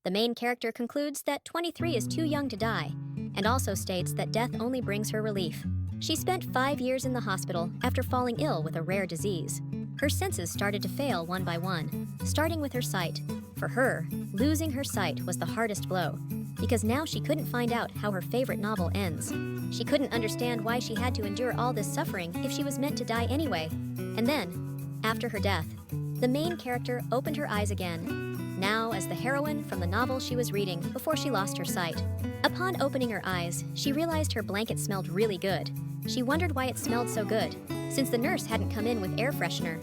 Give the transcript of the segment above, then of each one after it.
The main character concludes that 23 is too young to die, and also states that death only brings her relief. She spent 5 years in the hospital after falling ill with a rare disease. Her senses started to fail one by one, starting with her sight. For her, losing her sight was the hardest blow, because now she couldn't find out how her favorite novel ends. She couldn't understand why she had to endure all this suffering if she was meant to die anyway. And then, after her death, the main character opened her eyes again, now as the heroine from the novel she was reading before she lost her sight. Upon opening her eyes, she realized her blanket smelled really good. She wondered why it smelled so good, since the nurse hadn't come in with air freshener.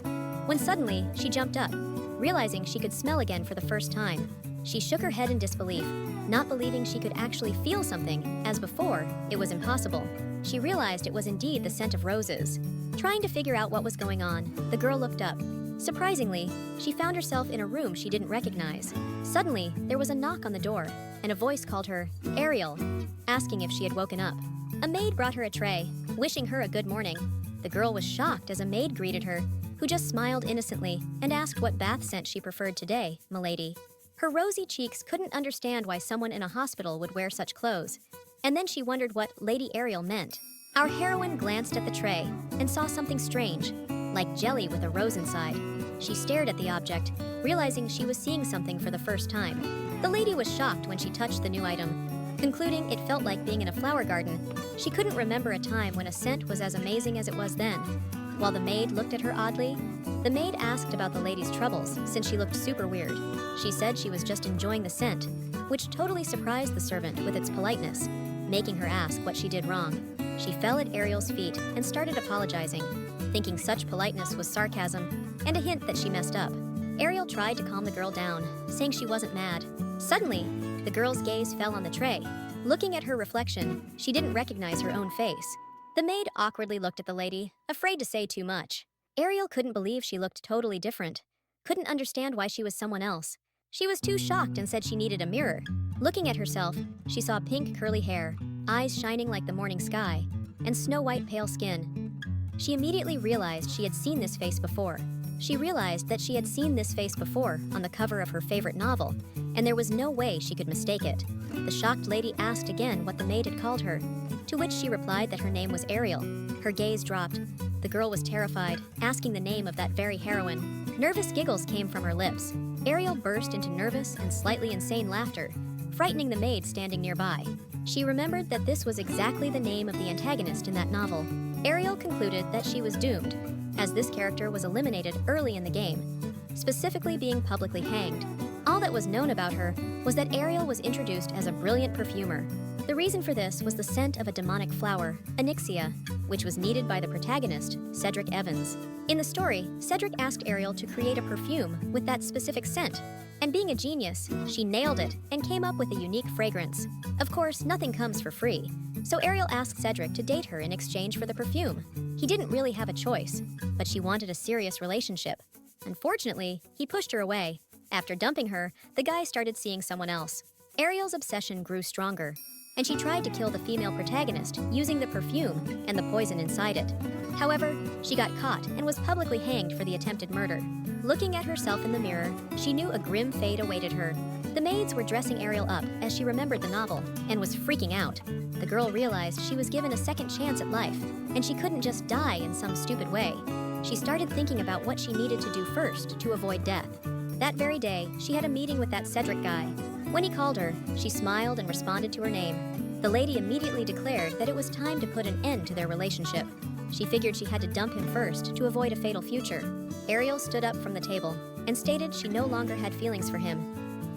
When suddenly, she jumped up, realizing she could smell again for the first time. She shook her head in disbelief, not believing she could actually feel something, as before, it was impossible. She realized it was indeed the scent of roses. Trying to figure out what was going on, the girl looked up. Surprisingly, she found herself in a room she didn't recognize. Suddenly, there was a knock on the door, and a voice called her, Ariel, asking if she had woken up. A maid brought her a tray, wishing her a good morning. The girl was shocked as a maid greeted her, who just smiled innocently and asked what bath scent she preferred today, milady. Her rosy cheeks couldn't understand why someone in a hospital would wear such clothes, and then she wondered what Lady Ariel meant. Our heroine glanced at the tray and saw something strange, like jelly with a rose inside. She stared at the object, realizing she was seeing something for the first time. The lady was shocked when she touched the new item, concluding it felt like being in a flower garden. She couldn't remember a time when a scent was as amazing as it was then. While the maid looked at her oddly, the maid asked about the lady's troubles since she looked super weird. She said she was just enjoying the scent, which totally surprised the servant with its politeness, making her ask what she did wrong. She fell at Ariel's feet and started apologizing, thinking such politeness was sarcasm and a hint that she messed up. Ariel tried to calm the girl down, saying she wasn't mad. Suddenly, the girl's gaze fell on the tray. Looking at her reflection, she didn't recognize her own face. The maid awkwardly looked at the lady, afraid to say too much. Ariel couldn't believe she looked totally different, couldn't understand why she was someone else. She was too shocked and said she needed a mirror. Looking at herself, she saw pink curly hair, eyes shining like the morning sky, and snow-white pale skin. She immediately realized she had seen this face before. She realized that she had seen this face before on the cover of her favorite novel, and there was no way she could mistake it. The shocked lady asked again what the maid had called her, to which she replied that her name was Ariel. Her gaze dropped. The girl was terrified, asking the name of that very heroine. Nervous giggles came from her lips. Ariel burst into nervous and slightly insane laughter, frightening the maid standing nearby. She remembered that this was exactly the name of the antagonist in that novel. Ariel concluded that she was doomed, as this character was eliminated early in the game, specifically being publicly hanged. All that was known about her was that Ariel was introduced as a brilliant perfumer. The reason for this was the scent of a demonic flower, Onyxia, which was needed by the protagonist, Cedric Evans. In the story, Cedric asked Ariel to create a perfume with that specific scent, and being a genius, she nailed it and came up with a unique fragrance. Of course, nothing comes for free, so Ariel asked Cedric to date her in exchange for the perfume. He didn't really have a choice, but she wanted a serious relationship. Unfortunately, he pushed her away. After dumping her, the guy started seeing someone else. Ariel's obsession grew stronger, and she tried to kill the female protagonist using the perfume and the poison inside it. However, she got caught and was publicly hanged for the attempted murder. Looking at herself in the mirror, she knew a grim fate awaited her. The maids were dressing Ariel up as she remembered the novel and was freaking out. The girl realized she was given a second chance at life, and she couldn't just die in some stupid way. She started thinking about what she needed to do first to avoid death. That very day, she had a meeting with that Cedric guy. When he called her, she smiled and responded to her name. The lady immediately declared that it was time to put an end to their relationship. She figured she had to dump him first to avoid a fatal future. Ariel stood up from the table and stated she no longer had feelings for him,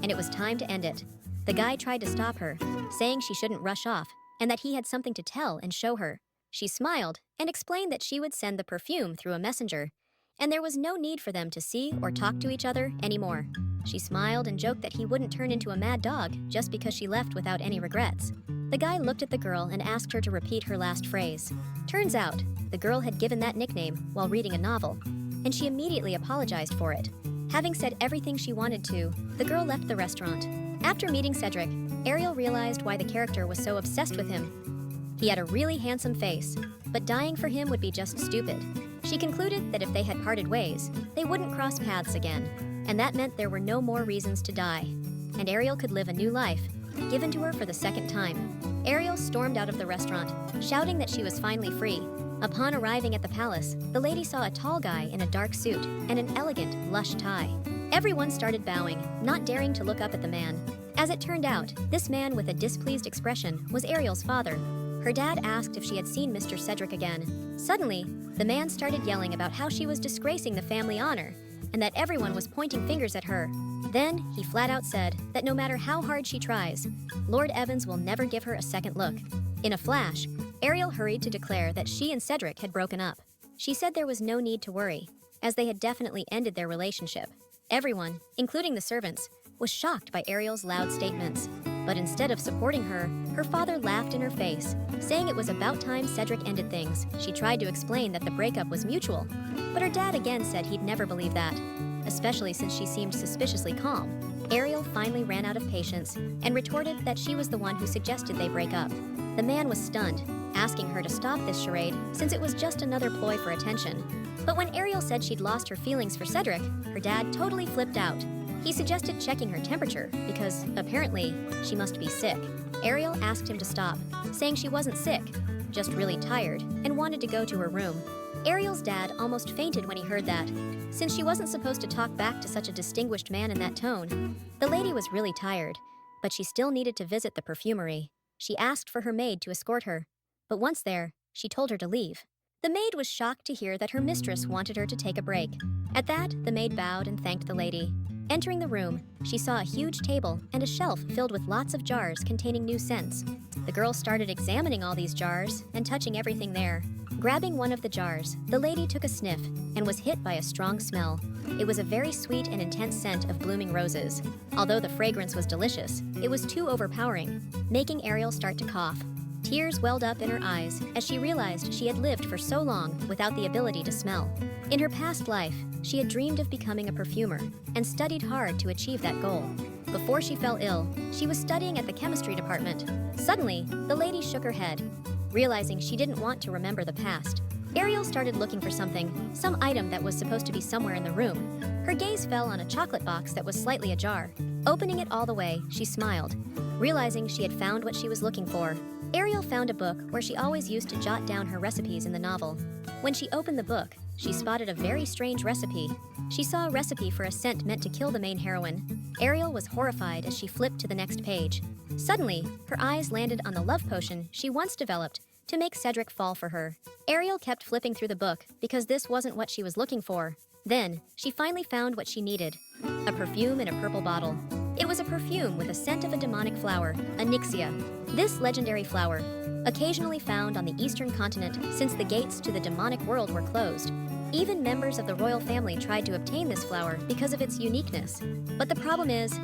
and it was time to end it. The guy tried to stop her, saying she shouldn't rush off and that he had something to tell and show her. She smiled and explained that she would send the perfume through a messenger, and there was no need for them to see or talk to each other anymore. She smiled and joked that he wouldn't turn into a mad dog just because she left without any regrets. The guy looked at the girl and asked her to repeat her last phrase. Turns out, the girl had given that nickname while reading a novel, and she immediately apologized for it. Having said everything she wanted to, the girl left the restaurant. After meeting Cedric, Ariel realized why the character was so obsessed with him. He had a really handsome face, but dying for him would be just stupid. She concluded that if they had parted ways, they wouldn't cross paths again, and that meant there were no more reasons to die. and Ariel could live a new life, given to her for the second time. Ariel stormed out of the restaurant, shouting that she was finally free. Upon arriving at the palace, the lady saw a tall guy in a dark suit and an elegant, lush tie. Everyone started bowing, not daring to look up at the man. As it turned out, this man with a displeased expression was Ariel's father. Her dad asked if she had seen Mr. Cedric again. Suddenly, the man started yelling about how she was disgracing the family honor and that everyone was pointing fingers at her. Then, he flat out said that no matter how hard she tries, Lord Evans will never give her a second look. In a flash, Ariel hurried to declare that she and Cedric had broken up. She said there was no need to worry, as they had definitely ended their relationship. Everyone, including the servants, was shocked by Ariel's loud statements. But instead of supporting her, her father laughed in her face, saying it was about time Cedric ended things. She tried to explain that the breakup was mutual, but her dad again said he'd never believe that, especially since she seemed suspiciously calm. Ariel finally ran out of patience and retorted that she was the one who suggested they break up. The man was stunned, asking her to stop this charade since it was just another ploy for attention. But when Ariel said she'd lost her feelings for Cedric, her dad totally flipped out. He suggested checking her temperature because, apparently, she must be sick. Ariel asked him to stop, saying she wasn't sick, just really tired, and wanted to go to her room. Ariel's dad almost fainted when he heard that, since she wasn't supposed to talk back to such a distinguished man in that tone. The lady was really tired, but she still needed to visit the perfumery. She asked for her maid to escort her, but once there, she told her to leave. The maid was shocked to hear that her mistress wanted her to take a break. At that, the maid bowed and thanked the lady. Entering the room, she saw a huge table and a shelf filled with lots of jars containing new scents. The girl started examining all these jars and touching everything there. Grabbing one of the jars, the lady took a sniff and was hit by a strong smell. It was a very sweet and intense scent of blooming roses. Although the fragrance was delicious, it was too overpowering, making Ariel start to cough. Tears welled up in her eyes as she realized she had lived for so long without the ability to smell. In her past life, she had dreamed of becoming a perfumer and studied hard to achieve that goal. Before she fell ill, she was studying at the chemistry department. Suddenly, the lady shook her head, realizing she didn't want to remember the past. Ariel started looking for something, some item that was supposed to be somewhere in the room. Her gaze fell on a chocolate box that was slightly ajar. Opening it all the way, she smiled, realizing she had found what she was looking for. Ariel found a book where she always used to jot down her recipes in the novel. When she opened the book, she spotted a very strange recipe. She saw a recipe for a scent meant to kill the main heroine. Ariel was horrified as she flipped to the next page. Suddenly, her eyes landed on the love potion she once developed to make Cedric fall for her. Ariel kept flipping through the book because this wasn't what she was looking for. Then, she finally found what she needed, a perfume in a purple bottle. It was a perfume with a scent of a demonic flower, Onyxia. This legendary flower, occasionally found on the eastern continent since the gates to the demonic world were closed. Even members of the royal family tried to obtain this flower because of its uniqueness. But the problem is,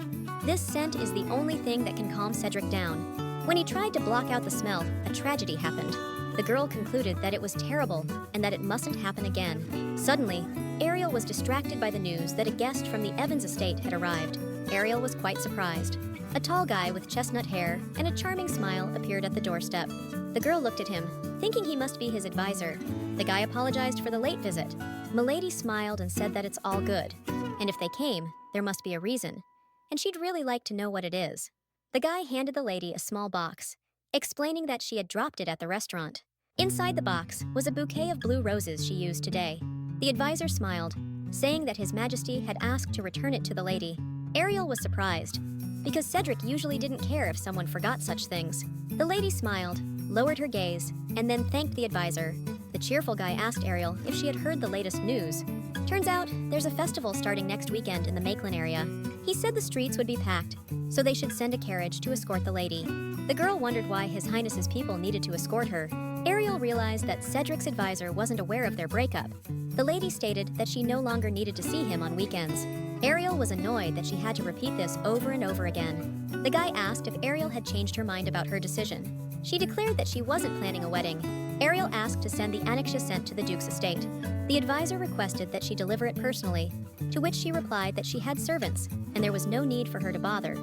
this scent is the only thing that can calm Cedric down. When he tried to block out the smell, a tragedy happened. The girl concluded that it was terrible and that it mustn't happen again. Suddenly, Ariel was distracted by the news that a guest from the Evans estate had arrived. Ariel was quite surprised. A tall guy with chestnut hair and a charming smile appeared at the doorstep. The girl looked at him, thinking he must be his advisor. The guy apologized for the late visit. Milady smiled and said that it's all good, and if they came, there must be a reason, and she'd really like to know what it is. The guy handed the lady a small box, explaining that she had dropped it at the restaurant. Inside the box was a bouquet of blue roses she used today. The advisor smiled, saying that His Majesty had asked to return it to the lady. Ariel was surprised, because Cedric usually didn't care if someone forgot such things. The lady smiled, lowered her gaze, and then thanked the advisor. The cheerful guy asked Ariel if she had heard the latest news. Turns out, there's a festival starting next weekend in the Maitland area. He said the streets would be packed, so they should send a carriage to escort the lady. The girl wondered why His Highness's people needed to escort her. Ariel realized that Cedric's advisor wasn't aware of their breakup. The lady stated that she no longer needed to see him on weekends. Ariel was annoyed that she had to repeat this over and over again. The guy asked if Ariel had changed her mind about her decision. She declared that she wasn't planning a wedding. Ariel asked to send the Onyxia scent to the Duke's estate. The advisor requested that she deliver it personally, to which she replied that she had servants, and there was no need for her to bother.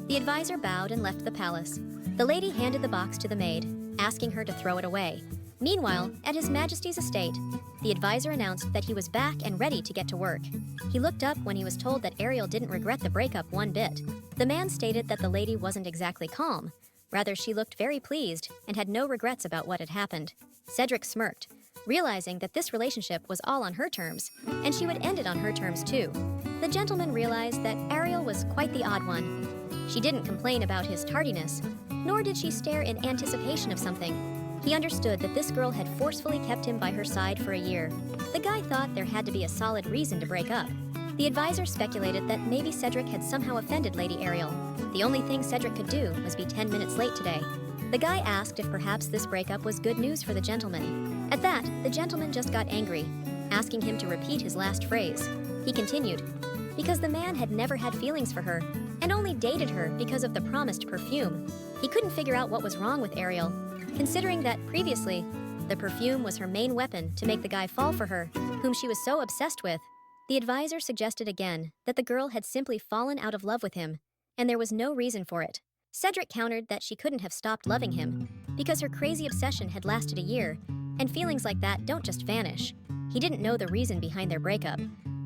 The advisor bowed and left the palace. The lady handed the box to the maid, asking her to throw it away. Meanwhile, at His Majesty's estate, the advisor announced that he was back and ready to get to work. He looked up when he was told that Ariel didn't regret the breakup one bit. The man stated that the lady wasn't exactly calm. Rather, she looked very pleased and had no regrets about what had happened. Cedric smirked, realizing that this relationship was all on her terms, and she would end it on her terms too. The gentleman realized that Ariel was quite the odd one. She didn't complain about his tardiness, nor did she stare in anticipation of something. He understood that this girl had forcefully kept him by her side for a year. The guy thought there had to be a solid reason to break up. The advisor speculated that maybe Cedric had somehow offended Lady Ariel. The only thing Cedric could do was be 10 minutes late today. The guy asked if perhaps this breakup was good news for the gentleman. At that, the gentleman just got angry, asking him to repeat his last phrase. He continued, because the man had never had feelings for her and only dated her because of the promised perfume. He couldn't figure out what was wrong with Ariel, considering that previously, the perfume was her main weapon to make the guy fall for her, whom she was so obsessed with. The advisor suggested again that the girl had simply fallen out of love with him, and there was no reason for it. Cedric countered that she couldn't have stopped loving him because her crazy obsession had lasted a year, and feelings like that don't just vanish. He didn't know the reason behind their breakup,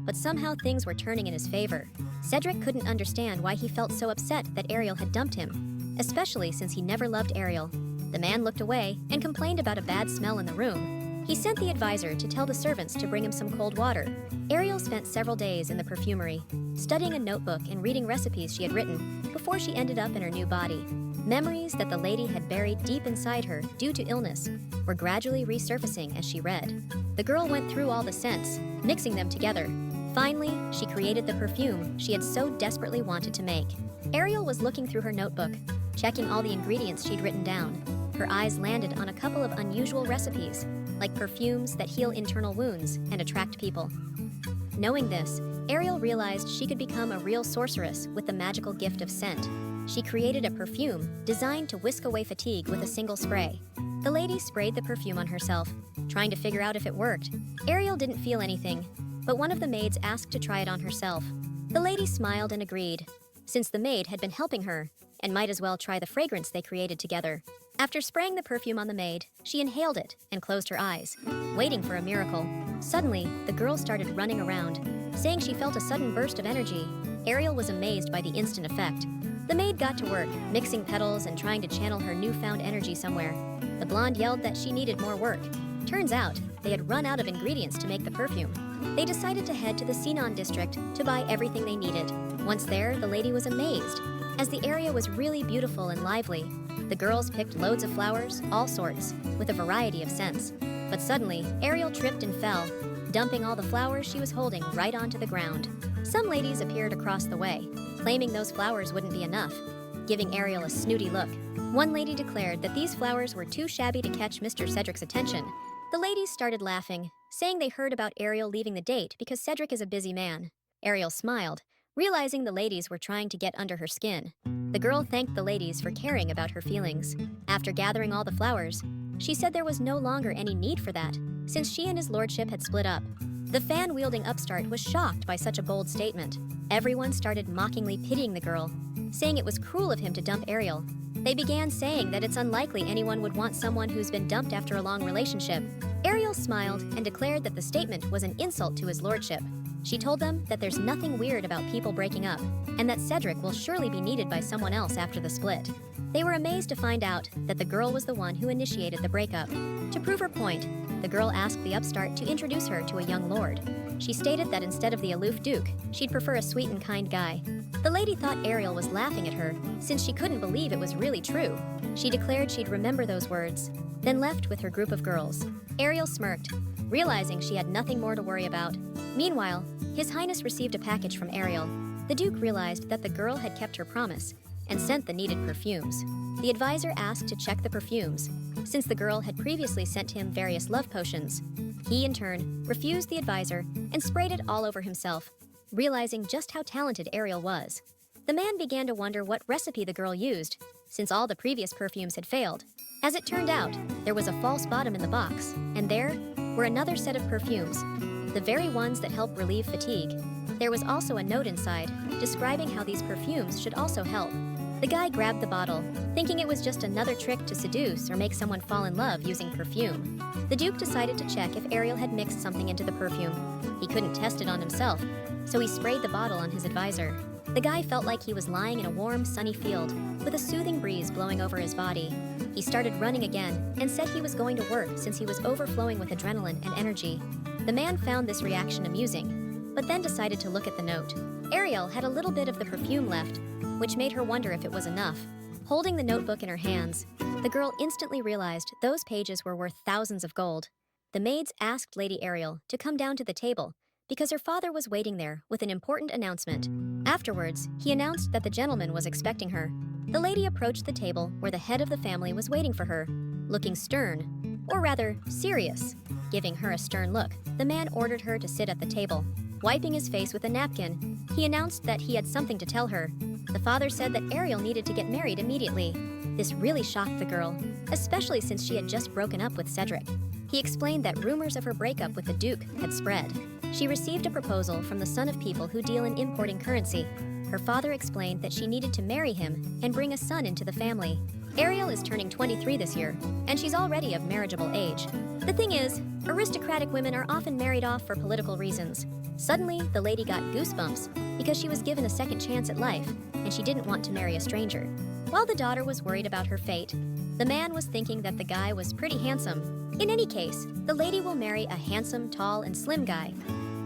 but somehow things were turning in his favor. Cedric couldn't understand why he felt so upset that Ariel had dumped him, especially since he never loved Ariel. The man looked away and complained about a bad smell in the room. He sent the advisor to tell the servants to bring him some cold water. Ariel spent several days in the perfumery, studying a notebook and reading recipes she had written before she ended up in her new body. Memories that the lady had buried deep inside her due to illness were gradually resurfacing as she read. The girl went through all the scents, mixing them together. Finally, she created the perfume she had so desperately wanted to make. Ariel was looking through her notebook, checking all the ingredients she'd written down. Her eyes landed on a couple of unusual recipes, like perfumes that heal internal wounds and attract people. Knowing this, Ariel realized she could become a real sorceress with the magical gift of scent. She created a perfume designed to whisk away fatigue with a single spray. The lady sprayed the perfume on herself, trying to figure out if it worked. Ariel didn't feel anything, but one of the maids asked to try it on herself. The lady smiled and agreed, since the maid had been helping her and might as well try the fragrance they created together. After spraying the perfume on the maid, she inhaled it and closed her eyes, waiting for a miracle. Suddenly, the girl started running around, saying she felt a sudden burst of energy. Ariel was amazed by the instant effect. The maid got to work, mixing petals and trying to channel her newfound energy somewhere. The blonde yelled that she needed more work. Turns out, they had run out of ingredients to make the perfume. They decided to head to the Sinan district to buy everything they needed. Once there, the lady was amazed, as the area was really beautiful and lively. The girls picked loads of flowers, all sorts, with a variety of scents. But suddenly, Ariel tripped and fell, dumping all the flowers she was holding right onto the ground. Some ladies appeared across the way, claiming those flowers wouldn't be enough, giving Ariel a snooty look. One lady declared that these flowers were too shabby to catch Mr. Cedric's attention. The ladies started laughing, saying they heard about Ariel leaving the date because Cedric is a busy man. Ariel smiled, realizing the ladies were trying to get under her skin. The girl thanked the ladies for caring about her feelings. After gathering all the flowers, she said there was no longer any need for that, since she and his lordship had split up. The fan-wielding upstart was shocked by such a bold statement. Everyone started mockingly pitying the girl, saying it was cruel of him to dump Ariel. They began saying that it's unlikely anyone would want someone who's been dumped after a long relationship. Ariel smiled and declared that the statement was an insult to his lordship. She told them that there's nothing weird about people breaking up, and that Cedric will surely be needed by someone else after the split. They were amazed to find out that the girl was the one who initiated the breakup. To prove her point, the girl asked the upstart to introduce her to a young lord. She stated that instead of the aloof duke, she'd prefer a sweet and kind guy. The lady thought Ariel was laughing at her, since she couldn't believe it was really true. She declared she'd remember those words, then left with her group of girls. Ariel smirked, realizing she had nothing more to worry about. Meanwhile, His Highness received a package from Ariel. The Duke realized that the girl had kept her promise and sent the needed perfumes. The advisor asked to check the perfumes, since the girl had previously sent him various love potions. He, in turn, refused the advisor and sprayed it all over himself, realizing just how talented Ariel was. The man began to wonder what recipe the girl used, since all the previous perfumes had failed. As it turned out, there was a false bottom in the box, and there were another set of perfumes, the very ones that help relieve fatigue. There was also a note inside, describing how these perfumes should also help. The guy grabbed the bottle, thinking it was just another trick to seduce or make someone fall in love using perfume. The Duke decided to check if Ariel had mixed something into the perfume. He couldn't test it on himself, so he sprayed the bottle on his advisor. The guy felt like he was lying in a warm, sunny field with a soothing breeze blowing over his body. He started running again and said he was going to work since he was overflowing with adrenaline and energy. The man found this reaction amusing, but then decided to look at the note. Ariel had a little bit of the perfume left, which made her wonder if it was enough. Holding the notebook in her hands, the girl instantly realized those pages were worth thousands of gold. The maids asked Lady Ariel to come down to the table because her father was waiting there with an important announcement. Afterwards, he announced that the gentleman was expecting her. The lady approached the table where the head of the family was waiting for her, looking stern, or rather, serious. Giving her a stern look, the man ordered her to sit at the table. Wiping his face with a napkin, he announced that he had something to tell her. The father said that Ariel needed to get married immediately. This really shocked the girl, especially since she had just broken up with Cedric. He explained that rumors of her breakup with the Duke had spread. She received a proposal from the son of people who deal in importing currency. Her father explained that she needed to marry him and bring a son into the family. Ariel is turning 23 this year, and she's already of marriageable age. The thing is, aristocratic women are often married off for political reasons. Suddenly, the lady got goosebumps because she was given a second chance at life, and she didn't want to marry a stranger. While the daughter was worried about her fate, the man was thinking that the guy was pretty handsome. In any case, the lady will marry a handsome, tall, and slim guy.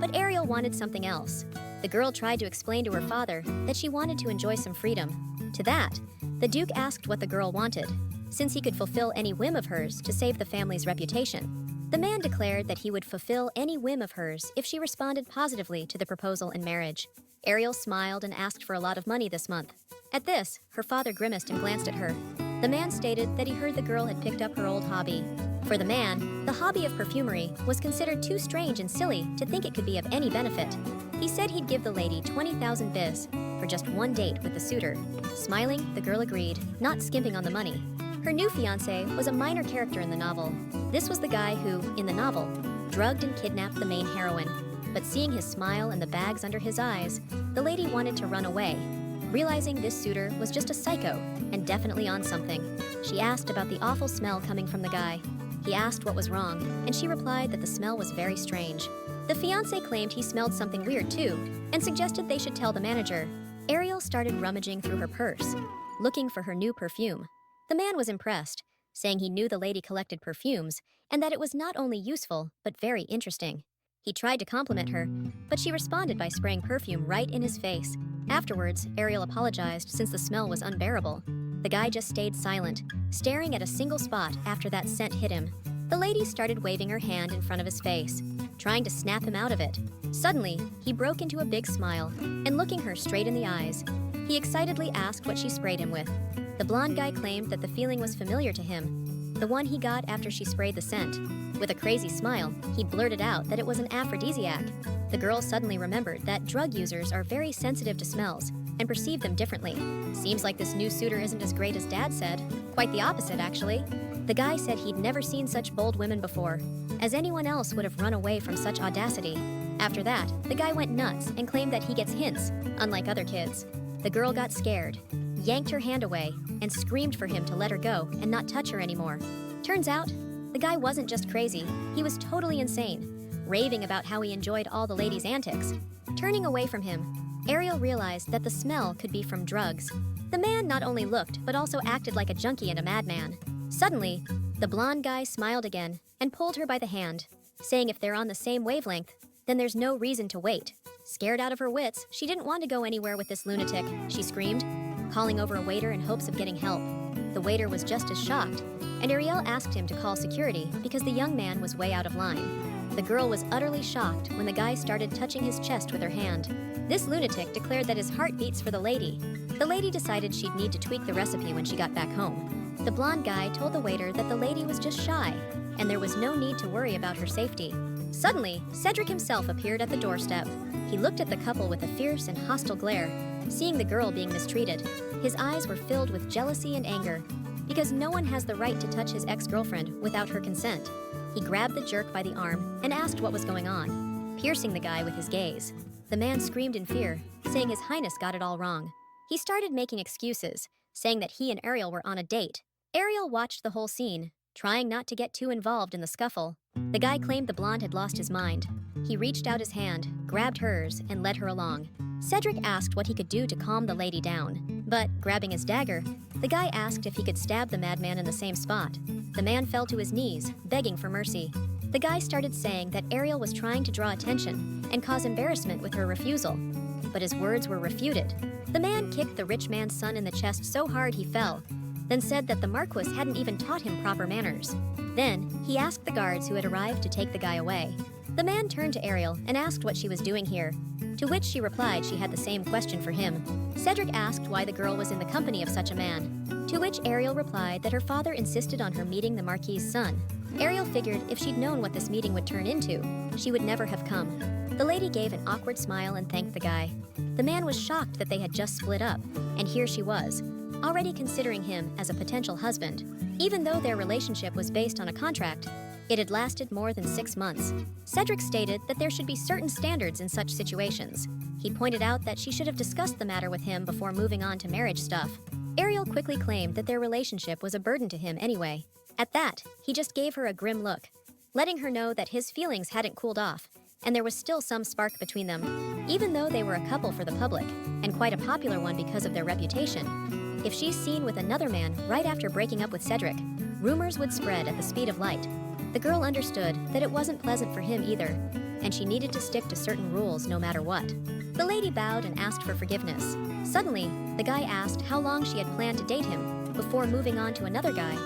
But Ariel wanted something else. The girl tried to explain to her father that she wanted to enjoy some freedom. To that, the Duke asked what the girl wanted, since he could fulfill any whim of hers to save the family's reputation. The man declared that he would fulfill any whim of hers if she responded positively to the proposal in marriage. Ariel smiled and asked for a lot of money this month. At this, her father grimaced and glanced at her. The man stated that he heard the girl had picked up her old hobby. For the man, the hobby of perfumery was considered too strange and silly to think it could be of any benefit. He said he'd give the lady 20,000 bis for just one date with the suitor. Smiling, the girl agreed, not skimping on the money. Her new fiancé was a minor character in the novel. This was the guy who, in the novel, drugged and kidnapped the main heroine. But seeing his smile and the bags under his eyes, the lady wanted to run away. Realizing this suitor was just a psycho and definitely on something, she asked about the awful smell coming from the guy. He asked what was wrong, and she replied that the smell was very strange. The fiancé claimed he smelled something weird too, and suggested they should tell the manager. Ariel started rummaging through her purse, looking for her new perfume. The man was impressed, saying he knew the lady collected perfumes, and that it was not only useful, but very interesting. He tried to compliment her, but she responded by spraying perfume right in his face. Afterwards, Ariel apologized since the smell was unbearable. The guy just stayed silent, staring at a single spot after that scent hit him. The lady started waving her hand in front of his face, trying to snap him out of it. Suddenly, he broke into a big smile, and looking her straight in the eyes, he excitedly asked what she sprayed him with. The blonde guy claimed that the feeling was familiar to him, the one he got after she sprayed the scent. With a crazy smile, he blurted out that it was an aphrodisiac. The girl suddenly remembered that drug users are very sensitive to smells and perceive them differently. Seems like this new suitor isn't as great as Dad said. Quite the opposite, actually. The guy said he'd never seen such bold women before, as anyone else would have run away from such audacity. After that, the guy went nuts and claimed that he gets hints, unlike other kids. The girl got scared, yanked her hand away, and screamed for him to let her go and not touch her anymore. Turns out, the guy wasn't just crazy, he was totally insane, raving about how he enjoyed all the ladies' antics. Turning away from him, Ariel realized that the smell could be from drugs. The man not only looked, but also acted like a junkie and a madman. Suddenly, the blonde guy smiled again and pulled her by the hand, saying if they're on the same wavelength, then there's no reason to wait. Scared out of her wits, she didn't want to go anywhere with this lunatic, she screamed, calling over a waiter in hopes of getting help. The waiter was just as shocked, and Ariel asked him to call security because the young man was way out of line. The girl was utterly shocked when the guy started touching his chest with her hand. This lunatic declared that his heart beats for the lady. The lady decided she'd need to tweak the recipe when she got back home. The blonde guy told the waiter that the lady was just shy, and there was no need to worry about her safety. Suddenly, Cedric himself appeared at the doorstep. He looked at the couple with a fierce and hostile glare. Seeing the girl being mistreated, his eyes were filled with jealousy and anger, because no one has the right to touch his ex-girlfriend without her consent. He grabbed the jerk by the arm and asked what was going on, piercing the guy with his gaze. The man screamed in fear, saying His Highness got it all wrong. He started making excuses, saying that he and Ariel were on a date. Ariel watched the whole scene, trying not to get too involved in the scuffle. The guy claimed the blonde had lost his mind. He reached out his hand, grabbed hers, and led her along. Cedric asked what he could do to calm the lady down, but, grabbing his dagger, the guy asked if he could stab the madman in the same spot. The man fell to his knees, begging for mercy. The guy started saying that Ariel was trying to draw attention and cause embarrassment with her refusal, but his words were refuted. The man kicked the rich man's son in the chest so hard he fell, then said that the Marquis hadn't even taught him proper manners. Then, he asked the guards who had arrived to take the guy away. The man turned to Ariel and asked what she was doing here, to which she replied she had the same question for him. Cedric asked why the girl was in the company of such a man, to which Ariel replied that her father insisted on her meeting the Marquis's son. Ariel figured if she'd known what this meeting would turn into, she would never have come. The lady gave an awkward smile and thanked the guy. The man was shocked that they had just split up, and here she was, already considering him as a potential husband. Even though their relationship was based on a contract, it had lasted more than 6 months. Cedric stated that there should be certain standards in such situations. He pointed out that she should have discussed the matter with him before moving on to marriage stuff. Ariel quickly claimed that their relationship was a burden to him anyway. At that, he just gave her a grim look, letting her know that his feelings hadn't cooled off, and there was still some spark between them, even though they were a couple for the public, and quite a popular one because of their reputation. If she's seen with another man right after breaking up with Cedric, rumors would spread at the speed of light. The girl understood that it wasn't pleasant for him either, and she needed to stick to certain rules no matter what. The lady bowed and asked for forgiveness. Suddenly, the guy asked how long she had planned to date him before moving on to another guy,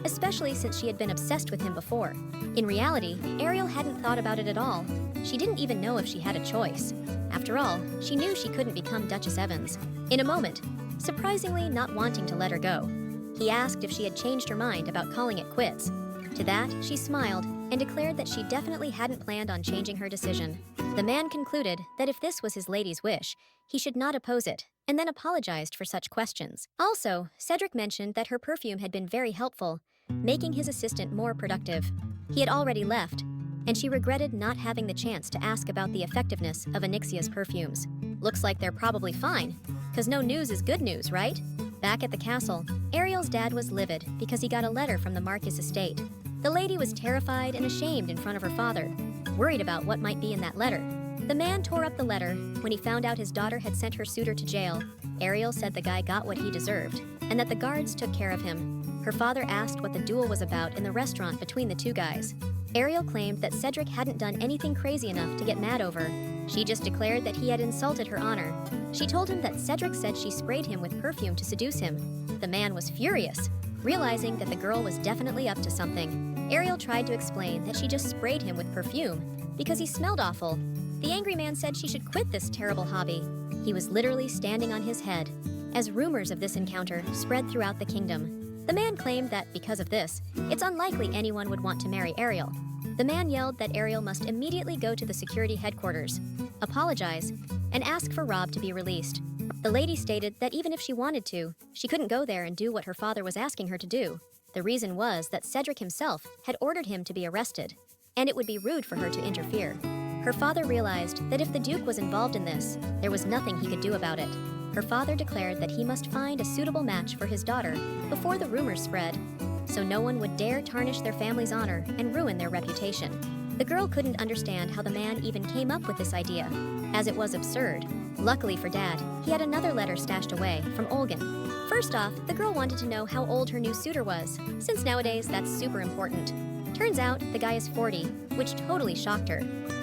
especially since she had been obsessed with him before. In reality, Ariel hadn't thought about it at all. She didn't even know if she had a choice. After all, she knew she couldn't become Duchess Evans. In a moment, surprisingly not wanting to let her go, he asked if she had changed her mind about calling it quits. To that, she smiled and declared that she definitely hadn't planned on changing her decision. The man concluded that if this was his lady's wish, he should not oppose it, and then apologized for such questions. Also, Cedric mentioned that her perfume had been very helpful, making his assistant more productive. He had already left, and she regretted not having the chance to ask about the effectiveness of Onyxia's perfumes. Looks like they're probably fine, 'cause no news is good news, right? Back at the castle, Ariel's dad was livid because he got a letter from the Marquis estate. The lady was terrified and ashamed in front of her father, worried about what might be in that letter. The man tore up the letter when he found out his daughter had sent her suitor to jail. Ariel said the guy got what he deserved, and that the guards took care of him. Her father asked what the duel was about in the restaurant between the two guys. Ariel claimed that Cedric hadn't done anything crazy enough to get mad over. She just declared that he had insulted her honor. She told him that Cedric said she sprayed him with perfume to seduce him. The man was furious, realizing that the girl was definitely up to something. Ariel tried to explain that she just sprayed him with perfume because he smelled awful. The angry man said she should quit this terrible hobby. He was literally standing on his head, as rumors of this encounter spread throughout the kingdom. The man claimed that because of this, it's unlikely anyone would want to marry Ariel. The man yelled that Ariel must immediately go to the security headquarters, apologize, and ask for Rob to be released. The lady stated that even if she wanted to, she couldn't go there and do what her father was asking her to do. The reason was that Cedric himself had ordered him to be arrested, and it would be rude for her to interfere. Her father realized that if the Duke was involved in this, there was nothing he could do about it. Her father declared that he must find a suitable match for his daughter before the rumors spread, so no one would dare tarnish their family's honor and ruin their reputation. The girl couldn't understand how the man even came up with this idea, as it was absurd. Luckily for Dad, he had another letter stashed away from Olgan. First off, the girl wanted to know how old her new suitor was, since nowadays that's super important. Turns out, the guy is 40, which totally shocked her.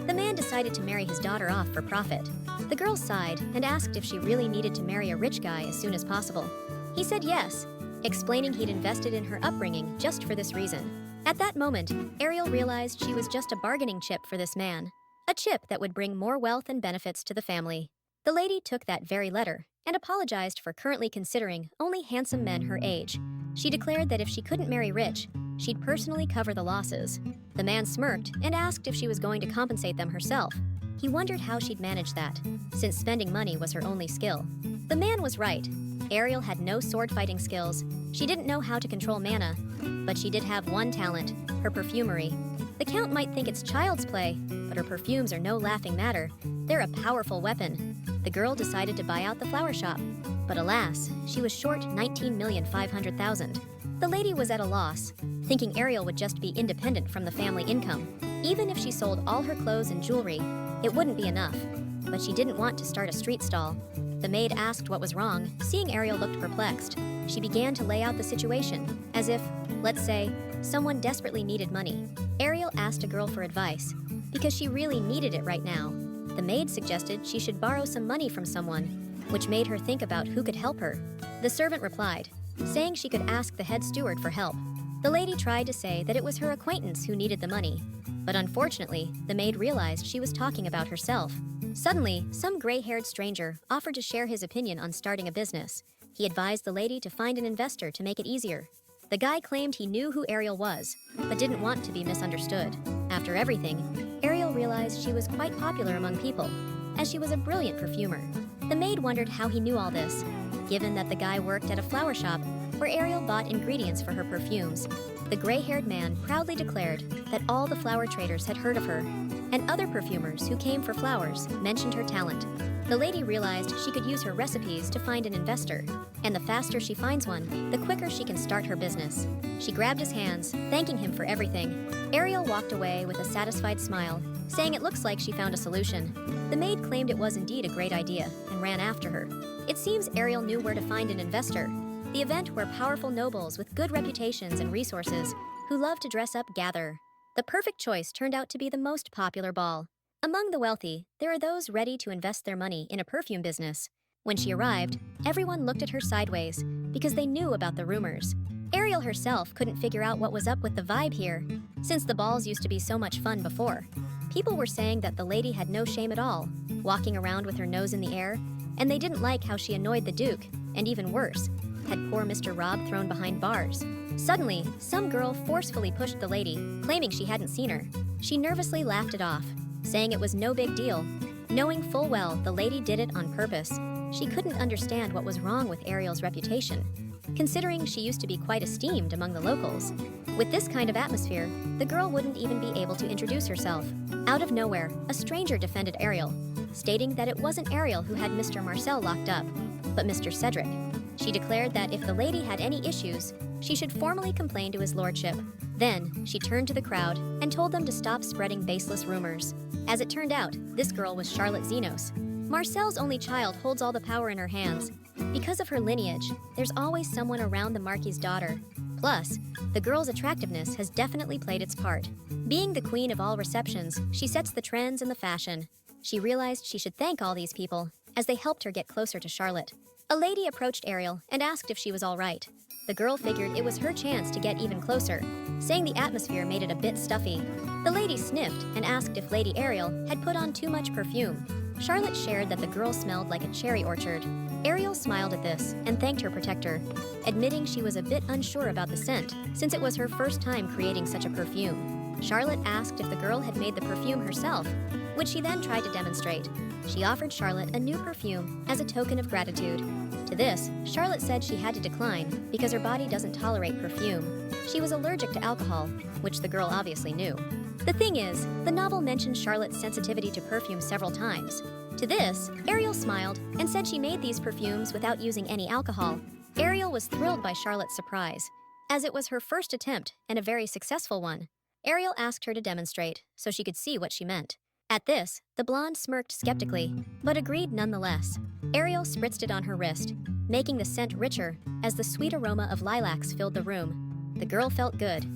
The man decided to marry his daughter off for profit. The girl sighed and asked if she really needed to marry a rich guy as soon as possible. He said yes, explaining he'd invested in her upbringing just for this reason. At that moment, Ariel realized she was just a bargaining chip for this man, a chip that would bring more wealth and benefits to the family. The lady took that very letter and apologized for currently considering only handsome men her age. She declared that if she couldn't marry rich, she'd personally cover the losses. The man smirked and asked if she was going to compensate them herself. He wondered how she'd manage that, since spending money was her only skill. The man was right. Ariel had no sword-fighting skills. She didn't know how to control mana, but she did have one talent, her perfumery. The Count might think it's child's play, but her perfumes are no laughing matter. They're a powerful weapon. The girl decided to buy out the flower shop, but alas, she was short 19,500,000. The lady was at a loss, thinking Ariel would just be independent from the family income. Even if she sold all her clothes and jewelry, it wouldn't be enough. but she didn't want to start a street stall. The maid asked what was wrong, seeing Ariel looked perplexed. She began to lay out the situation, as if, let's say, someone desperately needed money. Ariel asked a girl for advice, because she really needed it right now. The maid suggested she should borrow some money from someone, which made her think about who could help her. The servant replied, saying she could ask the head steward for help. The lady tried to say that it was her acquaintance who needed the money, but unfortunately, the maid realized she was talking about herself. Suddenly, some gray-haired stranger offered to share his opinion on starting a business. He advised the lady to find an investor to make it easier. The guy claimed he knew who Ariel was, but didn't want to be misunderstood. After everything, Ariel realized she was quite popular among people, as she was a brilliant perfumer. The maid wondered how he knew all this, given that the guy worked at a flower shop where Ariel bought ingredients for her perfumes. The gray-haired man proudly declared that all the flower traders had heard of her, and other perfumers who came for flowers mentioned her talent. The lady realized she could use her recipes to find an investor, and the faster she finds one, the quicker she can start her business. She grabbed his hands, thanking him for everything. Ariel walked away with a satisfied smile, saying it looks like she found a solution. The maid claimed it was indeed a great idea and ran after her. It seems Ariel knew where to find an investor, the event where powerful nobles with good reputations and resources who love to dress up gather. The perfect choice turned out to be the most popular ball. Among the wealthy, there are those ready to invest their money in a perfume business. When she arrived, everyone looked at her sideways because they knew about the rumors. Ariel herself couldn't figure out what was up with the vibe here, since the balls used to be so much fun before. People were saying that the lady had no shame at all, walking around with her nose in the air, and they didn't like how she annoyed the Duke, and even worse, had poor Mr. Rob thrown behind bars. Suddenly, some girl forcefully pushed the lady, claiming she hadn't seen her. She nervously laughed it off, saying it was no big deal, knowing full well the lady did it on purpose. She couldn't understand what was wrong with Ariel's reputation, considering she used to be quite esteemed among the locals. With this kind of atmosphere, the girl wouldn't even be able to introduce herself. Out of nowhere, a stranger defended Ariel, stating that it wasn't Ariel who had Mr. Marcel locked up, but Mr. Cedric. She declared that if the lady had any issues, she should formally complain to his lordship. Then, she turned to the crowd and told them to stop spreading baseless rumors. As it turned out, this girl was Charlotte Zenos. Marcel's only child holds all the power in her hands. Because of her lineage, there's always someone around the Marquis's daughter. Plus, the girl's attractiveness has definitely played its part. Being the queen of all receptions, she sets the trends and the fashion. She realized she should thank all these people, as they helped her get closer to Charlotte. A lady approached Ariel and asked if she was all right. The girl figured it was her chance to get even closer, saying the atmosphere made it a bit stuffy. The lady sniffed and asked if Lady Ariel had put on too much perfume. Charlotte shared that the girl smelled like a cherry orchard. Ariel smiled at this and thanked her protector, admitting she was a bit unsure about the scent, since it was her first time creating such a perfume. Charlotte asked if the girl had made the perfume herself, which she then tried to demonstrate. She offered Charlotte a new perfume as a token of gratitude. To this, Charlotte said she had to decline because her body doesn't tolerate perfume. She was allergic to alcohol, which the girl obviously knew. The thing is, the novel mentioned Charlotte's sensitivity to perfume several times. To this, Ariel smiled and said she made these perfumes without using any alcohol. Ariel was thrilled by Charlotte's surprise, as it was her first attempt and a very successful one. Ariel asked her to demonstrate so she could see what she meant. At this, the blonde smirked skeptically, but agreed nonetheless. Ariel spritzed it on her wrist, making the scent richer as the sweet aroma of lilacs filled the room. The girl felt good,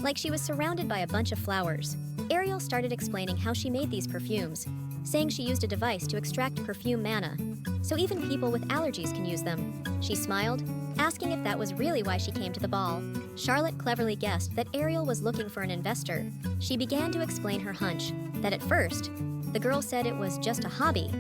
like she was surrounded by a bunch of flowers. Ariel started explaining how she made these perfumes, saying she used a device to extract perfume manna, so even people with allergies can use them. She smiled, asking if that was really why she came to the ball. Charlotte cleverly guessed that Ariel was looking for an investor. She began to explain her hunch, that at first, the girl said it was just a hobby,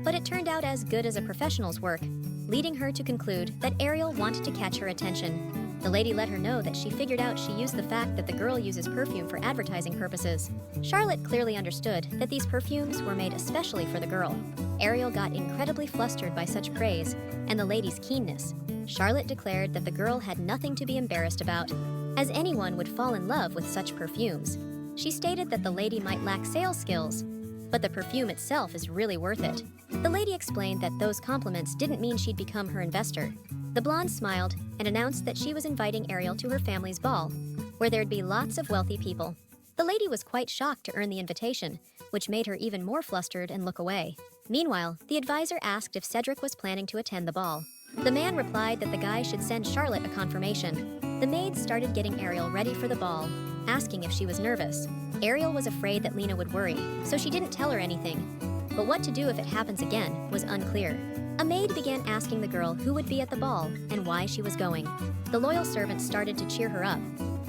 but it turned out as good as a professional's work, leading her to conclude that Ariel wanted to catch her attention. The lady let her know that she figured out she used the fact that the girl uses perfume for advertising purposes. Charlotte clearly understood that these perfumes were made especially for the girl. Ariel got incredibly flustered by such praise and the lady's keenness. Charlotte declared that the girl had nothing to be embarrassed about, as anyone would fall in love with such perfumes. She stated that the lady might lack sales skills, but the perfume itself is really worth it. The lady explained that those compliments didn't mean she'd become her investor. The blonde smiled and announced that she was inviting Ariel to her family's ball, where there'd be lots of wealthy people. The lady was quite shocked to earn the invitation, which made her even more flustered and look away. Meanwhile, the advisor asked if Cedric was planning to attend the ball. The man replied that the guy should send Charlotte a confirmation. The maids started getting Ariel ready for the ball, asking if she was nervous. Ariel was afraid that Lena would worry, so she didn't tell her anything. But what to do if it happens again was unclear. A maid began asking the girl who would be at the ball and why she was going. The loyal servant started to cheer her up,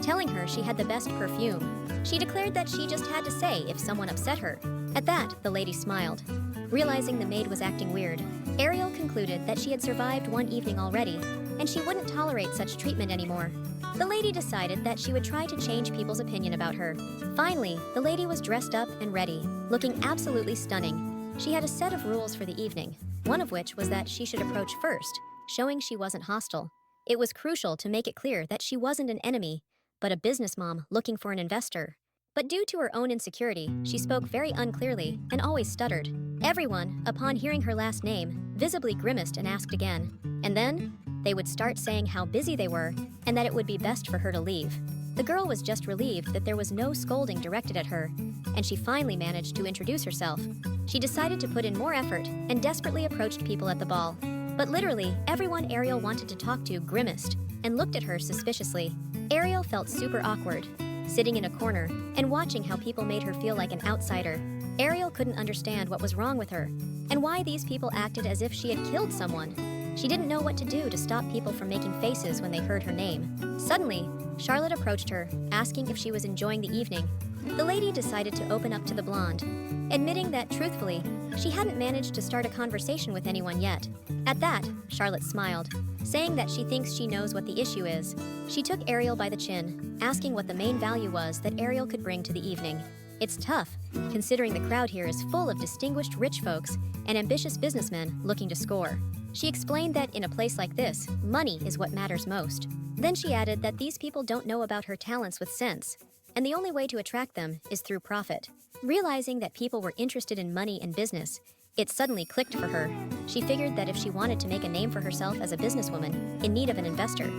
telling her she had the best perfume. She declared that she just had to say if someone upset her. At that, the lady smiled. Realizing the maid was acting weird, Ariel concluded that she had survived one evening already, and she wouldn't tolerate such treatment anymore. The lady decided that she would try to change people's opinion about her. Finally, the lady was dressed up and ready, looking absolutely stunning. She had a set of rules for the evening, one of which was that she should approach first, showing she wasn't hostile. It was crucial to make it clear that she wasn't an enemy, but a business mom looking for an investor. But due to her own insecurity, she spoke very unclearly and always stuttered. Everyone, upon hearing her last name, visibly grimaced and asked again. And then, they would start saying how busy they were and that it would be best for her to leave. The girl was just relieved that there was no scolding directed at her, and she finally managed to introduce herself. She decided to put in more effort and desperately approached people at the ball. But literally, everyone Ariel wanted to talk to grimaced and looked at her suspiciously. Ariel felt super awkward, sitting in a corner and watching how people made her feel like an outsider. Ariel couldn't understand what was wrong with her and why these people acted as if she had killed someone. She didn't know what to do to stop people from making faces when they heard her name. Suddenly, Charlotte approached her, asking if she was enjoying the evening. The lady decided to open up to the blonde, admitting that, truthfully, she hadn't managed to start a conversation with anyone yet. At that, Charlotte smiled, saying that she thinks she knows what the issue is. She took Ariel by the chin, asking what the main value was that Ariel could bring to the evening. It's tough, considering the crowd here is full of distinguished rich folks and ambitious businessmen looking to score. She explained that in a place like this, money is what matters most. Then she added that these people don't know about her talents with sense, and the only way to attract them is through profit. Realizing that people were interested in money and business, it suddenly clicked for her. She figured that if she wanted to make a name for herself as a businesswoman in need of an investor,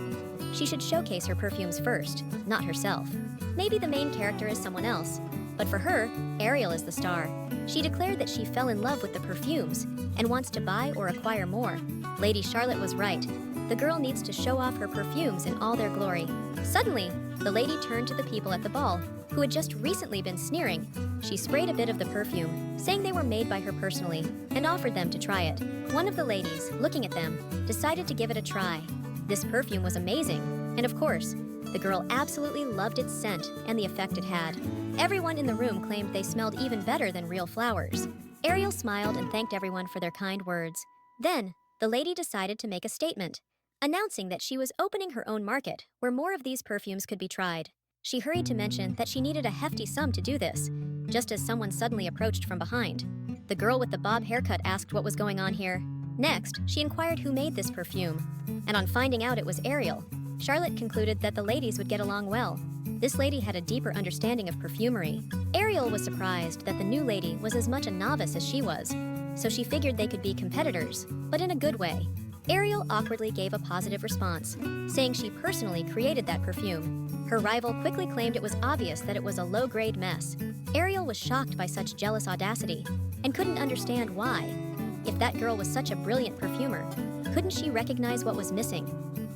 she should showcase her perfumes first, not herself. Maybe the main character is someone else, but for her, Ariel is the star. She declared that she fell in love with the perfumes and wants to buy or acquire more. Lady Charlotte was right. The girl needs to show off her perfumes in all their glory. Suddenly, the lady turned to the people at the ball, who had just recently been sneering. She sprayed a bit of the perfume, saying they were made by her personally, and offered them to try it. One of the ladies, looking at them, decided to give it a try. This perfume was amazing, and of course, the girl absolutely loved its scent and the effect it had. Everyone in the room claimed they smelled even better than real flowers. Ariel smiled and thanked everyone for their kind words. Then, the lady decided to make a statement, announcing that she was opening her own market where more of these perfumes could be tried. She hurried to mention that she needed a hefty sum to do this, just as someone suddenly approached from behind. The girl with the bob haircut asked what was going on here. Next, she inquired who made this perfume, and on finding out it was Ariel, Charlotte concluded that the ladies would get along well. This lady had a deeper understanding of perfumery. Ariel was surprised that the new lady was as much a novice as she was, so she figured they could be competitors, but in a good way. Ariel awkwardly gave a positive response, saying she personally created that perfume. Her rival quickly claimed it was obvious that it was a low-grade mess. Ariel was shocked by such jealous audacity and couldn't understand why. If that girl was such a brilliant perfumer, couldn't she recognize what was missing?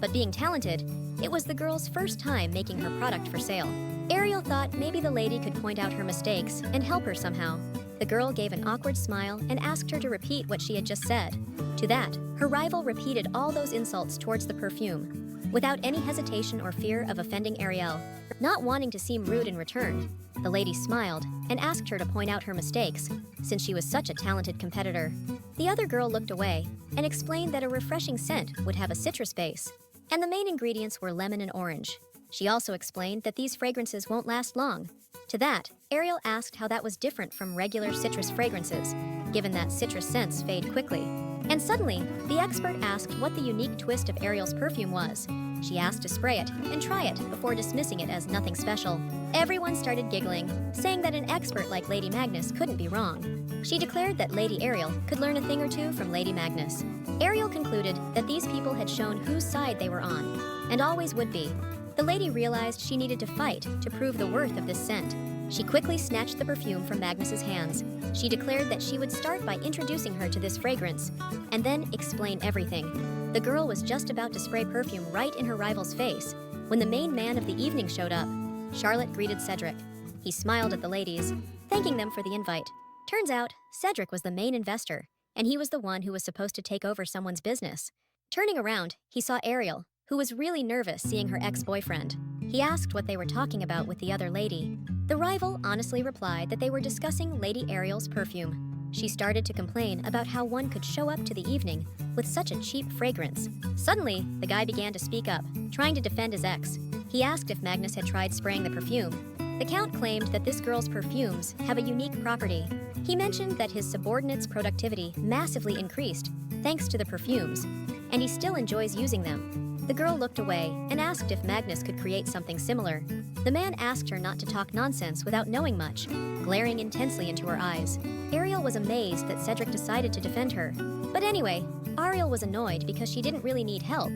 But being talented, it was the girl's first time making her product for sale. Ariel thought maybe the lady could point out her mistakes and help her somehow. The girl gave an awkward smile and asked her to repeat what she had just said. To that, her rival repeated all those insults towards the perfume, without any hesitation or fear of offending Ariel. Not wanting to seem rude in return, the lady smiled and asked her to point out her mistakes, since she was such a talented competitor. The other girl looked away and explained that a refreshing scent would have a citrus base, and the main ingredients were lemon and orange. She also explained that these fragrances won't last long. To that, Ariel asked how that was different from regular citrus fragrances, given that citrus scents fade quickly. And suddenly, the expert asked what the unique twist of Ariel's perfume was. She asked to spray it and try it before dismissing it as nothing special. Everyone started giggling, saying that an expert like Lady Magnus couldn't be wrong. She declared that Lady Ariel could learn a thing or two from Lady Magnus. Ariel concluded that these people had shown whose side they were on, and always would be. The lady realized she needed to fight to prove the worth of this scent. She quickly snatched the perfume from Magnus's hands. She declared that she would start by introducing her to this fragrance, and then explain everything. The girl was just about to spray perfume right in her rival's face when the main man of the evening showed up. Charlotte greeted Cedric. He smiled at the ladies, thanking them for the invite. Turns out, Cedric was the main investor, and he was the one who was supposed to take over someone's business. Turning around, he saw Ariel, who was really nervous seeing her ex-boyfriend. He asked what they were talking about with the other lady. The rival honestly replied that they were discussing Lady Ariel's perfume. She started to complain about how one could show up to the evening with such a cheap fragrance. Suddenly, the guy began to speak up, trying to defend his ex. He asked if Magnus had tried spraying the perfume. The Count claimed that this girl's perfumes have a unique property. He mentioned that his subordinate's productivity massively increased thanks to the perfumes, and he still enjoys using them. The girl looked away and asked if Magnus could create something similar. The man asked her not to talk nonsense without knowing much, glaring intensely into her eyes. Ariel was amazed that Cedric decided to defend her. But anyway, Ariel was annoyed because she didn't really need help.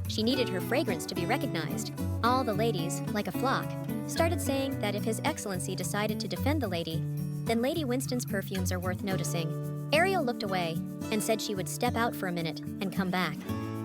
She needed her fragrance to be recognized. All the ladies, like a flock, started saying that if His Excellency decided to defend the lady, then Lady Winston's perfumes are worth noticing. Ariel looked away and said she would step out for a minute and come back.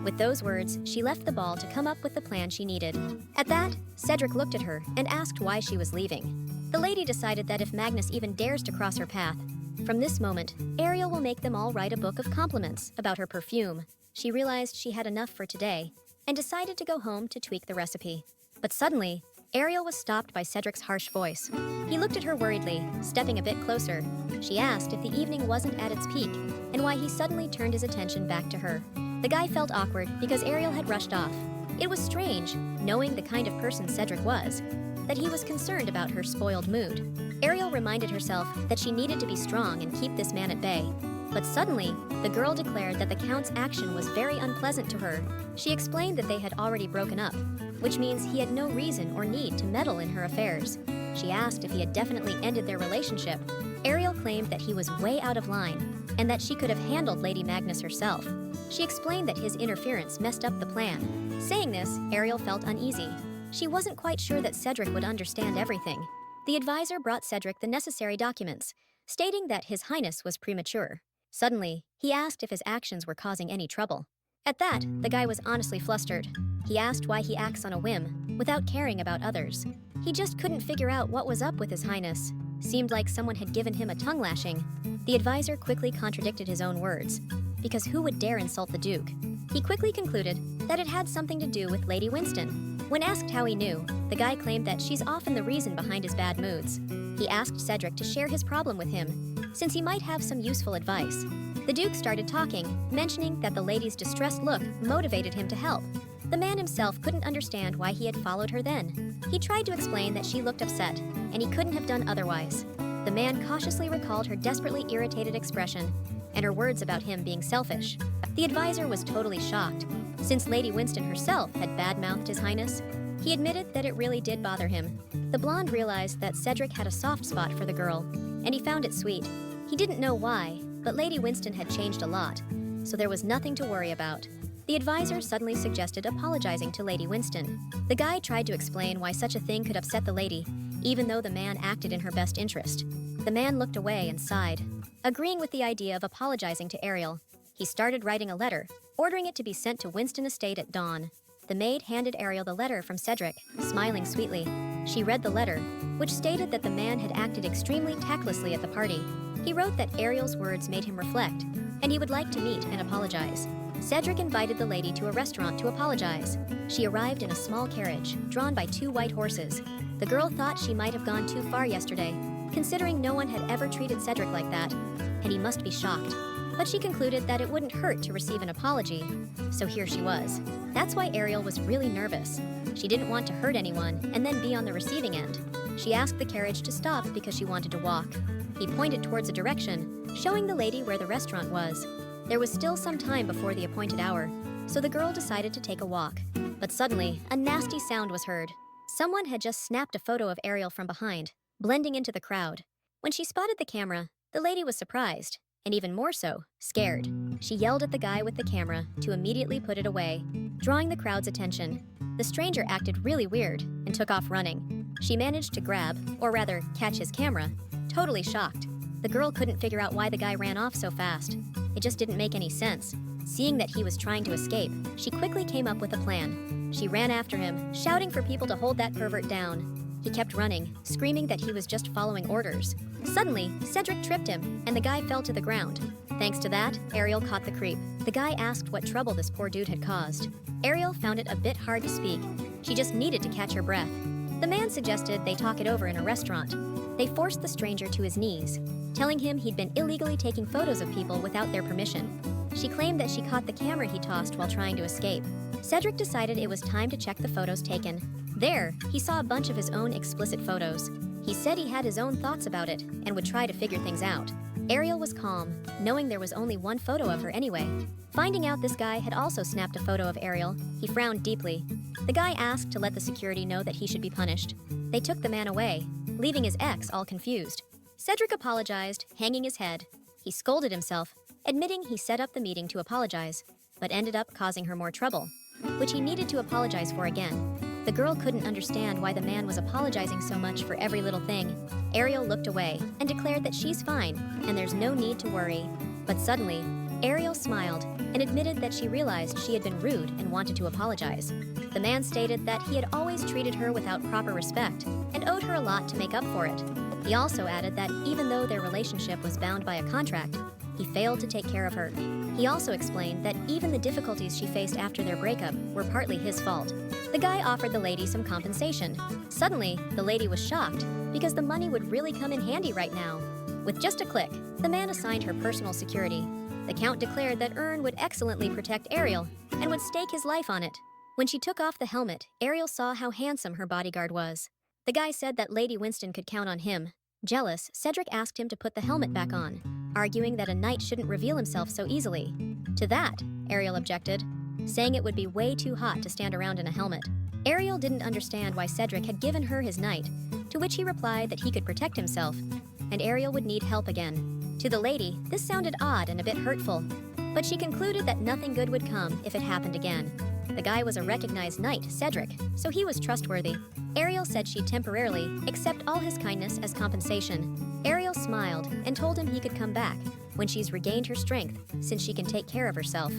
With those words, she left the ball to come up with the plan she needed. At that, Cedric looked at her and asked why she was leaving. The lady decided that if Magnus even dares to cross her path, from this moment, Ariel will make them all write a book of compliments about her perfume. She realized she had enough for today and decided to go home to tweak the recipe. But suddenly, Ariel was stopped by Cedric's harsh voice. He looked at her worriedly, stepping a bit closer. She asked if the evening wasn't at its peak and why he suddenly turned his attention back to her. The guy felt awkward because Ariel had rushed off. It was strange, knowing the kind of person Cedric was, that he was concerned about her spoiled mood. Ariel reminded herself that she needed to be strong and keep this man at bay. But suddenly, the girl declared that the Count's action was very unpleasant to her. She explained that they had already broken up, which means he had no reason or need to meddle in her affairs. She asked if he had definitely ended their relationship. Ariel claimed that he was way out of line and that she could have handled Lady Magnus herself. She explained that his interference messed up the plan. Saying this, Ariel felt uneasy. She wasn't quite sure that Cedric would understand everything. The advisor brought Cedric the necessary documents, stating that His Highness was premature. Suddenly, he asked if his actions were causing any trouble. At that, the guy was honestly flustered. He asked why he acts on a whim, without caring about others. He just couldn't figure out what was up with His Highness. Seemed like someone had given him a tongue lashing. The advisor quickly contradicted his own words, because who would dare insult the Duke? He quickly concluded that it had something to do with Lady Winston. When asked how he knew, the guy claimed that she's often the reason behind his bad moods. He asked Cedric to share his problem with him, since he might have some useful advice. The Duke started talking, mentioning that the lady's distressed look motivated him to help. The man himself couldn't understand why he had followed her then. He tried to explain that she looked upset, and he couldn't have done otherwise. The man cautiously recalled her desperately irritated expression and her words about him being selfish. The advisor was totally shocked, since Lady Winston herself had badmouthed His Highness. He admitted that it really did bother him. The blonde realized that Cedric had a soft spot for the girl, and he found it sweet. He didn't know why, but Lady Winston had changed a lot, so there was nothing to worry about. The advisor suddenly suggested apologizing to Lady Winston. The guy tried to explain why such a thing could upset the lady, even though the man acted in her best interest. The man looked away and sighed, agreeing with the idea of apologizing to Ariel. He started writing a letter, ordering it to be sent to Winston Estate at dawn. The maid handed Ariel the letter from Cedric, smiling sweetly. She read the letter, which stated that the man had acted extremely tactlessly at the party. He wrote that Ariel's words made him reflect, and he would like to meet and apologize. Cedric invited the lady to a restaurant to apologize. She arrived in a small carriage, drawn by 2 white horses. The girl thought she might have gone too far yesterday, considering no one had ever treated Cedric like that, and he must be shocked. But she concluded that it wouldn't hurt to receive an apology, so here she was. That's why Ariel was really nervous. She didn't want to hurt anyone and then be on the receiving end. She asked the carriage to stop because she wanted to walk. He pointed towards a direction, showing the lady where the restaurant was. There was still some time before the appointed hour, so the girl decided to take a walk. But suddenly, a nasty sound was heard. Someone had just snapped a photo of Ariel from behind, blending into the crowd. When she spotted the camera, the lady was surprised, and even more so, scared. She yelled at the guy with the camera to immediately put it away, drawing the crowd's attention. The stranger acted really weird and took off running. She managed to grab, or rather, catch his camera, totally shocked. The girl couldn't figure out why the guy ran off so fast. It just didn't make any sense. Seeing that he was trying to escape, she quickly came up with a plan. She ran after him, shouting for people to hold that pervert down. He kept running, screaming that he was just following orders. Suddenly, Cedric tripped him, and the guy fell to the ground. Thanks to that, Ariel caught the creep. The guy asked what trouble this poor dude had caused. Ariel found it a bit hard to speak. She just needed to catch her breath. The man suggested they talk it over in a restaurant. They forced the stranger to his knees, telling him he'd been illegally taking photos of people without their permission. She claimed that she caught the camera he tossed while trying to escape. Cedric decided it was time to check the photos taken. There, he saw a bunch of his own explicit photos. He said he had his own thoughts about it and would try to figure things out. Ariel was calm, knowing there was only one photo of her anyway. Finding out this guy had also snapped a photo of Ariel, he frowned deeply. The guy asked to let the security know that he should be punished. They took the man away, leaving his ex all confused. Cedric apologized, hanging his head. He scolded himself, admitting he set up the meeting to apologize, but ended up causing her more trouble, which he needed to apologize for again. The girl couldn't understand why the man was apologizing so much for every little thing. Ariel looked away and declared that she's fine and there's no need to worry. But suddenly, Ariel smiled and admitted that she realized she had been rude and wanted to apologize. The man stated that he had always treated her without proper respect and owed her a lot to make up for it. He also added that even though their relationship was bound by a contract, he failed to take care of her. He also explained that even the difficulties she faced after their breakup were partly his fault. The guy offered the lady some compensation. Suddenly, the lady was shocked because the money would really come in handy right now. With just a click, the man assigned her personal security. The Count declared that Ern would excellently protect Ariel and would stake his life on it. When she took off the helmet, Ariel saw how handsome her bodyguard was. The guy said that Lady Winston could count on him. Jealous, Cedric asked him to put the helmet back on, arguing that a knight shouldn't reveal himself so easily. To that, Ariel objected, saying it would be way too hot to stand around in a helmet. Ariel didn't understand why Cedric had given her his knight, to which he replied that he could protect himself, and Ariel would need help again. To the lady, this sounded odd and a bit hurtful, but she concluded that nothing good would come if it happened again. The guy was a recognized knight, Cedric, so he was trustworthy. Ariel said she'd temporarily accept all his kindness as compensation. Ariel smiled and told him he could come back when she's regained her strength, since she can take care of herself.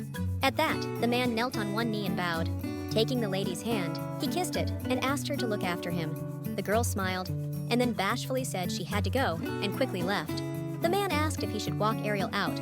At that, the man knelt on one knee and bowed. Taking the lady's hand, he kissed it and asked her to look after him. The girl smiled and then bashfully said she had to go and quickly left. The man asked if he should walk Ariel out,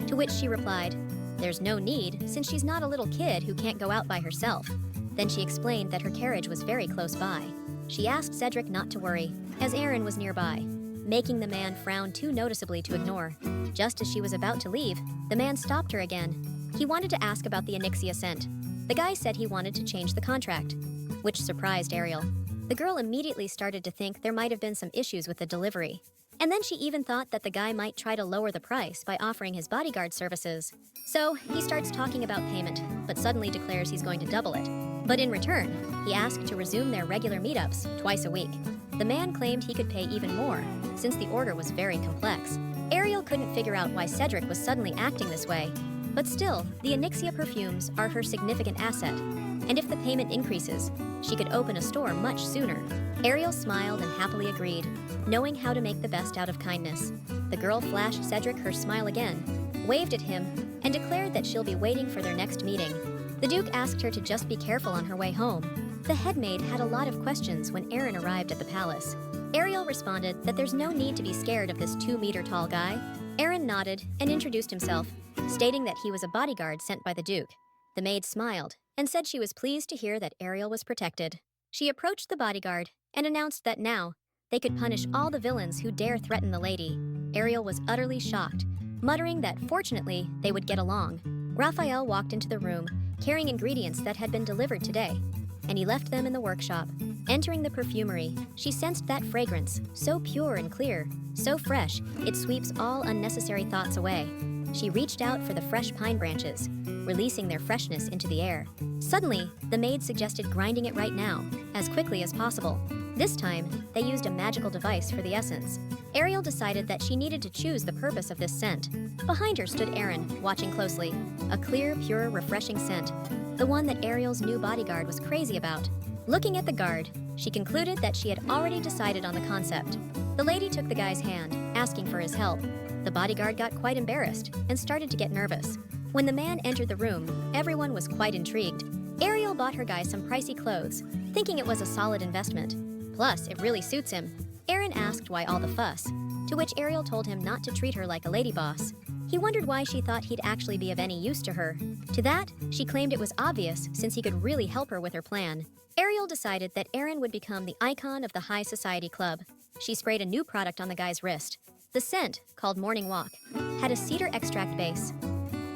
to which she replied, "There's no need, since she's not a little kid who can't go out by herself." Then she explained that her carriage was very close by. She asked Cedric not to worry, as Aaron was nearby, making the man frown too noticeably to ignore. Just as she was about to leave, the man stopped her again. He wanted to ask about the Onyxia scent. The guy said he wanted to change the contract, which surprised Ariel. The girl immediately started to think there might have been some issues with the delivery. And then she even thought that the guy might try to lower the price by offering his bodyguard services. So he starts talking about payment, but suddenly declares he's going to double it. But in return, he asked to resume their regular meetups twice a week. The man claimed he could pay even more, since the order was very complex. Ariel couldn't figure out why Cedric was suddenly acting this way. But still, the Onyxia perfumes are her significant asset. And if the payment increases, she could open a store much sooner. Ariel smiled and happily agreed, knowing how to make the best out of kindness. The girl flashed Cedric her smile again, waved at him, and declared that she'll be waiting for their next meeting. The Duke asked her to just be careful on her way home. The headmaid had a lot of questions when Aaron arrived at the palace. Ariel responded that there's no need to be scared of this 2-meter-tall guy. Aaron nodded and introduced himself, stating that he was a bodyguard sent by the Duke. The maid smiled and said she was pleased to hear that Ariel was protected. She approached the bodyguard and announced that now they could punish all the villains who dare threaten the lady. Ariel was utterly shocked, muttering that fortunately they would get along. Raphael walked into the room, carrying ingredients that had been delivered today, and he left them in the workshop. Entering the perfumery, she sensed that fragrance, so pure and clear, so fresh, it sweeps all unnecessary thoughts away. She reached out for the fresh pine branches, releasing their freshness into the air. Suddenly, the maid suggested grinding it right now, as quickly as possible. This time, they used a magical device for the essence. Ariel decided that she needed to choose the purpose of this scent. Behind her stood Aaron, watching closely. A clear, pure, refreshing scent. The one that Ariel's new bodyguard was crazy about. Looking at the guard, she concluded that she had already decided on the concept. The lady took the guy's hand, asking for his help. The bodyguard got quite embarrassed and started to get nervous. When the man entered the room, everyone was quite intrigued. Ariel bought her guy some pricey clothes, thinking it was a solid investment. Plus, it really suits him. Aaron asked why all the fuss, to which Ariel told him not to treat her like a lady boss. He wondered why she thought he'd actually be of any use to her. To that, she claimed it was obvious since he could really help her with her plan. Ariel decided that Aaron would become the icon of the high society club. She sprayed a new product on the guy's wrist. The scent, called Morning Walk, had a cedar extract base.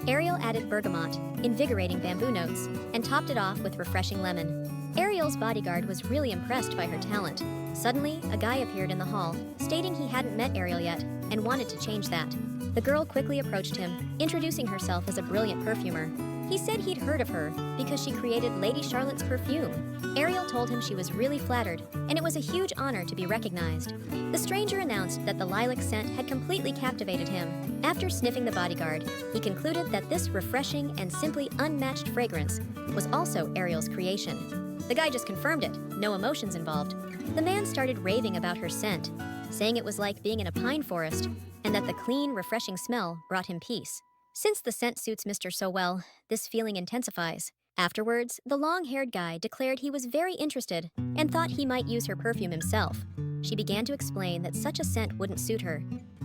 Ariel added bergamot, invigorating bamboo notes, and topped it off with refreshing lemon. Ariel's bodyguard was really impressed by her talent. Suddenly, a guy appeared in the hall, stating he hadn't met Ariel yet and wanted to change that. The girl quickly approached him, introducing herself as a brilliant perfumer. He said he'd heard of her because she created Lady Charlotte's perfume. Ariel told him she was really flattered, and it was a huge honor to be recognized. The stranger announced that the lilac scent had completely captivated him. After sniffing the bodyguard, he concluded that this refreshing and simply unmatched fragrance was also Ariel's creation. The guy just confirmed it, no emotions involved. The man started raving about her scent, saying it was like being in a pine forest, and that the clean, refreshing smell brought him peace. Since the scent suits Mr. so well, this feeling intensifies. Afterwards, the long-haired guy declared he was very interested and thought he might use her perfume himself. She began to explain that such a scent wouldn't suit her.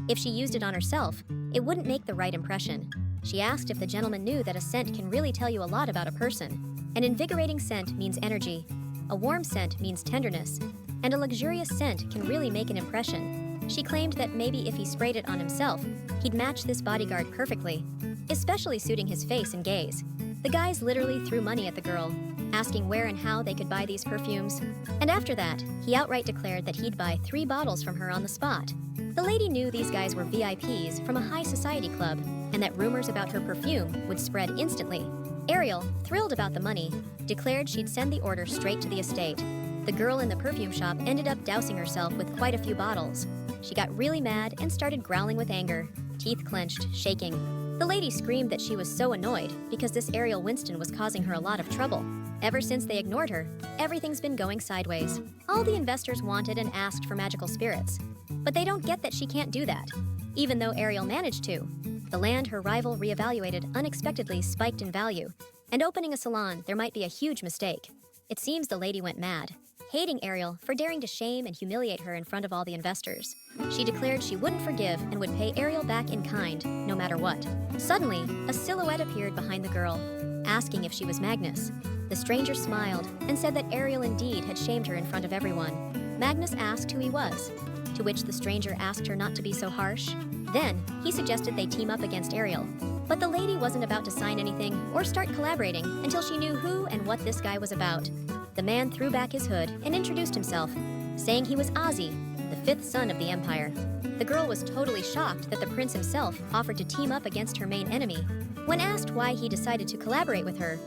If she used it on herself, it wouldn't make the right impression. She asked if the gentleman knew that a scent can really tell you a lot about a person. An invigorating scent means energy, a warm scent means tenderness, and a luxurious scent can really make an impression. She claimed that maybe if he sprayed it on himself, he'd match this bodyguard perfectly, especially suiting his face and gaze. The guys literally threw money at the girl, asking where and how they could buy these perfumes. And after that, he outright declared that he'd buy 3 bottles from her on the spot. The lady knew these guys were VIPs from a high society club, and that rumors about her perfume would spread instantly. Ariel, thrilled about the money, declared she'd send the order straight to the estate. The girl in the perfume shop ended up dousing herself with quite a few bottles. She got really mad and started growling with anger, teeth clenched, shaking. The lady screamed that she was so annoyed because this Ariel Winston was causing her a lot of trouble. Ever since they ignored her, everything's been going sideways. All the investors wanted and asked for magical spirits, but they don't get that she can't do that, even though Ariel managed to. The land her rival reevaluated unexpectedly spiked in value, and opening a salon, there might be a huge mistake. It seems the lady went mad, hating Ariel for daring to shame and humiliate her in front of all the investors. She declared she wouldn't forgive and would pay Ariel back in kind, no matter what. Suddenly, a silhouette appeared behind the girl, asking if she was Magnus. The stranger smiled and said that Ariel indeed had shamed her in front of everyone. Magnus asked who he was, to which the stranger asked her not to be so harsh. Then, he suggested they team up against Ariel. But the lady wasn't about to sign anything or start collaborating until she knew who and what this guy was about. The man threw back his hood and introduced himself, saying he was Ozzy, the 5th son of the Empire. The girl was totally shocked that the prince himself offered to team up against her main enemy. When asked why he decided to collaborate with her,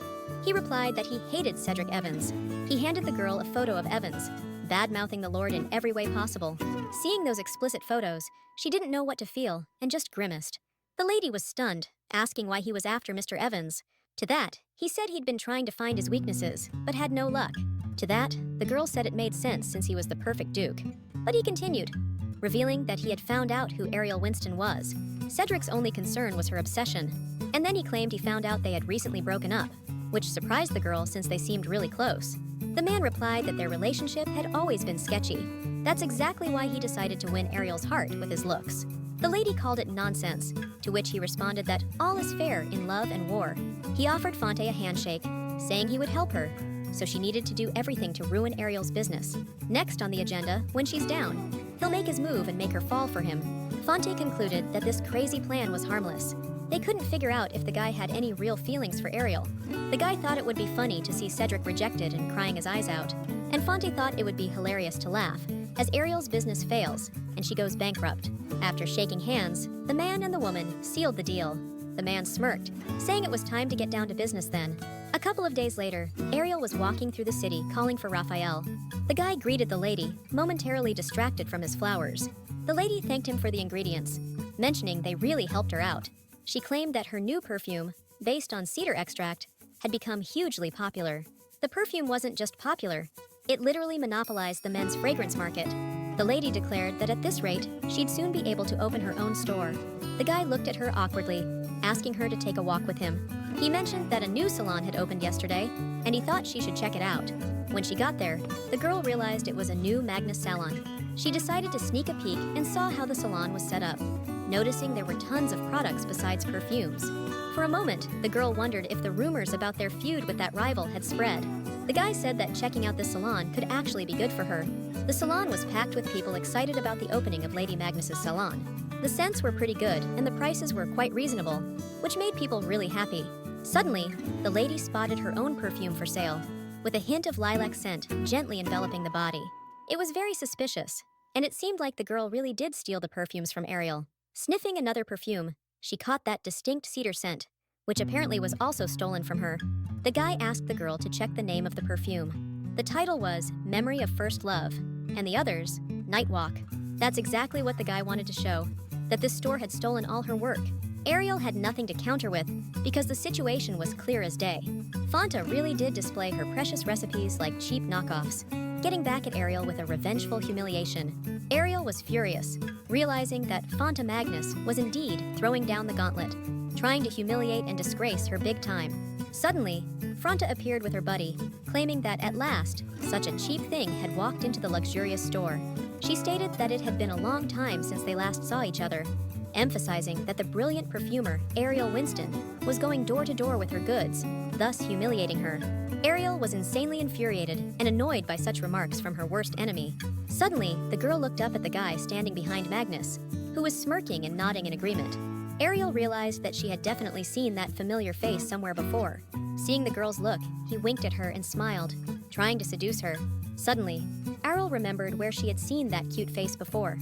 he replied that he hated Cedric Evans. He handed the girl a photo of Evans, bad-mouthing the Lord in every way possible. Seeing those explicit photos, she didn't know what to feel and just grimaced. The lady was stunned, asking why he was after Mr. Evans. To that, he said he'd been trying to find his weaknesses, but had no luck. To that, the girl said it made sense since he was the perfect duke. But he continued, revealing that he had found out who Ariel Winston was. Cedric's only concern was her obsession, and then he claimed he found out they had recently broken up, which surprised the girl since they seemed really close. The man replied that their relationship had always been sketchy. That's exactly why he decided to win Ariel's heart with his looks. The lady called it nonsense, to which he responded that all is fair in love and war. He offered Fonte a handshake, saying he would help her, so she needed to do everything to ruin Ariel's business. Next on the agenda, when she's down, he'll make his move and make her fall for him. Fonte concluded that this crazy plan was harmless. They couldn't figure out if the guy had any real feelings for Ariel. The guy thought it would be funny to see Cedric rejected and crying his eyes out, and Fonte thought it would be hilarious to laugh, as Ariel's business fails and she goes bankrupt. After shaking hands, the man and the woman sealed the deal. The man smirked, saying it was time to get down to business then. A couple of days later, Ariel was walking through the city calling for Raphael. The guy greeted the lady, momentarily distracted from his flowers. The lady thanked him for the ingredients, mentioning they really helped her out. She claimed that her new perfume, based on cedar extract, had become hugely popular. The perfume wasn't just popular, It literally monopolized the men's fragrance market. The lady declared that at this rate, she'd soon be able to open her own store. The guy looked at her awkwardly, asking her to take a walk with him. He mentioned that a new salon had opened yesterday, and he thought she should check it out. When she got there, the girl realized it was a new Magnus salon. She decided to sneak a peek and saw how the salon was set up, noticing there were tons of products besides perfumes. For a moment, the girl wondered if the rumors about their feud with that rival had spread. The guy said that checking out the salon could actually be good for her. The salon was packed with people excited about the opening of Lady Magnus's salon. The scents were pretty good, and the prices were quite reasonable, which made people really happy. Suddenly, the lady spotted her own perfume for sale, with a hint of lilac scent gently enveloping the body. It was very suspicious, and it seemed like the girl really did steal the perfumes from Ariel. Sniffing another perfume, she caught that distinct cedar scent, which apparently was also stolen from her. The guy asked the girl to check the name of the perfume. The title was Memory of First Love, and the others, Night Walk. That's exactly what the guy wanted to show, that this store had stolen all her work. Ariel had nothing to counter with because the situation was clear as day. Fanta really did display her precious recipes like cheap knockoffs, getting back at Ariel with a revengeful humiliation. Ariel was furious, realizing that Fanta Magnus was indeed throwing down the gauntlet, trying to humiliate and disgrace her big time. Suddenly, Fanta appeared with her buddy, claiming that at last, such a cheap thing had walked into the luxurious store. She stated that it had been a long time since they last saw each other, emphasizing that the brilliant perfumer, Ariel Winston, was going door to door with her goods, thus humiliating her. Ariel was insanely infuriated and annoyed by such remarks from her worst enemy. Suddenly, the girl looked up at the guy standing behind Magnus, who was smirking and nodding in agreement. Ariel realized that she had definitely seen that familiar face somewhere before. Seeing the girl's look, he winked at her and smiled, trying to seduce her. Suddenly, Ariel remembered where she had seen that cute face before.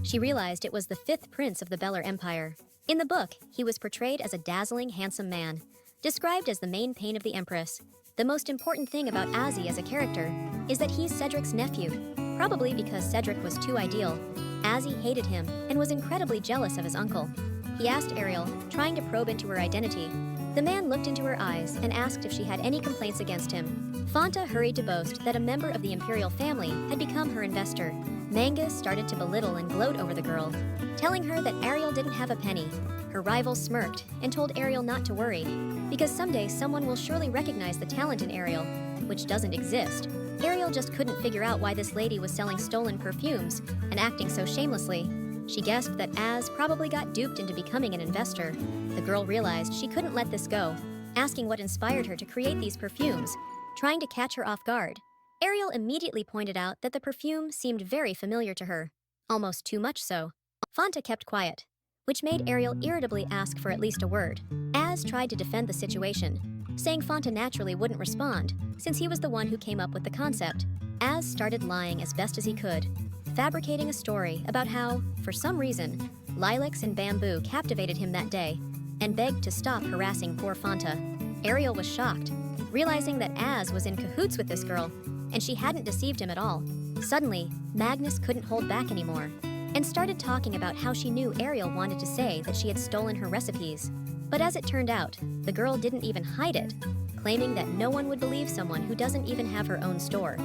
She realized it was the fifth prince of the Beller Empire. In the book, he was portrayed as a dazzling, handsome man, described as the main pain of the Empress. The most important thing about Azzy as a character is that he's Cedric's nephew. Probably because Cedric was too ideal, Azzy hated him and was incredibly jealous of his uncle. He asked Ariel, trying to probe into her identity. The man looked into her eyes and asked if she had any complaints against him. Fanta hurried to boast that a member of the imperial family had become her investor. Mangus started to belittle and gloat over the girl, telling her that Ariel didn't have a penny. Her rival smirked and told Ariel not to worry, because someday someone will surely recognize the talent in Ariel, which doesn't exist. Ariel just couldn't figure out why this lady was selling stolen perfumes and acting so shamelessly. She guessed that Az probably got duped into becoming an investor. The girl realized she couldn't let this go, asking what inspired her to create these perfumes, trying to catch her off guard. Ariel immediately pointed out that the perfume seemed very familiar to her, almost too much so. Fanta kept quiet, which made Ariel irritably ask for at least a word. Az tried to defend the situation, saying Fanta naturally wouldn't respond, since he was the one who came up with the concept. Az started lying as best as he could, fabricating a story about how, for some reason, lilacs and bamboo captivated him that day, and begged to stop harassing poor Fanta. Ariel was shocked, realizing that Az was in cahoots with this girl, and she hadn't deceived him at all. Suddenly, Magnus couldn't hold back anymore, and started talking about how she knew Ariel wanted to say that she had stolen her recipes. But as it turned out, the girl didn't even hide it, claiming that no one would believe someone who doesn't even have her own store.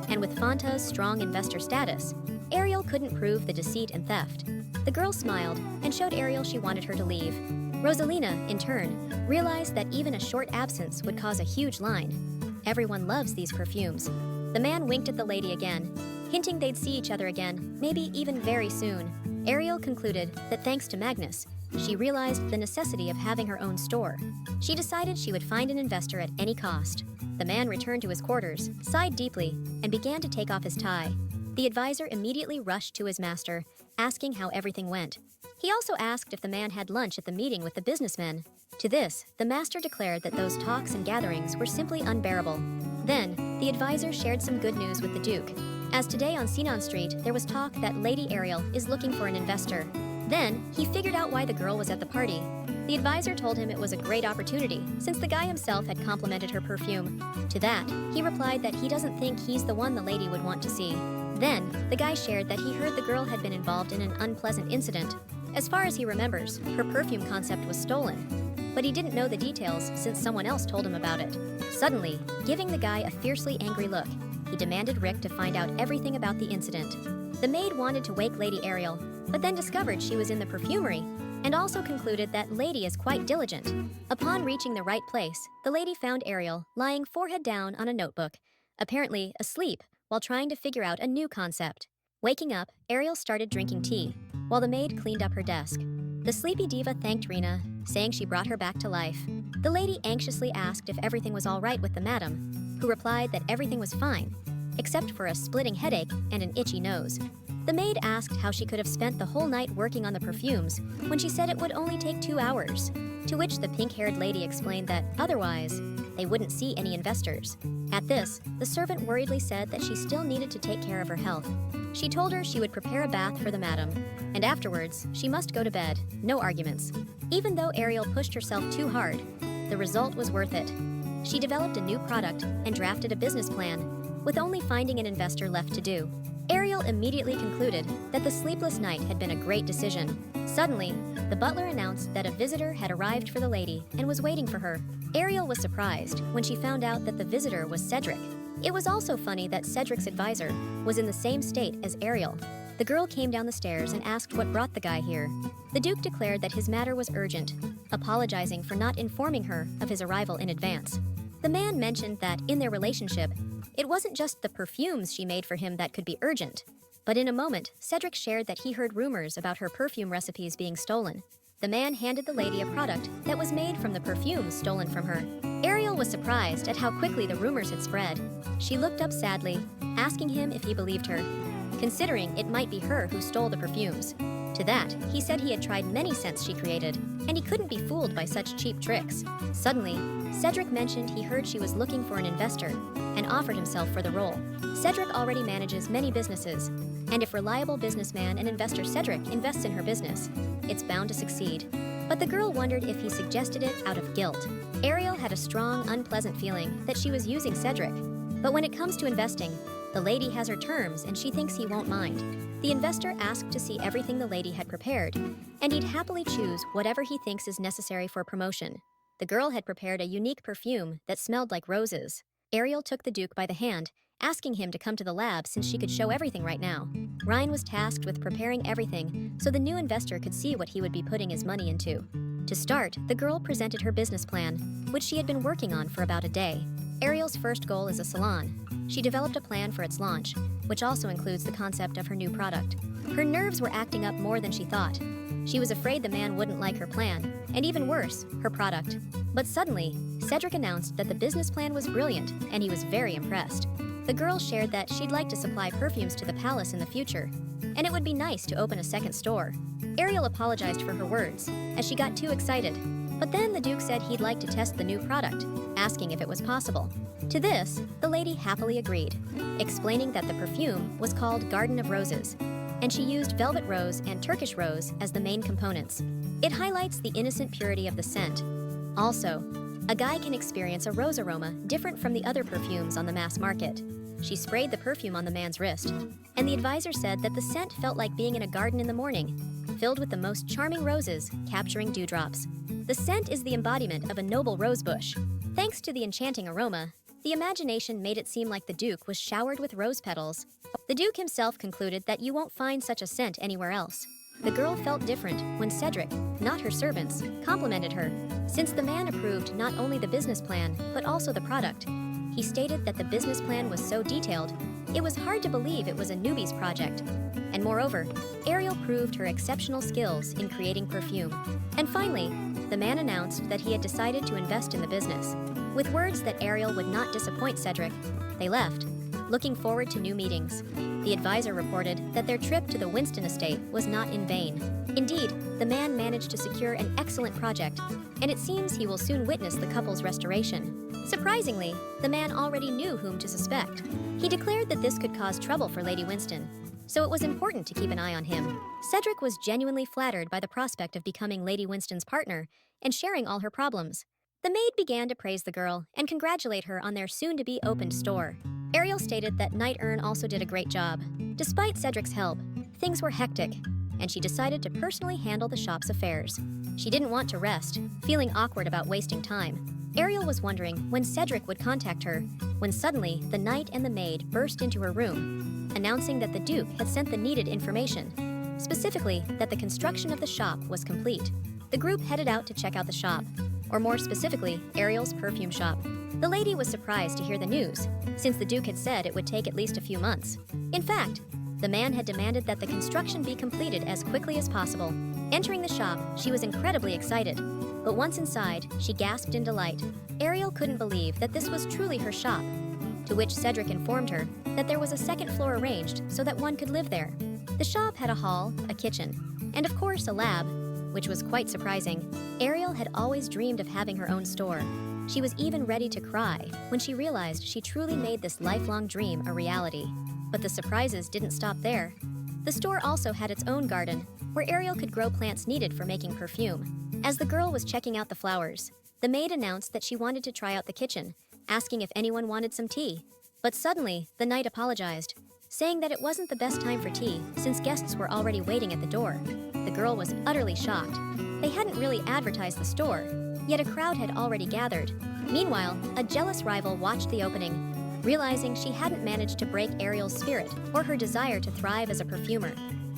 And with Fanta's strong investor status, Ariel couldn't prove the deceit and theft. The girl smiled and showed Ariel she wanted her to leave. Rosalina, in turn, realized that even a short absence would cause a huge line. Everyone loves these perfumes. The man winked at the lady again, hinting they'd see each other again, maybe even very soon. Ariel concluded that thanks to Magnus, she realized the necessity of having her own store. She decided she would find an investor at any cost. The man returned to his quarters, sighed deeply, and began to take off his tie. The advisor immediately rushed to his master, asking how everything went. He also asked if the man had lunch at the meeting with the businessmen. To this, the master declared that those talks and gatherings were simply unbearable. Then, the advisor shared some good news with the Duke, as today on Sinan Street there was talk that Lady Ariel is looking for an investor. Then, he figured out why the girl was at the party. The advisor told him it was a great opportunity, since the guy himself had complimented her perfume. To that, he replied that he doesn't think he's the one the lady would want to see. Then, the guy shared that he heard the girl had been involved in an unpleasant incident. As far as he remembers, her perfume concept was stolen, but he didn't know the details since someone else told him about it. Suddenly, giving the guy a fiercely angry look, he demanded Rick to find out everything about the incident. The maid wanted to wake Lady Ariel, but then discovered she was in the perfumery, and also concluded that Lady is quite diligent. Upon reaching the right place, the lady found Ariel lying forehead down on a notebook, apparently asleep while trying to figure out a new concept. Waking up, Ariel started drinking tea, while the maid cleaned up her desk. The sleepy diva thanked Rena, saying she brought her back to life. The lady anxiously asked if everything was all right with the madam, who replied that everything was fine, except for a splitting headache and an itchy nose. The maid asked how she could have spent the whole night working on the perfumes when she said it would only take 2 hours, to which the pink-haired lady explained that, otherwise, they wouldn't see any investors. At this, the servant worriedly said that she still needed to take care of her health. She told her she would prepare a bath for the madam, and afterwards, she must go to bed, no arguments. Even though Ariel pushed herself too hard, the result was worth it. She developed a new product and drafted a business plan, with only finding an investor left to do. Ariel immediately concluded that the sleepless night had been a great decision. Suddenly, the butler announced that a visitor had arrived for the lady and was waiting for her. Ariel was surprised when she found out that the visitor was Cedric. It was also funny that Cedric's advisor was in the same state as Ariel. The girl came down the stairs and asked what brought the guy here. The Duke declared that his matter was urgent, apologizing for not informing her of his arrival in advance. The man mentioned that in their relationship, it wasn't just the perfumes she made for him that could be urgent. But in a moment, Cedric shared that he heard rumors about her perfume recipes being stolen. The man handed the lady a product that was made from the perfumes stolen from her. Ariel was surprised at how quickly the rumors had spread. She looked up sadly, asking him if he believed her, considering it might be her who stole the perfumes. To that, he said he had tried many scents she created, and he couldn't be fooled by such cheap tricks. Suddenly, Cedric mentioned he heard she was looking for an investor and offered himself for the role. Cedric already manages many businesses, and if reliable businessman and investor Cedric invests in her business, it's bound to succeed. But the girl wondered if he suggested it out of guilt. Ariel had a strong, unpleasant feeling that she was using Cedric. But when it comes to investing, the lady has her terms and she thinks he won't mind. The investor asked to see everything the lady had prepared, and he'd happily choose whatever he thinks is necessary for promotion. The girl had prepared a unique perfume that smelled like roses. Ariel took the Duke by the hand, asking him to come to the lab since she could show everything right now. Ryan was tasked with preparing everything so the new investor could see what he would be putting his money into. To start, the girl presented her business plan, which she had been working on for about a day. Ariel's first goal is a salon. She developed a plan for its launch, which also includes the concept of her new product. Her nerves were acting up more than she thought. She was afraid the man wouldn't like her plan, and even worse, her product. But suddenly, Cedric announced that the business plan was brilliant, and he was very impressed. The girl shared that she'd like to supply perfumes to the palace in the future, and it would be nice to open a second store. Ariel apologized for her words, as she got too excited. But then the Duke said he'd like to test the new product, asking if it was possible. To this, the lady happily agreed, explaining that the perfume was called Garden of Roses, and she used velvet rose and Turkish rose as the main components. It highlights the innocent purity of the scent. Also, a guy can experience a rose aroma different from the other perfumes on the mass market. She sprayed the perfume on the man's wrist, and the advisor said that the scent felt like being in a garden in the morning, filled with the most charming roses, capturing dewdrops. The scent is the embodiment of a noble rose bush. Thanks to the enchanting aroma, the imagination made it seem like the Duke was showered with rose petals. The Duke himself concluded that you won't find such a scent anywhere else. The girl felt different when Cedric, not her servants, complimented her. Since the man approved not only the business plan, but also the product, he stated that the business plan was so detailed, it was hard to believe it was a newbie's project. And moreover, Ariel proved her exceptional skills in creating perfume. And finally, the man announced that he had decided to invest in the business. With words that Ariel would not disappoint Cedric, they left, looking forward to new meetings. The advisor reported that their trip to the Winston estate was not in vain. Indeed, the man managed to secure an excellent project, and it seems he will soon witness the couple's restoration. Surprisingly, the man already knew whom to suspect. He declared that this could cause trouble for Lady Winston, so it was important to keep an eye on him. Cedric was genuinely flattered by the prospect of becoming Lady Winston's partner and sharing all her problems. The maid began to praise the girl and congratulate her on their soon-to-be opened store. Ariel stated that Knight Earn also did a great job. Despite Cedric's help, things were hectic, and she decided to personally handle the shop's affairs. She didn't want to rest, feeling awkward about wasting time. Ariel was wondering when Cedric would contact her, when suddenly the knight and the maid burst into her room, announcing that the Duke had sent the needed information, specifically that the construction of the shop was complete. The group headed out to check out the shop, or more specifically, Ariel's perfume shop. The lady was surprised to hear the news, since the Duke had said it would take at least a few months. In fact, the man had demanded that the construction be completed as quickly as possible. Entering the shop, she was incredibly excited, but once inside, she gasped in delight. Ariel couldn't believe that this was truly her shop, to which Cedric informed her that there was a second floor arranged so that one could live there. The shop had a hall, a kitchen, and of course a lab, which was quite surprising. Ariel had always dreamed of having her own store. She was even ready to cry when she realized she truly made this lifelong dream a reality. But the surprises didn't stop there. The store also had its own garden, where Ariel could grow plants needed for making perfume. As the girl was checking out the flowers, the maid announced that she wanted to try out the kitchen, asking if anyone wanted some tea. But suddenly, the knight apologized, saying that it wasn't the best time for tea since guests were already waiting at the door. The girl was utterly shocked. They hadn't really advertised the store, yet a crowd had already gathered. Meanwhile, a jealous rival watched the opening, realizing she hadn't managed to break Ariel's spirit or her desire to thrive as a perfumer.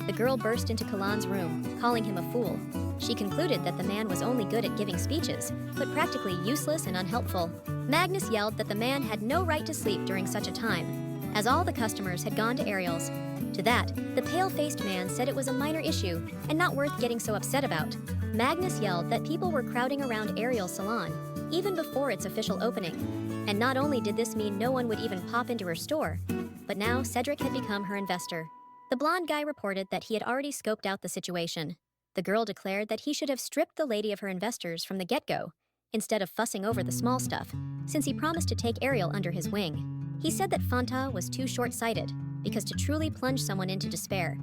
The girl burst into Kalan's room, calling him a fool. She concluded that the man was only good at giving speeches, but practically useless and unhelpful. Magnus yelled that the man had no right to sleep during such a time, as all the customers had gone to Ariel's. To that, the pale-faced man said it was a minor issue and not worth getting so upset about. Magnus yelled that people were crowding around Ariel's salon, even before its official opening. And not only did this mean no one would even pop into her store, but now Cedric had become her investor. The blonde guy reported that he had already scoped out the situation. The girl declared that he should have stripped the lady of her investors from the get-go, instead of fussing over the small stuff, since he promised to take Ariel under his wing. He said that Fanta was too short-sighted, because to truly plunge someone into despair,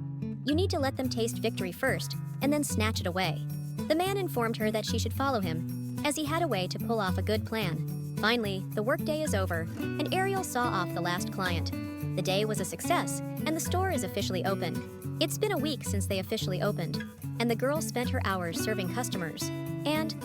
you need to let them taste victory first, and then snatch it away. The man informed her that she should follow him, as he had a way to pull off a good plan. Finally, the workday is over, and Ariel saw off the last client. The day was a success, and the store is officially open. It's been a week since they officially opened, and the girl spent her hours serving customers, and,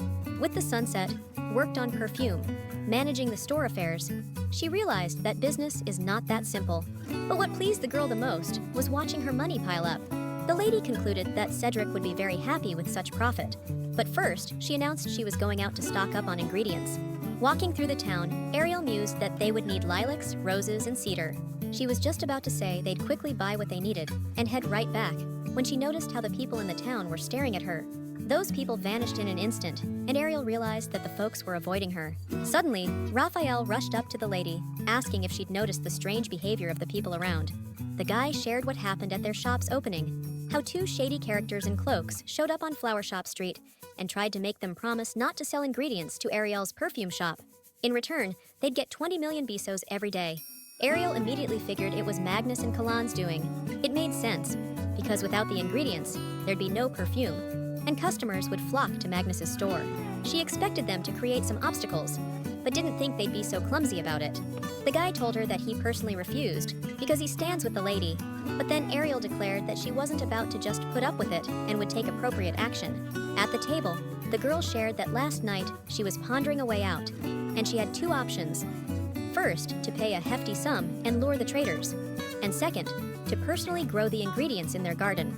with the sunset, worked on perfume, managing the store affairs. She realized that business is not that simple. But what pleased the girl the most was watching her money pile up. The lady concluded that Cedric would be very happy with such profit. But first, she announced she was going out to stock up on ingredients. Walking through the town, Ariel mused that they would need lilacs, roses, and cedar. She was just about to say they'd quickly buy what they needed and head right back when she noticed how the people in the town were staring at her. Those people vanished in an instant, and Ariel realized that the folks were avoiding her. Suddenly, Raphael rushed up to the lady, asking if she'd noticed the strange behavior of the people around. The guy shared what happened at their shop's opening, how two shady characters in cloaks showed up on Flower Shop Street and tried to make them promise not to sell ingredients to Ariel's perfume shop. In return, they'd get 20 million pesos every day. Ariel immediately figured it was Magnus and Kalan's doing. It made sense, because without the ingredients, there'd be no perfume, and customers would flock to Magnus's store. She expected them to create some obstacles, but didn't think they'd be so clumsy about it. The guy told her that he personally refused, because he stands with the lady, but then Ariel declared that she wasn't about to just put up with it and would take appropriate action. At the table, the girl shared that last night she was pondering a way out, and she had two options. First, to pay a hefty sum and lure the traders, and second, to personally grow the ingredients in their garden.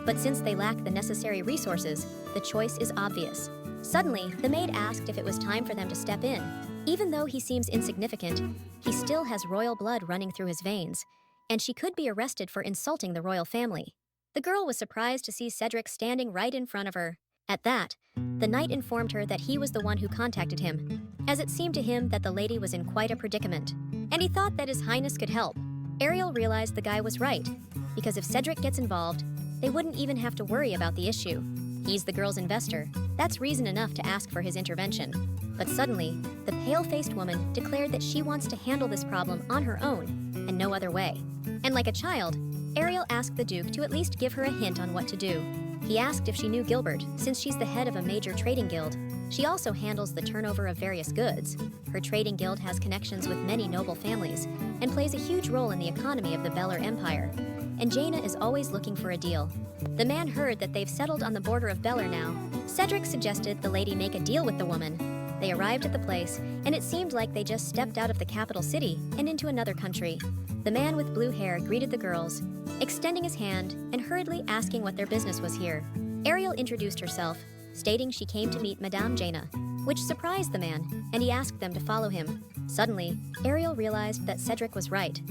But since they lack the necessary resources, the choice is obvious. Suddenly, the maid asked if it was time for them to step in. Even though he seems insignificant, he still has royal blood running through his veins, and she could be arrested for insulting the royal family. The girl was surprised to see Cedric standing right in front of her. At that, the knight informed her that he was the one who contacted him, as it seemed to him that the lady was in quite a predicament, and he thought that His Highness could help. Ariel realized the guy was right, because if Cedric gets involved, they wouldn't even have to worry about the issue. He's the girl's investor. That's reason enough to ask for his intervention. But suddenly, the pale-faced woman declared that she wants to handle this problem on her own, and no other way. And like a child, Ariel asked the Duke to at least give her a hint on what to do. He asked if she knew Gilbert, since she's the head of a major trading guild. She also handles the turnover of various goods. Her trading guild has connections with many noble families, and plays a huge role in the economy of the Beller Empire. And Jaina is always looking for a deal. The man heard that they've settled on the border of Beller now. Cedric suggested the lady make a deal with the woman. they arrived at the place, and it seemed like they just stepped out of the capital city and into another country. The man with blue hair greeted the girls, extending his hand and hurriedly asking what their business was here. Ariel introduced herself, stating she came to meet Madame Jaina, which surprised the man, and he asked them to follow him. Suddenly, Ariel realized that Cedric was right.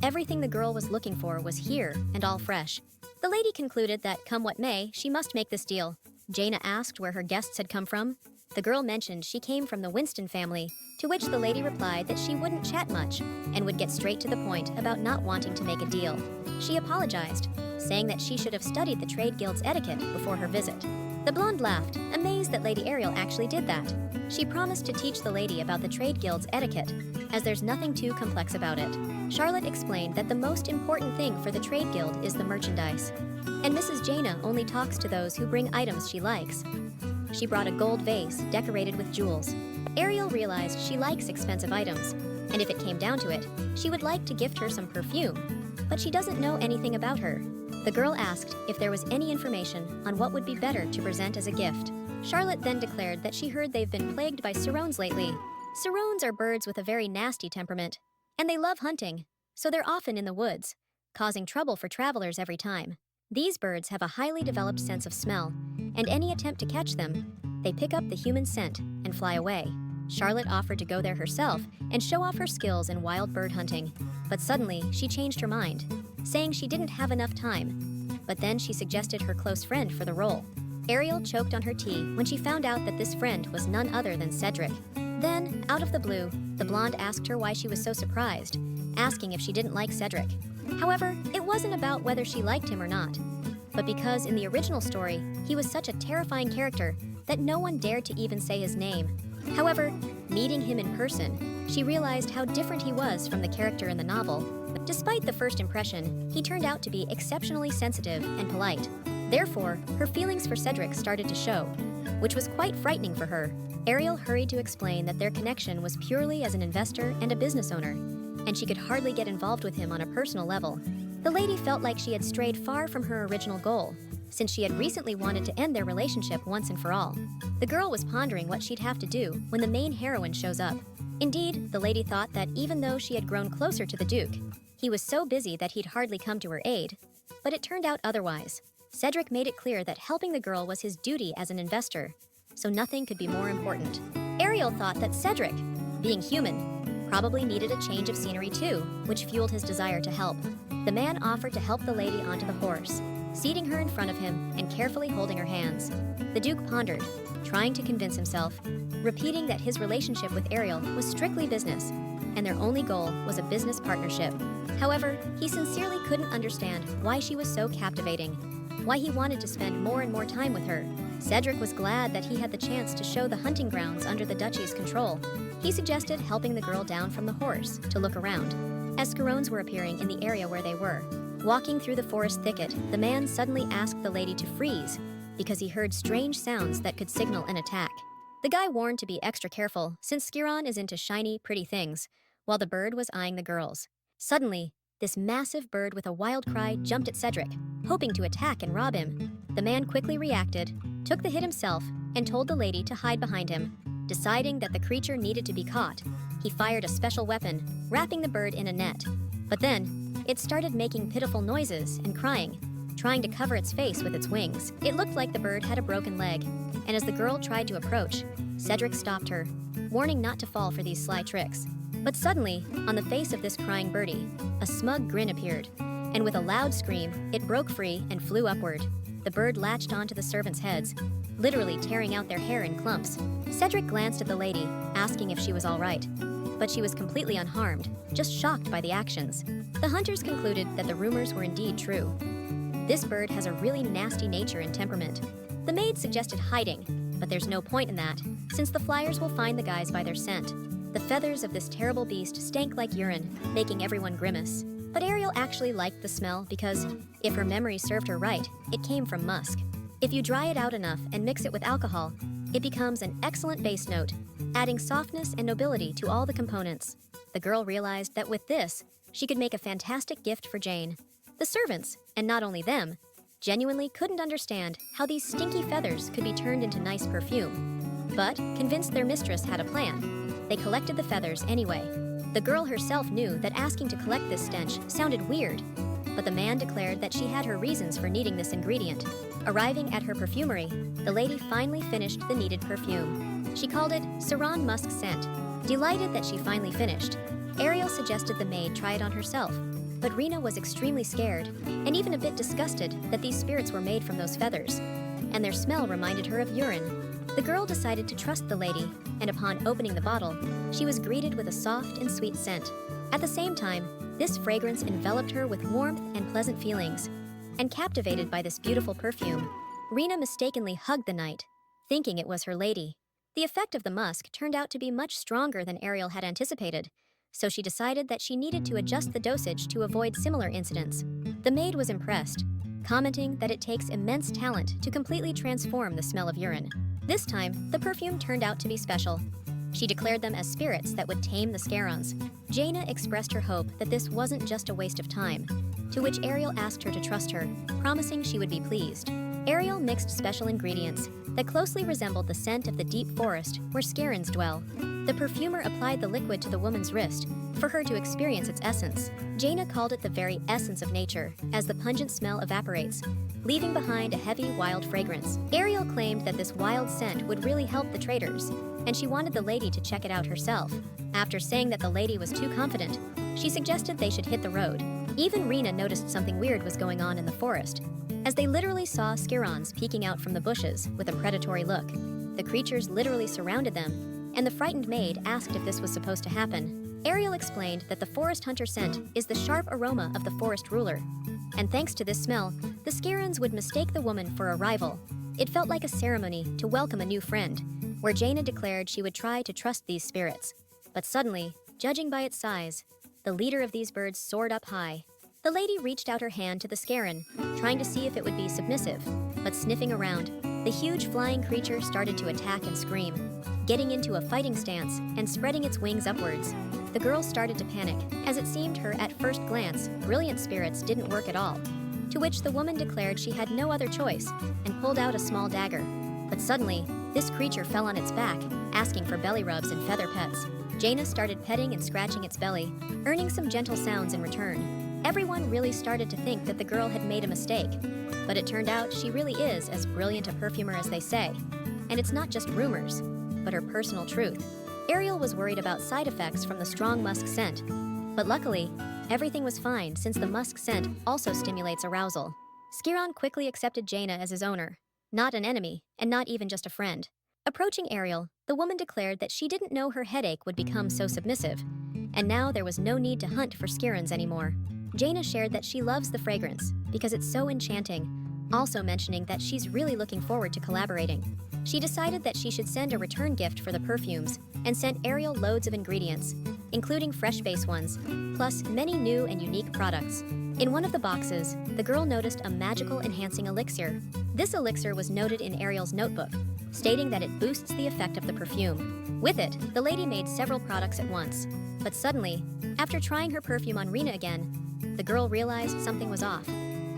Everything the girl was looking for was here and all fresh. The lady concluded that, come what may, she must make this deal. Jaina asked where her guests had come from. The girl mentioned she came from the Winston family, to which the lady replied that she wouldn't chat much and would get straight to the point about not wanting to make a deal. She apologized, saying that she should have studied the trade guild's etiquette before her visit. The blonde laughed, amazed that Lady Ariel actually did that. She promised to teach the lady about the trade guild's etiquette, as there's nothing too complex about it. Charlotte explained that the most important thing for the trade guild is the merchandise, and Mrs. Jaina only talks to those who bring items she likes. She brought a gold vase decorated with jewels. Ariel realized she likes expensive items, and if it came down to it, she would like to gift her some perfume, but she doesn't know anything about her. The girl asked if there was any information on what would be better to present as a gift. Charlotte then declared that she heard they've been plagued by Sirones lately. Sirones are birds with a very nasty temperament, and they love hunting, so they're often in the woods, causing trouble for travelers every time. These birds have a highly developed sense of smell, and any attempt to catch them, they pick up the human scent and fly away. Charlotte offered to go there herself and show off her skills in wild bird hunting, but suddenly she changed her mind, saying she didn't have enough time. But then she suggested her close friend for the role. Ariel choked on her tea when she found out that this friend was none other than Cedric. Then, out of the blue, the blonde asked her why she was so surprised, asking if she didn't like Cedric. However, it wasn't about whether she liked him or not, but because in the original story, he was such a terrifying character that no one dared to even say his name. However, meeting him in person, she realized how different he was from the character in the novel. Despite the first impression, he turned out to be exceptionally sensitive and polite. Therefore, her feelings for Cedric started to show, which was quite frightening for her. Ariel hurried to explain that their connection was purely as an investor and a business owner, and she could hardly get involved with him on a personal level. The lady felt like she had strayed far from her original goal, since she had recently wanted to end their relationship once and for all. The girl was pondering what she'd have to do when the main heroine shows up. Indeed, the lady thought that even though she had grown closer to the Duke, he was so busy that he'd hardly come to her aid. But it turned out otherwise. Cedric made it clear that helping the girl was his duty as an investor, so nothing could be more important. Ariel thought that Cedric, being human, probably needed a change of scenery too, which fueled his desire to help. The man offered to help the lady onto the horse, seating her in front of him and carefully holding her hands. The Duke pondered, trying to convince himself, repeating that his relationship with Ariel was strictly business, and their only goal was a business partnership. However, he sincerely couldn't understand why she was so captivating, why he wanted to spend more and more time with her. Cedric was glad that he had the chance to show the hunting grounds under the duchy's control. He suggested helping the girl down from the horse to look around, as Scarones were appearing in the area where they were. Walking through the forest thicket, the man suddenly asked the lady to freeze because he heard strange sounds that could signal an attack. The guy warned to be extra careful since Sciron is into shiny, pretty things, while the bird was eyeing the girls. Suddenly, this massive bird with a wild cry jumped at Cedric, hoping to attack and rob him. The man quickly reacted, took the hit himself, and told the lady to hide behind him. Deciding that the creature needed to be caught, he fired a special weapon, wrapping the bird in a net. But then, it started making pitiful noises and crying, trying to cover its face with its wings. It looked like the bird had a broken leg, and as the girl tried to approach, Cedric stopped her, warning not to fall for these sly tricks. But suddenly, on the face of this crying birdie, a smug grin appeared, and with a loud scream, it broke free and flew upward. The bird latched onto the servants' heads, literally tearing out their hair in clumps. Cedric glanced at the lady, asking if she was all right, but she was completely unharmed, just shocked by the actions. The hunters concluded that the rumors were indeed true. This bird has a really nasty nature and temperament. The maid suggested hiding, but there's no point in that, since the flyers will find the guys by their scent. The feathers of this terrible beast stank like urine, making everyone grimace. But Ariel actually liked the smell because, if her memory served her right, it came from musk. If you dry it out enough and mix it with alcohol, it becomes an excellent base note, adding softness and nobility to all the components. The girl realized that with this, she could make a fantastic gift for Jane. The servants, and not only them, genuinely couldn't understand how these stinky feathers could be turned into nice perfume. But, convinced their mistress had a plan, they collected the feathers anyway. The girl herself knew that asking to collect this stench sounded weird, but the man declared that she had her reasons for needing this ingredient. Arriving at her perfumery, the lady finally finished the needed perfume. She called it Saran Musk Scent. Delighted that she finally finished, Ariel suggested the maid try it on herself, but Rina was extremely scared and even a bit disgusted that these spirits were made from those feathers, and their smell reminded her of urine. The girl decided to trust the lady, and upon opening the bottle, she was greeted with a soft and sweet scent. At the same time, this fragrance enveloped her with warmth and pleasant feelings. And captivated by this beautiful perfume, Rina mistakenly hugged the knight, thinking it was her lady. The effect of the musk turned out to be much stronger than Ariel had anticipated, so she decided that she needed to adjust the dosage to avoid similar incidents. The maid was impressed, commenting that it takes immense talent to completely transform the smell of urine. This time, the perfume turned out to be special. She declared them as spirits that would tame the Scarons. Jaina expressed her hope that this wasn't just a waste of time, to which Ariel asked her to trust her, promising she would be pleased. Ariel mixed special ingredients that closely resembled the scent of the deep forest where Scarons dwell. The perfumer applied the liquid to the woman's wrist for her to experience its essence. Jaina called it the very essence of nature, as the pungent smell evaporates, leaving behind a heavy, wild fragrance. Ariel claimed that this wild scent would really help the traders, and she wanted the lady to check it out herself. After saying that the lady was too confident, she suggested they should hit the road. Even Rina noticed something weird was going on in the forest, as they literally saw Scarons peeking out from the bushes with a predatory look. The creatures literally surrounded them, and the frightened maid asked if this was supposed to happen. Ariel explained that the forest hunter scent is the sharp aroma of the forest ruler, and thanks to this smell, the Scarons would mistake the woman for a rival. It felt like a ceremony to welcome a new friend, where Jaina declared she would try to trust these spirits. But suddenly, judging by its size, the leader of these birds soared up high. The lady reached out her hand to the Scaron, trying to see if it would be submissive, but sniffing around, the huge flying creature started to attack and scream, getting into a fighting stance and spreading its wings upwards. The girl started to panic, as it seemed her at first glance, brilliant spirits didn't work at all, to which the woman declared she had no other choice and pulled out a small dagger. But suddenly, this creature fell on its back, asking for belly rubs and feather pets. Jaina started petting and scratching its belly, earning some gentle sounds in return. Everyone really started to think that the girl had made a mistake, but it turned out she really is as brilliant a perfumer as they say. And it's not just rumors, but her personal truth. Ariel was worried about side effects from the strong musk scent, but luckily, everything was fine since the musk scent also stimulates arousal. Scaron quickly accepted Jaina as his owner, not an enemy, and not even just a friend. Approaching Ariel, the woman declared that she didn't know her headache would become so submissive, and now there was no need to hunt for Scarons anymore. Jaina shared that she loves the fragrance because it's so enchanting, also mentioning that she's really looking forward to collaborating. She decided that she should send a return gift for the perfumes and sent Ariel loads of ingredients, including fresh base ones, plus many new and unique products. In one of the boxes, the girl noticed a magical enhancing elixir. This elixir was noted in Ariel's notebook, stating that it boosts the effect of the perfume. With it, the lady made several products at once. But suddenly, after trying her perfume on Rina again, the girl realized something was off.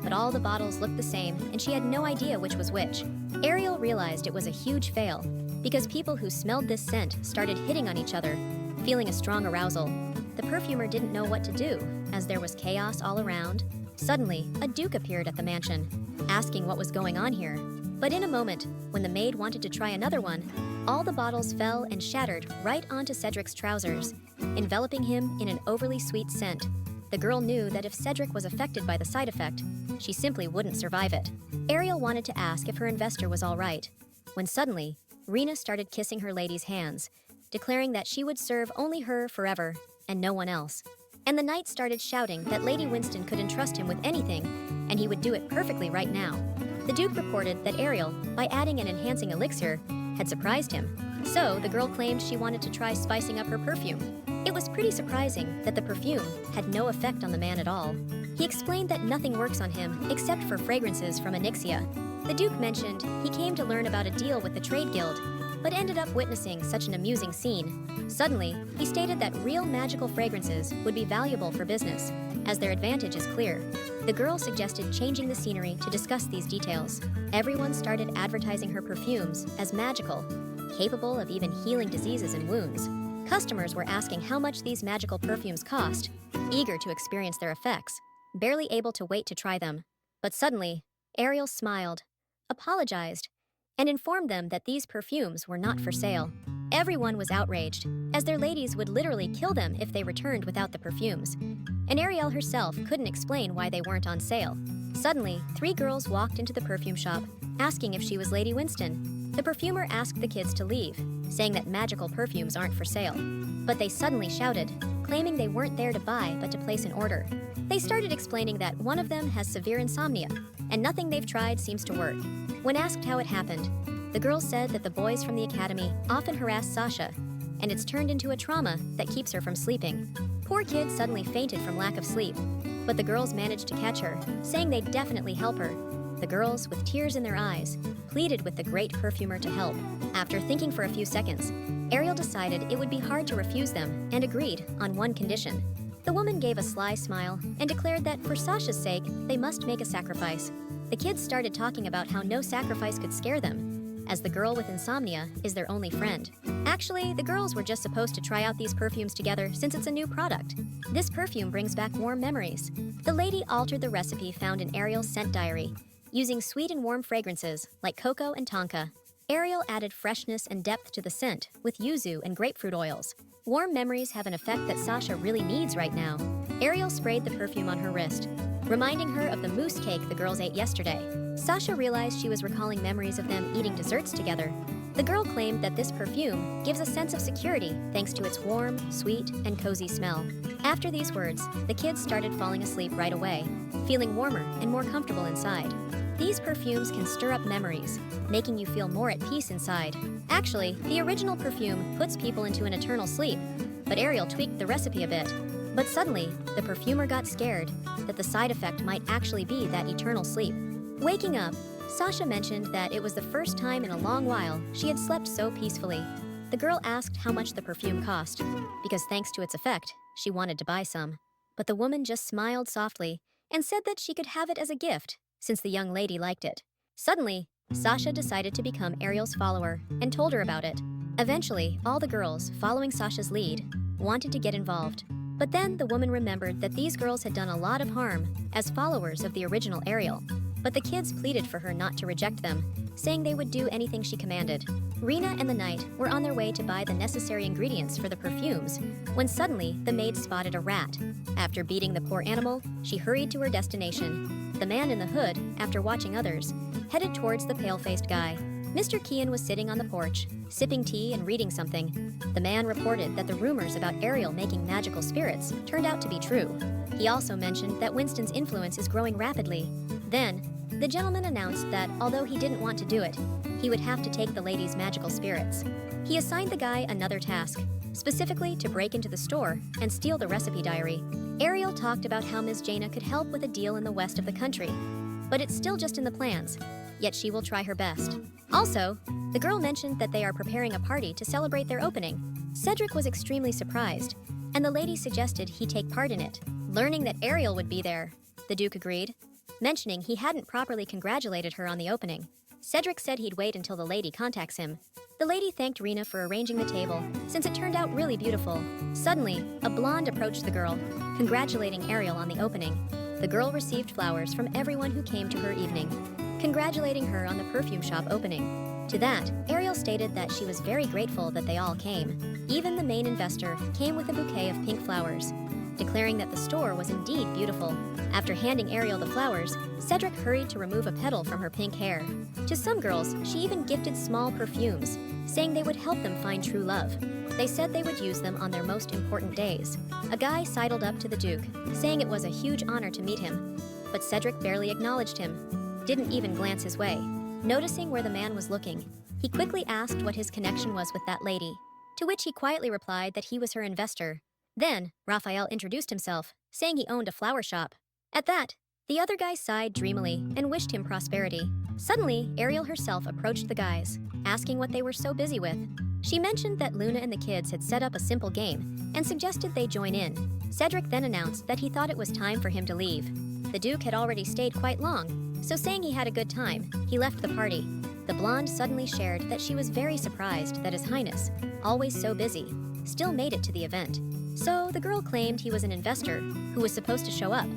But all the bottles looked the same, and she had no idea which was which. Ariel realized it was a huge fail, because people who smelled this scent started hitting on each other, feeling a strong arousal. The perfumer didn't know what to do, as there was chaos all around. Suddenly, a duke appeared at the mansion, asking what was going on here. But in a moment, when the maid wanted to try another one, all the bottles fell and shattered right onto Cedric's trousers, enveloping him in an overly sweet scent. The girl knew that if Cedric was affected by the side effect, she simply wouldn't survive it. Ariel wanted to ask if her investor was all right, when suddenly, Rina started kissing her lady's hands, declaring that she would serve only her forever and no one else. And the knight started shouting that Lady Winston could entrust him with anything, and he would do it perfectly right now. The Duke reported that Ariel, by adding an enhancing elixir, had surprised him. So the girl claimed she wanted to try spicing up her perfume. It was pretty surprising that the perfume had no effect on the man at all. He explained that nothing works on him except for fragrances from Onyxia. The Duke mentioned he came to learn about a deal with the Trade Guild, but ended up witnessing such an amusing scene. Suddenly, he stated that real magical fragrances would be valuable for business, as their advantage is clear. The girl suggested changing the scenery to discuss these details. Everyone started advertising her perfumes as magical, capable of even healing diseases and wounds. Customers were asking how much these magical perfumes cost, eager to experience their effects, barely able to wait to try them. But suddenly, Ariel smiled, apologized, and informed them that these perfumes were not for sale. Everyone was outraged, as their ladies would literally kill them if they returned without the perfumes. And Ariel herself couldn't explain why they weren't on sale. Suddenly, 3 girls walked into the perfume shop, asking if she was Lady Winston. The perfumer asked the kids to leave, saying that magical perfumes aren't for sale. But they suddenly shouted, claiming they weren't there to buy but to place an order. They started explaining that one of them has severe insomnia, and nothing they've tried seems to work. When asked how it happened, the girls said that the boys from the academy often harass Sasha, and it's turned into a trauma that keeps her from sleeping. Poor kid suddenly fainted from lack of sleep, but the girls managed to catch her, saying they'd definitely help her. The girls, with tears in their eyes, pleaded with the great perfumer to help. After thinking for a few seconds, Ariel decided it would be hard to refuse them and agreed on one condition. The woman gave a sly smile and declared that for Sasha's sake, they must make a sacrifice. The kids started talking about how no sacrifice could scare them, as the girl with insomnia is their only friend. Actually, the girls were just supposed to try out these perfumes together since it's a new product. This perfume brings back warm memories. The lady altered the recipe found in Ariel's scent diary, using sweet and warm fragrances like cocoa and tonka. Ariel added freshness and depth to the scent with yuzu and grapefruit oils. Warm memories have an effect that Sasha really needs right now. Ariel sprayed the perfume on her wrist, reminding her of the mousse cake the girls ate yesterday. Sasha realized she was recalling memories of them eating desserts together. The girl claimed that this perfume gives a sense of security thanks to its warm, sweet, and cozy smell. After these words, the kids started falling asleep right away, feeling warmer and more comfortable inside. These perfumes can stir up memories, making you feel more at peace inside. Actually, the original perfume puts people into an eternal sleep, but Ariel tweaked the recipe a bit. But suddenly, the perfumer got scared that the side effect might actually be that eternal sleep. Waking up, Sasha mentioned that it was the first time in a long while she had slept so peacefully. The girl asked how much the perfume cost, because thanks to its effect, she wanted to buy some. But the woman just smiled softly and said that she could have it as a gift, since the young lady liked it. Suddenly, Sasha decided to become Ariel's follower and told her about it. Eventually, all the girls, following Sasha's lead, wanted to get involved. But then the woman remembered that these girls had done a lot of harm as followers of the original Ariel. But the kids pleaded for her not to reject them, saying they would do anything she commanded. Rena and the knight were on their way to buy the necessary ingredients for the perfumes, when suddenly the maid spotted a rat. After beating the poor animal, she hurried to her destination. The man in the hood, after watching others, headed towards the pale-faced guy. Mr. Kian was sitting on the porch, sipping tea and reading something. The man reported that the rumors about Ariel making magical spirits turned out to be true. He also mentioned that Winston's influence is growing rapidly. Then, the gentleman announced that although he didn't want to do it, he would have to take the lady's magical spirits. He assigned the guy another task, specifically to break into the store and steal the recipe diary. Ariel talked about how Ms. Jaina could help with a deal in the west of the country, but it's still just in the plans, yet she will try her best. Also, the girl mentioned that they are preparing a party to celebrate their opening. Cedric was extremely surprised, and the lady suggested he take part in it. Learning that Ariel would be there, the Duke agreed, mentioning he hadn't properly congratulated her on the opening. Cedric said he'd wait until the lady contacts him. The lady thanked Rena for arranging the table, since it turned out really beautiful. Suddenly, a blonde approached the girl, congratulating Ariel on the opening. The girl received flowers from everyone who came to her evening, congratulating her on the perfume shop opening. To that, Ariel stated that she was very grateful that they all came. Even the main investor came with a bouquet of pink flowers, declaring that the store was indeed beautiful. After handing Ariel the flowers, Cedric hurried to remove a petal from her pink hair. To some girls, she even gifted small perfumes, saying they would help them find true love. They said they would use them on their most important days. A guy sidled up to the Duke, saying it was a huge honor to meet him, but Cedric barely acknowledged him, didn't even glance his way. Noticing where the man was looking, he quickly asked what his connection was with that lady, to which he quietly replied that he was her investor. Then, Raphael introduced himself, saying he owned a flower shop. At that, the other guy sighed dreamily and wished him prosperity. Suddenly, Ariel herself approached the guys, asking what they were so busy with. She mentioned that Luna and the kids had set up a simple game and suggested they join in. Cedric then announced that he thought it was time for him to leave. The Duke had already stayed quite long, so saying he had a good time, he left the party. The blonde suddenly shared that she was very surprised that His Highness, always so busy, still made it to the event. So the girl claimed he was an investor who was supposed to show up.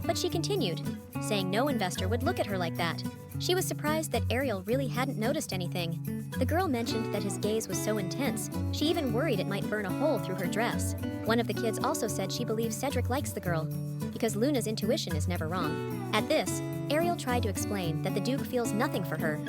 But she continued, saying no investor would look at her like that. She was surprised that Ariel really hadn't noticed anything. The girl mentioned that his gaze was so intense, she even worried it might burn a hole through her dress. One of the kids also said she believes Cedric likes the girl, because Luna's intuition is never wrong. At this, Ariel tried to explain that the Duke feels nothing for her,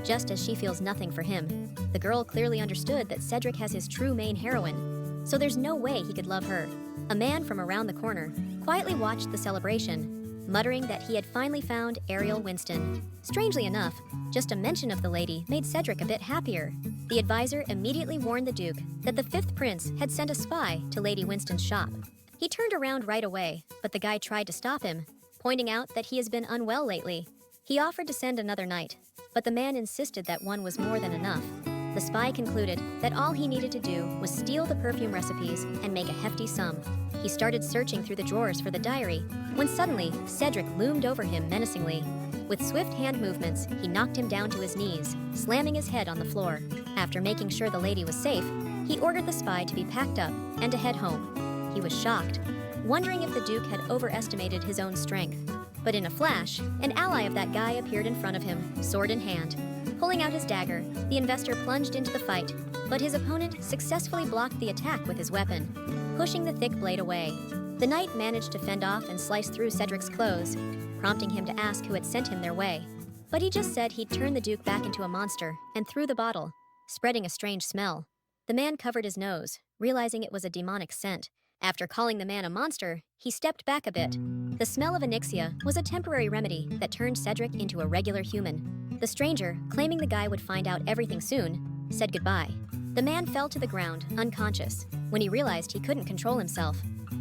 just as she feels nothing for him. The girl clearly understood that Cedric has his true main heroine, so there's no way he could love her. A man from around the corner quietly watched the celebration, muttering that he had finally found Ariel Winston. Strangely enough, just a mention of the lady made Cedric a bit happier. The advisor immediately warned the Duke that the fifth prince had sent a spy to Lady Winston's shop. He turned around right away, but the guy tried to stop him, pointing out that he has been unwell lately. He offered to send another knight, but the man insisted that one was more than enough. The spy concluded that all he needed to do was steal the perfume recipes and make a hefty sum. He started searching through the drawers for the diary, when suddenly Cedric loomed over him menacingly. With swift hand movements, he knocked him down to his knees, slamming his head on the floor. After making sure the lady was safe, he ordered the spy to be packed up and to head home. He was shocked, wondering if the Duke had overestimated his own strength. But in a flash, an ally of that guy appeared in front of him, sword in hand. Pulling out his dagger, the investor plunged into the fight, but his opponent successfully blocked the attack with his weapon, pushing the thick blade away. The knight managed to fend off and slice through Cedric's clothes, prompting him to ask who had sent him their way. But he just said he'd turn the Duke back into a monster and threw the bottle, spreading a strange smell. The man covered his nose, realizing it was a demonic scent. After calling the man a monster, he stepped back a bit. The smell of Onyxia was a temporary remedy that turned Cedric into a regular human. The stranger, claiming the guy would find out everything soon, said goodbye. The man fell to the ground, unconscious, when he realized he couldn't control himself.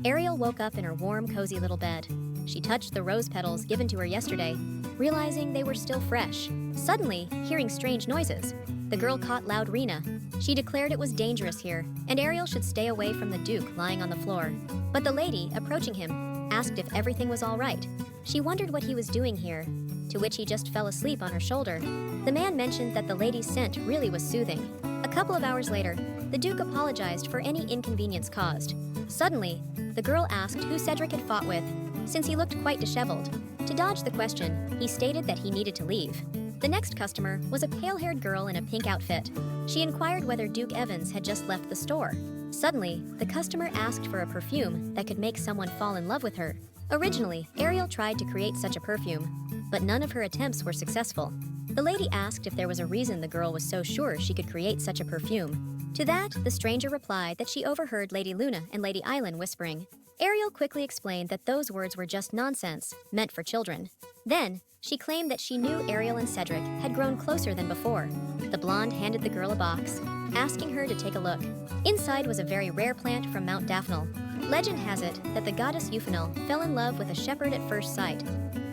Ariel woke up in her warm, cozy little bed. She touched the rose petals given to her yesterday, realizing they were still fresh. Suddenly, hearing strange noises, the girl caught loud Rena. She declared it was dangerous here, and Ariel should stay away from the Duke lying on the floor. But the lady, approaching him, asked if everything was all right. She wondered what he was doing here, to which he just fell asleep on her shoulder. The man mentioned that the lady's scent really was soothing. A couple of hours later, the Duke apologized for any inconvenience caused. Suddenly, the girl asked who Cedric had fought with, since he looked quite disheveled. To dodge the question, he stated that he needed to leave. The next customer was a pale-haired girl in a pink outfit. She inquired whether Duke Evans had just left the store. Suddenly, the customer asked for a perfume that could make someone fall in love with her. Originally, Ariel tried to create such a perfume, but none of her attempts were successful. The lady asked if there was a reason the girl was so sure she could create such a perfume. To that, the stranger replied that she overheard Lady Luna and Lady Island whispering. Ariel quickly explained that those words were just nonsense, meant for children. Then, she claimed that she knew Ariel and Cedric had grown closer than before. The blonde handed the girl a box, asking her to take a look. Inside was a very rare plant from Mount Daphne. Legend has it that the goddess Euphenil fell in love with a shepherd at first sight,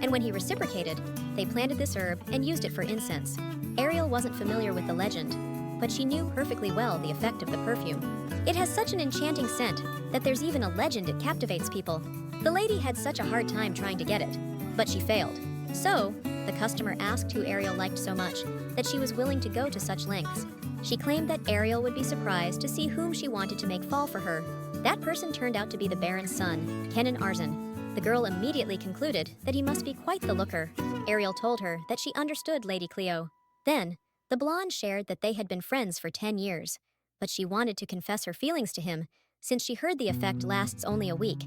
and when he reciprocated, they planted this herb and used it for incense. Ariel wasn't familiar with the legend, but she knew perfectly well the effect of the perfume. It has such an enchanting scent that there's even a legend it captivates people. The lady had such a hard time trying to get it, but she failed. So, the customer asked who Ariel liked so much that she was willing to go to such lengths. She claimed that Ariel would be surprised to see whom she wanted to make fall for her. That person turned out to be the Baron's son, Kenan Arzan. The girl immediately concluded that he must be quite the looker. Ariel told her that she understood Lady Cleo. Then, the blonde shared that they had been friends for 10 years, but she wanted to confess her feelings to him since she heard the effect lasts only a week.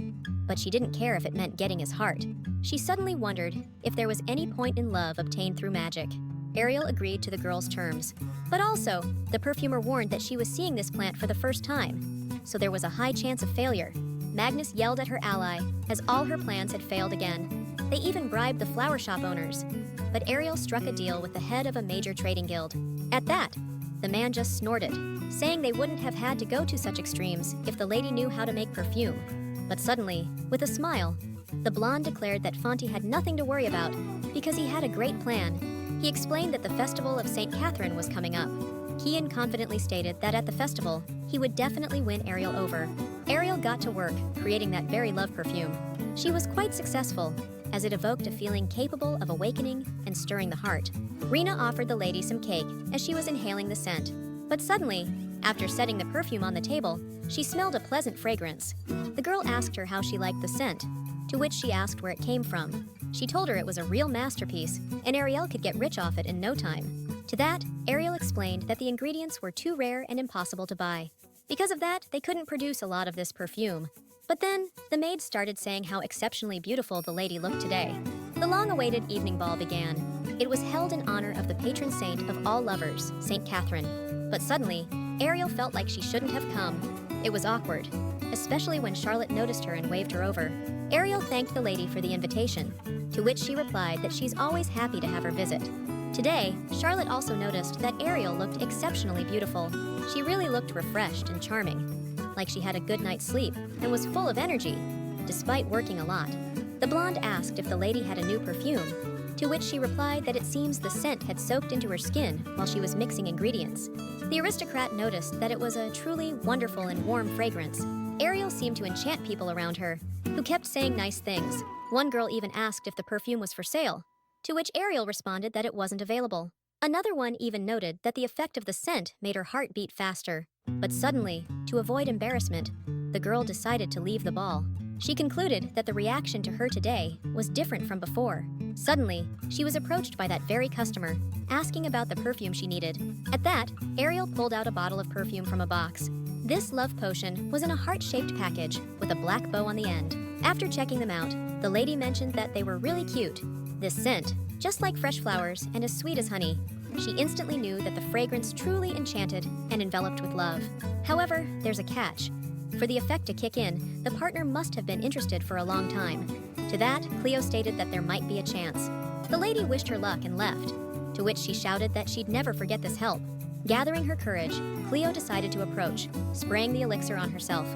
But she didn't care if it meant getting his heart. She suddenly wondered if there was any point in love obtained through magic. Ariel agreed to the girl's terms. But also, the perfumer warned that she was seeing this plant for the first time, so there was a high chance of failure. Magnus yelled at her ally, as all her plans had failed again. They even bribed the flower shop owners. But Ariel struck a deal with the head of a major trading guild. At that, the man just snorted, saying they wouldn't have had to go to such extremes if the lady knew how to make perfume. But suddenly, with a smile, the blonde declared that Fonty had nothing to worry about because he had a great plan. He explained that the festival of St. Catherine was coming up. Kian confidently stated that at the festival, he would definitely win Ariel over. Ariel got to work, creating that very love perfume. She was quite successful, as it evoked a feeling capable of awakening and stirring the heart. Rena offered the lady some cake as she was inhaling the scent. But suddenly, after setting the perfume on the table, she smelled a pleasant fragrance. The girl asked her how she liked the scent, to which she asked where it came from. She told her it was a real masterpiece, and Ariel could get rich off it in no time. To that, Ariel explained that the ingredients were too rare and impossible to buy. Because of that, they couldn't produce a lot of this perfume. But then, the maid started saying how exceptionally beautiful the lady looked today. The long-awaited evening ball began. It was held in honor of the patron saint of all lovers, Saint Catherine. But suddenly, Ariel felt like she shouldn't have come. It was awkward, especially when Charlotte noticed her and waved her over. Ariel thanked the lady for the invitation, to which she replied that she's always happy to have her visit. Today, Charlotte also noticed that Ariel looked exceptionally beautiful. She really looked refreshed and charming, like she had a good night's sleep and was full of energy, despite working a lot. The blonde asked if the lady had a new perfume, to which she replied that it seems the scent had soaked into her skin while she was mixing ingredients. The aristocrat noticed that it was a truly wonderful and warm fragrance. Ariel seemed to enchant people around her, who kept saying nice things. One girl even asked if the perfume was for sale, to which Ariel responded that it wasn't available. Another one even noted that the effect of the scent made her heart beat faster. But suddenly, to avoid embarrassment, the girl decided to leave the ball. She concluded that the reaction to her today was different from before. Suddenly, she was approached by that very customer, asking about the perfume she needed. At that, Ariel pulled out a bottle of perfume from a box. This love potion was in a heart-shaped package with a black bow on the end. After checking them out, the lady mentioned that they were really cute. This scent, just like fresh flowers and as sweet as honey, she instantly knew that the fragrance truly enchanted and enveloped with love. However, there's a catch. For the effect to kick in, the partner must have been interested for a long time. To that, Cleo stated that there might be a chance. The lady wished her luck and left, to which she shouted that she'd never forget this help. Gathering her courage, Cleo decided to approach, spraying the elixir on herself.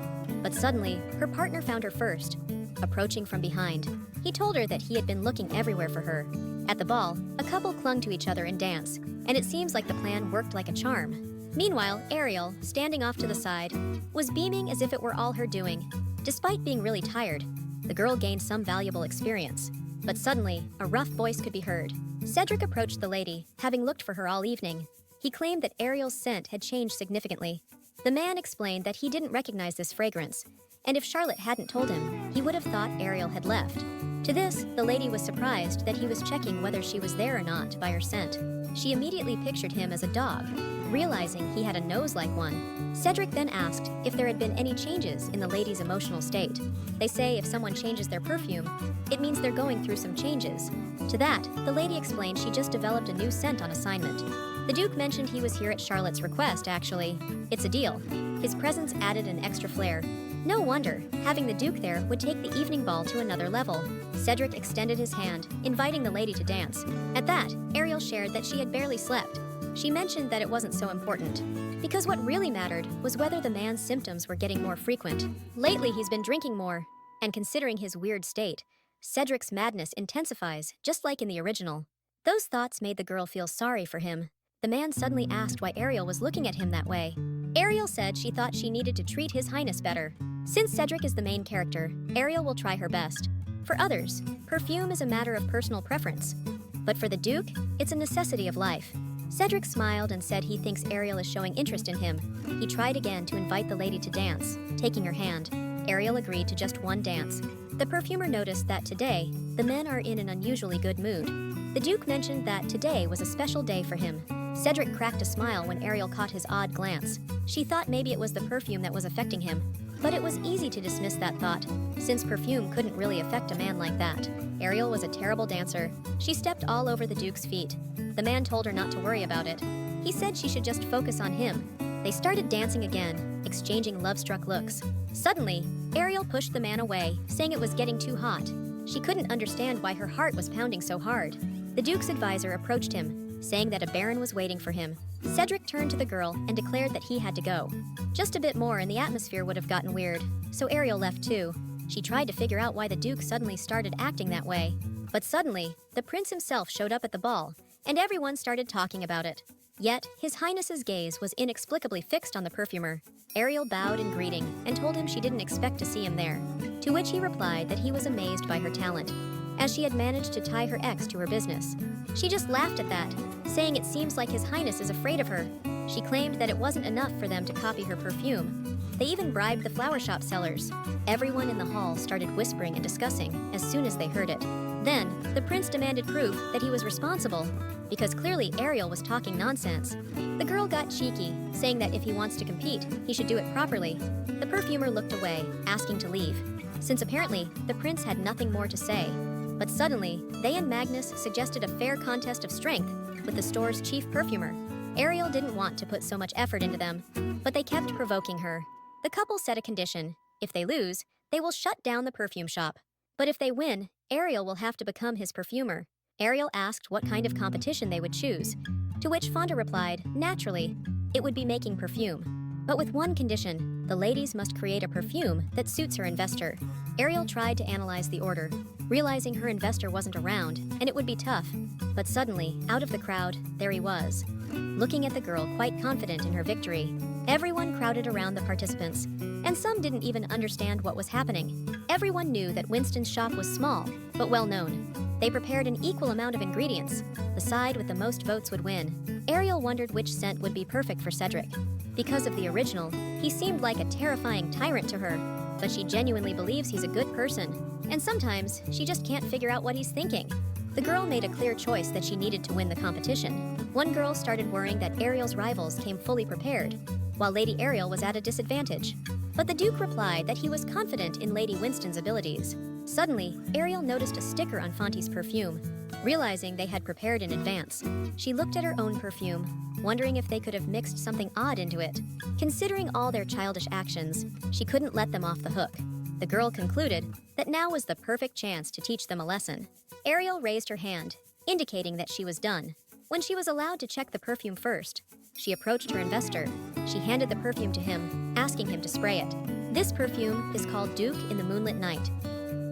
But suddenly, her partner found her first, approaching from behind. He told her that he had been looking everywhere for her. At the ball, a couple clung to each other in dance, and it seems like the plan worked like a charm. Meanwhile, Ariel, standing off to the side, was beaming as if it were all her doing. Despite being really tired, the girl gained some valuable experience. But suddenly, a rough voice could be heard. Cedric approached the lady, having looked for her all evening. He claimed that Ariel's scent had changed significantly. The man explained that he didn't recognize this fragrance, and if Charlotte hadn't told him, he would have thought Ariel had left. To this, the lady was surprised that he was checking whether she was there or not by her scent. She immediately pictured him as a dog, realizing he had a nose like one. Cedric then asked if there had been any changes in the lady's emotional state. They say if someone changes their perfume, it means they're going through some changes. To that, the lady explained she just developed a new scent on assignment. The Duke mentioned he was here at Charlotte's request, actually. It's a deal. His presence added an extra flair. No wonder, having the Duke there would take the evening ball to another level. Cedric extended his hand, inviting the lady to dance. At that, Ariel shared that she had barely slept. She mentioned that it wasn't so important, because what really mattered was whether the man's symptoms were getting more frequent. Lately, he's been drinking more, and considering his weird state, Cedric's madness intensifies, just like in the original. Those thoughts made the girl feel sorry for him. The man suddenly asked why Ariel was looking at him that way. Ariel said she thought she needed to treat His Highness better. Since Cedric is the main character, Ariel will try her best. For others, perfume is a matter of personal preference. But for the Duke, it's a necessity of life. Cedric smiled and said he thinks Ariel is showing interest in him. He tried again to invite the lady to dance, taking her hand. Ariel agreed to just one dance. The perfumer noticed that today, the men are in an unusually good mood. The Duke mentioned that today was a special day for him. Cedric cracked a smile when Ariel caught his odd glance. She thought maybe it was the perfume that was affecting him. But it was easy to dismiss that thought, since perfume couldn't really affect a man like that. Ariel was a terrible dancer. She stepped all over the Duke's feet. The man told her not to worry about it. He said she should just focus on him. They started dancing again, exchanging love-struck looks. Suddenly, Ariel pushed the man away, saying it was getting too hot. She couldn't understand why her heart was pounding so hard. The Duke's advisor approached him, saying that a baron was waiting for him. Cedric turned to the girl and declared that he had to go. Just a bit more and the atmosphere would have gotten weird, so Ariel left too. She tried to figure out why the Duke suddenly started acting that way. But suddenly, the prince himself showed up at the ball, and everyone started talking about it. Yet, His Highness's gaze was inexplicably fixed on the perfumer. Ariel bowed in greeting and told him she didn't expect to see him there, to which he replied that he was amazed by her talent. as she had managed to tie her ex to her business. She just laughed at that, saying it seems like His Highness is afraid of her. She claimed that it wasn't enough for them to copy her perfume. They even bribed the flower shop sellers. Everyone in the hall started whispering and discussing as soon as they heard it. Then, the prince demanded proof that he was responsible, because clearly Ariel was talking nonsense. The girl got cheeky, saying that if he wants to compete, he should do it properly. The perfumer looked away, asking to leave, since apparently the prince had nothing more to say. But suddenly, they and Magnus suggested a fair contest of strength with the store's chief perfumer. Ariel didn't want to put so much effort into them, but they kept provoking her. The couple set a condition. If they lose, they will shut down the perfume shop. But if they win, Ariel will have to become his perfumer. Ariel asked what kind of competition they would choose, to which Fonda replied, naturally, it would be making perfume. But with one condition, the ladies must create a perfume that suits her investor. Ariel tried to analyze the order, realizing her investor wasn't around, and it would be tough. But suddenly, out of the crowd, there he was, looking at the girl quite confident in her victory. Everyone crowded around the participants, and some didn't even understand what was happening. Everyone knew that Winston's shop was small, but well known. They prepared an equal amount of ingredients. The side with the most votes would win. Ariel wondered which scent would be perfect for Cedric. Because of the original, he seemed like a terrifying tyrant to her, but she genuinely believes he's a good person, and sometimes she just can't figure out what he's thinking. The girl made a clear choice that she needed to win the competition. One girl started worrying that Ariel's rivals came fully prepared, while Lady Ariel was at a disadvantage. But the Duke replied that he was confident in Lady Winston's abilities. Suddenly, Ariel noticed a sticker on Fonte's perfume. Realizing they had prepared in advance, she looked at her own perfume, wondering if they could have mixed something odd into it. Considering all their childish actions, she couldn't let them off the hook. The girl concluded that now was the perfect chance to teach them a lesson. Ariel raised her hand, indicating that she was done. When she was allowed to check the perfume first, she approached her investor. She handed the perfume to him, asking him to spray it. This perfume is called Duke in the Moonlit Night.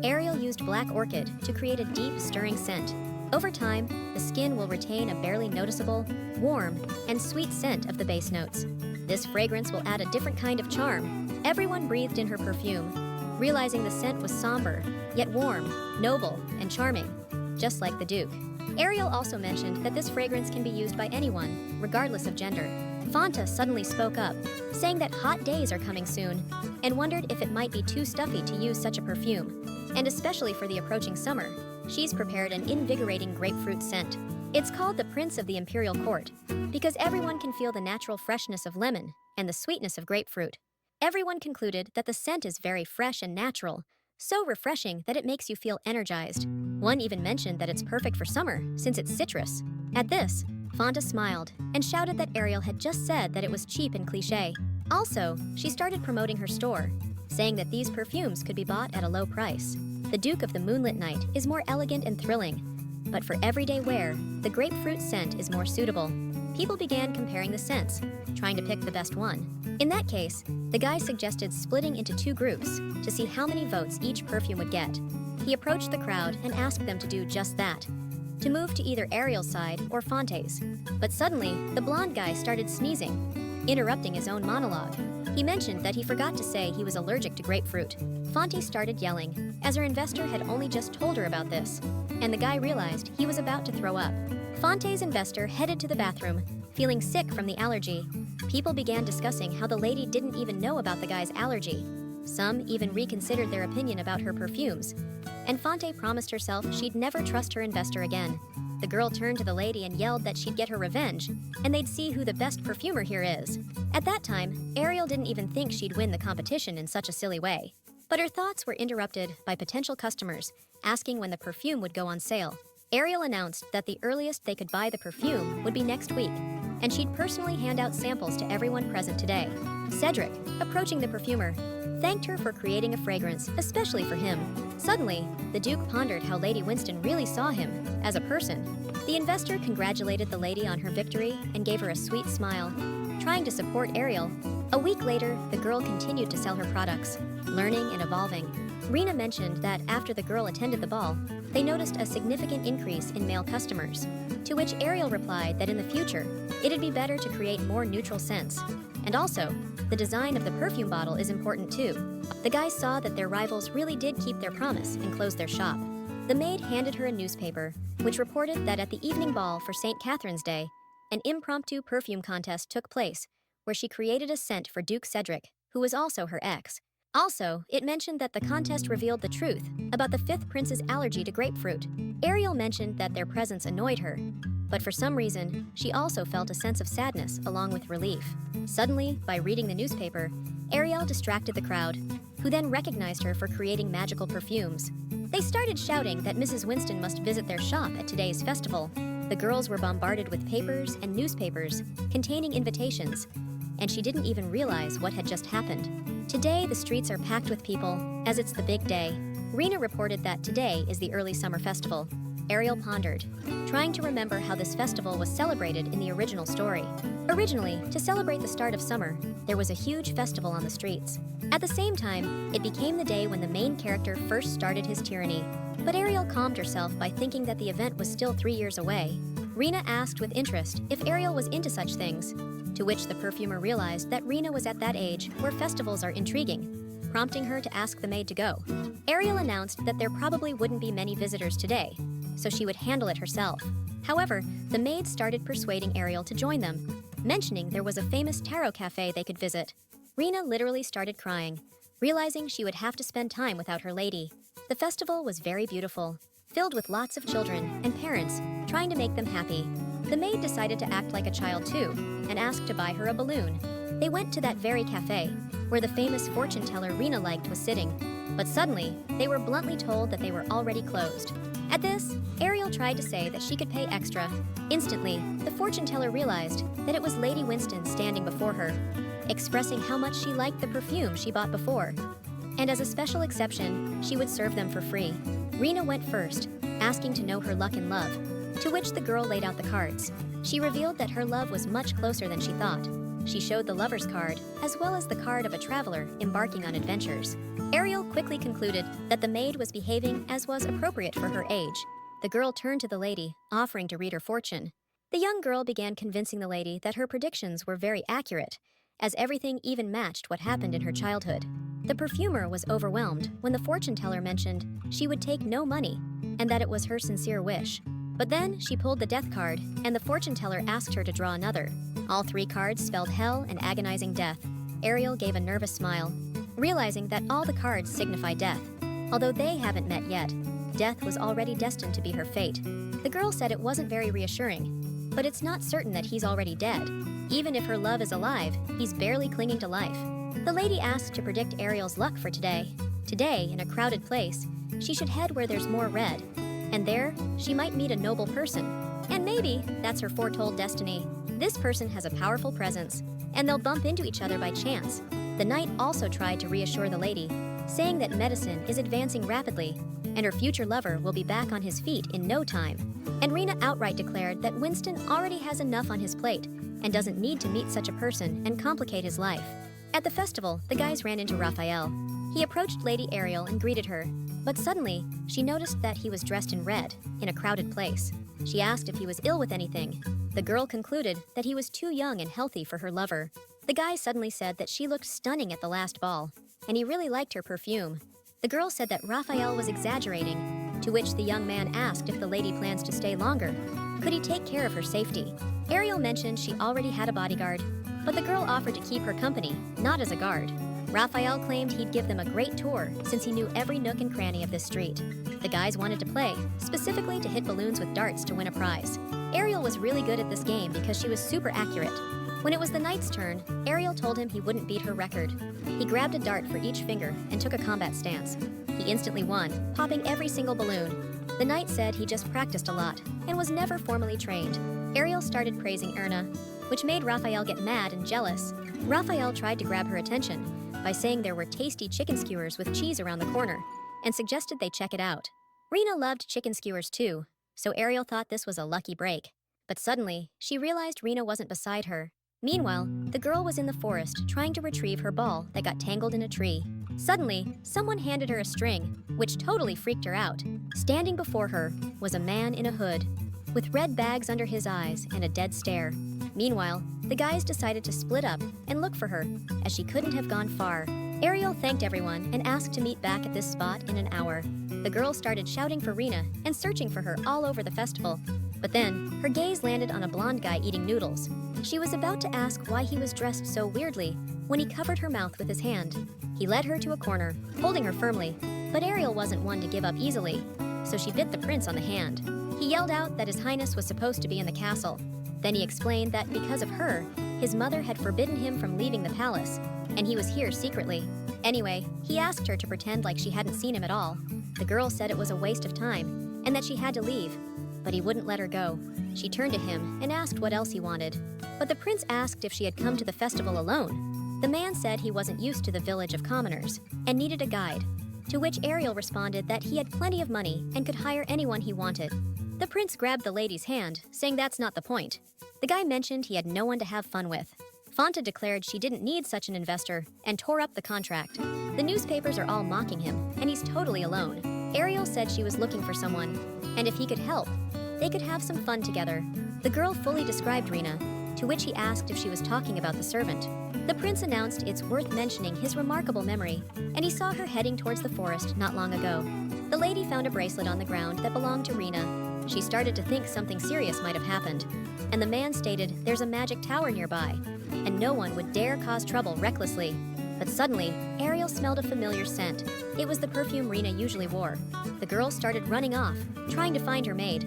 Ariel used black orchid to create a deep, stirring scent. Over time, the skin will retain a barely noticeable, warm, and sweet scent of the base notes. This fragrance will add a different kind of charm. Everyone breathed in her perfume, realizing the scent was somber, yet warm, noble, and charming, just like the Duke. Ariel also mentioned that this fragrance can be used by anyone, regardless of gender. Fonta suddenly spoke up, saying that hot days are coming soon, and wondered if it might be too stuffy to use such a perfume. And especially for the approaching summer, she's prepared an invigorating grapefruit scent. It's called the Prince of the Imperial Court, because everyone can feel the natural freshness of lemon and the sweetness of grapefruit. Everyone concluded that the scent is very fresh and natural, so refreshing that it makes you feel energized. One even mentioned that it's perfect for summer, since it's citrus. At this, Fonda smiled and shouted that Ariel had just said that it was cheap and cliché. Also, she started promoting her store, saying that these perfumes could be bought at a low price. The Duke of the Moonlit Night is more elegant and thrilling, but for everyday wear, the grapefruit scent is more suitable. People began comparing the scents, trying to pick the best one. In that case, the guy suggested splitting into two groups to see how many votes each perfume would get. He approached the crowd and asked them to do just that, to move to either Ariel's side or Fonte's. But suddenly, the blonde guy started sneezing, interrupting his own monologue. He mentioned that he forgot to say he was allergic to grapefruit. Fonte started yelling, as her investor had only just told her about this, and the guy realized he was about to throw up. Fonte's investor headed to the bathroom, feeling sick from the allergy. People began discussing how the lady didn't even know about the guy's allergy. Some even reconsidered their opinion about her perfumes, and Fonte promised herself she'd never trust her investor again. The girl turned to the lady and yelled that she'd get her revenge, and they'd see who the best perfumer here is. At that time, Ariel didn't even think she'd win the competition in such a silly way. But her thoughts were interrupted by potential customers asking when the perfume would go on sale. Ariel announced that the earliest they could buy the perfume would be next week, and she'd personally hand out samples to everyone present today. Cedric, approaching the perfumer, thanked her for creating a fragrance, especially for him. Suddenly, the Duke pondered how Lady Winston really saw him, as a person. The investor congratulated the lady on her victory and gave her a sweet smile, trying to support Ariel. A week later, the girl continued to sell her products, learning and evolving. Rena mentioned that after the girl attended the ball, they noticed a significant increase in male customers, to which Ariel replied that in the future, it'd be better to create more neutral scents. And also, the design of the perfume bottle is important too. The guys saw that their rivals really did keep their promise and closed their shop. The maid handed her a newspaper, which reported that at the evening ball for St. Catherine's Day, an impromptu perfume contest took place, where she created a scent for Duke Cedric, who was also her ex. Also, it mentioned that the contest revealed the truth about the fifth prince's allergy to grapefruit. Ariel mentioned that their presence annoyed her, but for some reason, she also felt a sense of sadness along with relief. Suddenly, by reading the newspaper, Ariel distracted the crowd, who then recognized her for creating magical perfumes. They started shouting that Mrs. Winston must visit their shop at today's festival. The girls were bombarded with papers and newspapers containing invitations, and she didn't even realize what had just happened. Today, the streets are packed with people, as it's the big day. Rena reported that today is the early summer festival. Ariel pondered, trying to remember how this festival was celebrated in the original story. Originally, to celebrate the start of summer, there was a huge festival on the streets. At the same time, it became the day when the main character first started his tyranny. But Ariel calmed herself by thinking that the event was still 3 years away. Rena asked with interest if Ariel was into such things, to which the perfumer realized that Rena was at that age where festivals are intriguing, prompting her to ask the maid to go. Ariel announced that there probably wouldn't be many visitors today, so she would handle it herself. However, the maid started persuading Ariel to join them, mentioning there was a famous tarot cafe they could visit. Rena literally started crying, realizing she would have to spend time without her lady. The festival was very beautiful, filled with lots of children and parents trying to make them happy. The maid decided to act like a child too, and asked to buy her a balloon. They went to that very cafe, where the famous fortune teller Rena liked was sitting. But suddenly, they were bluntly told that they were already closed. At this, Ariel tried to say that she could pay extra. Instantly, the fortune teller realized that it was Lady Winston standing before her, expressing how much she liked the perfume she bought before. And as a special exception, she would serve them for free. Rena went first, asking to know her luck in love, to which the girl laid out the cards. She revealed that her love was much closer than she thought. She showed the lover's card, as well as the card of a traveler embarking on adventures. Ariel quickly concluded that the maid was behaving as was appropriate for her age. The girl turned to the lady, offering to read her fortune. The young girl began convincing the lady that her predictions were very accurate, as everything even matched what happened in her childhood. The perfumer was overwhelmed when the fortune teller mentioned she would take no money, and that it was her sincere wish. But then she pulled the death card, and the fortune teller asked her to draw another. All 3 cards spelled hell and agonizing death. Ariel gave a nervous smile, realizing that all the cards signify death. Although they haven't met yet, death was already destined to be her fate. The girl said it wasn't very reassuring, but it's not certain that he's already dead. Even if her love is alive, he's barely clinging to life. The lady asked to predict Ariel's luck for today. Today, in a crowded place, she should head where there's more red. And there, she might meet a noble person. And maybe that's her foretold destiny. This person has a powerful presence, and they'll bump into each other by chance. The knight also tried to reassure the lady, saying that medicine is advancing rapidly, and her future lover will be back on his feet in no time. And Rena outright declared that Winston already has enough on his plate, and doesn't need to meet such a person and complicate his life. At the festival, the guys ran into Raphael. He approached Lady Ariel and greeted her, but suddenly, she noticed that he was dressed in red, in a crowded place. She asked if he was ill with anything. The girl concluded that he was too young and healthy for her lover. The guy suddenly said that she looked stunning at the last ball, and he really liked her perfume. The girl said that Raphael was exaggerating, to which the young man asked if the lady plans to stay longer. Could he take care of her safety? Ariel mentioned she already had a bodyguard, but the girl offered to keep her company, not as a guard. Raphael claimed he'd give them a great tour since he knew every nook and cranny of this street. The guys wanted to play, specifically to hit balloons with darts to win a prize. Ariel was really good at this game because she was super accurate. When it was the knight's turn, Ariel told him he wouldn't beat her record. He grabbed a dart for each finger and took a combat stance. He instantly won, popping every single balloon. The knight said he just practiced a lot and was never formally trained. Ariel started praising Erna, which made Raphael get mad and jealous. Raphael tried to grab her attention by saying there were tasty chicken skewers with cheese around the corner, and suggested they check it out. Rena loved chicken skewers too, so Ariel thought this was a lucky break. But suddenly, she realized Rena wasn't beside her. Meanwhile, the girl was in the forest trying to retrieve her ball that got tangled in a tree. Suddenly, someone handed her a string, which totally freaked her out. Standing before her was a man in a hood, with red bags under his eyes and a dead stare. Meanwhile, the guys decided to split up and look for her, as she couldn't have gone far. Ariel thanked everyone and asked to meet back at this spot in an hour. The girl started shouting for Rina and searching for her all over the festival. But then, her gaze landed on a blonde guy eating noodles. She was about to ask why he was dressed so weirdly when he covered her mouth with his hand. He led her to a corner, holding her firmly. But Ariel wasn't one to give up easily, so she bit the prince on the hand. He yelled out that His Highness was supposed to be in the castle. Then he explained that because of her, his mother had forbidden him from leaving the palace, and he was here secretly. Anyway, he asked her to pretend like she hadn't seen him at all. The girl said it was a waste of time, and that she had to leave. But he wouldn't let her go. She turned to him and asked what else he wanted. But the prince asked if she had come to the festival alone. The man said he wasn't used to the village of commoners, and needed a guide. To which Ariel responded that he had plenty of money and could hire anyone he wanted. The prince grabbed the lady's hand, saying that's not the point. The guy mentioned he had no one to have fun with. Fonta declared she didn't need such an investor and tore up the contract. The newspapers are all mocking him, and he's totally alone. Ariel said she was looking for someone, and if he could help, they could have some fun together. The girl fully described Rina, to which he asked if she was talking about the servant. The prince announced it's worth mentioning his remarkable memory, and he saw her heading towards the forest not long ago. The lady found a bracelet on the ground that belonged to Rina. She started to think something serious might have happened, and the man stated there's a magic tower nearby, and no one would dare cause trouble recklessly. But suddenly, Ariel smelled a familiar scent. It was the perfume Rina usually wore. The girl started running off, trying to find her maid.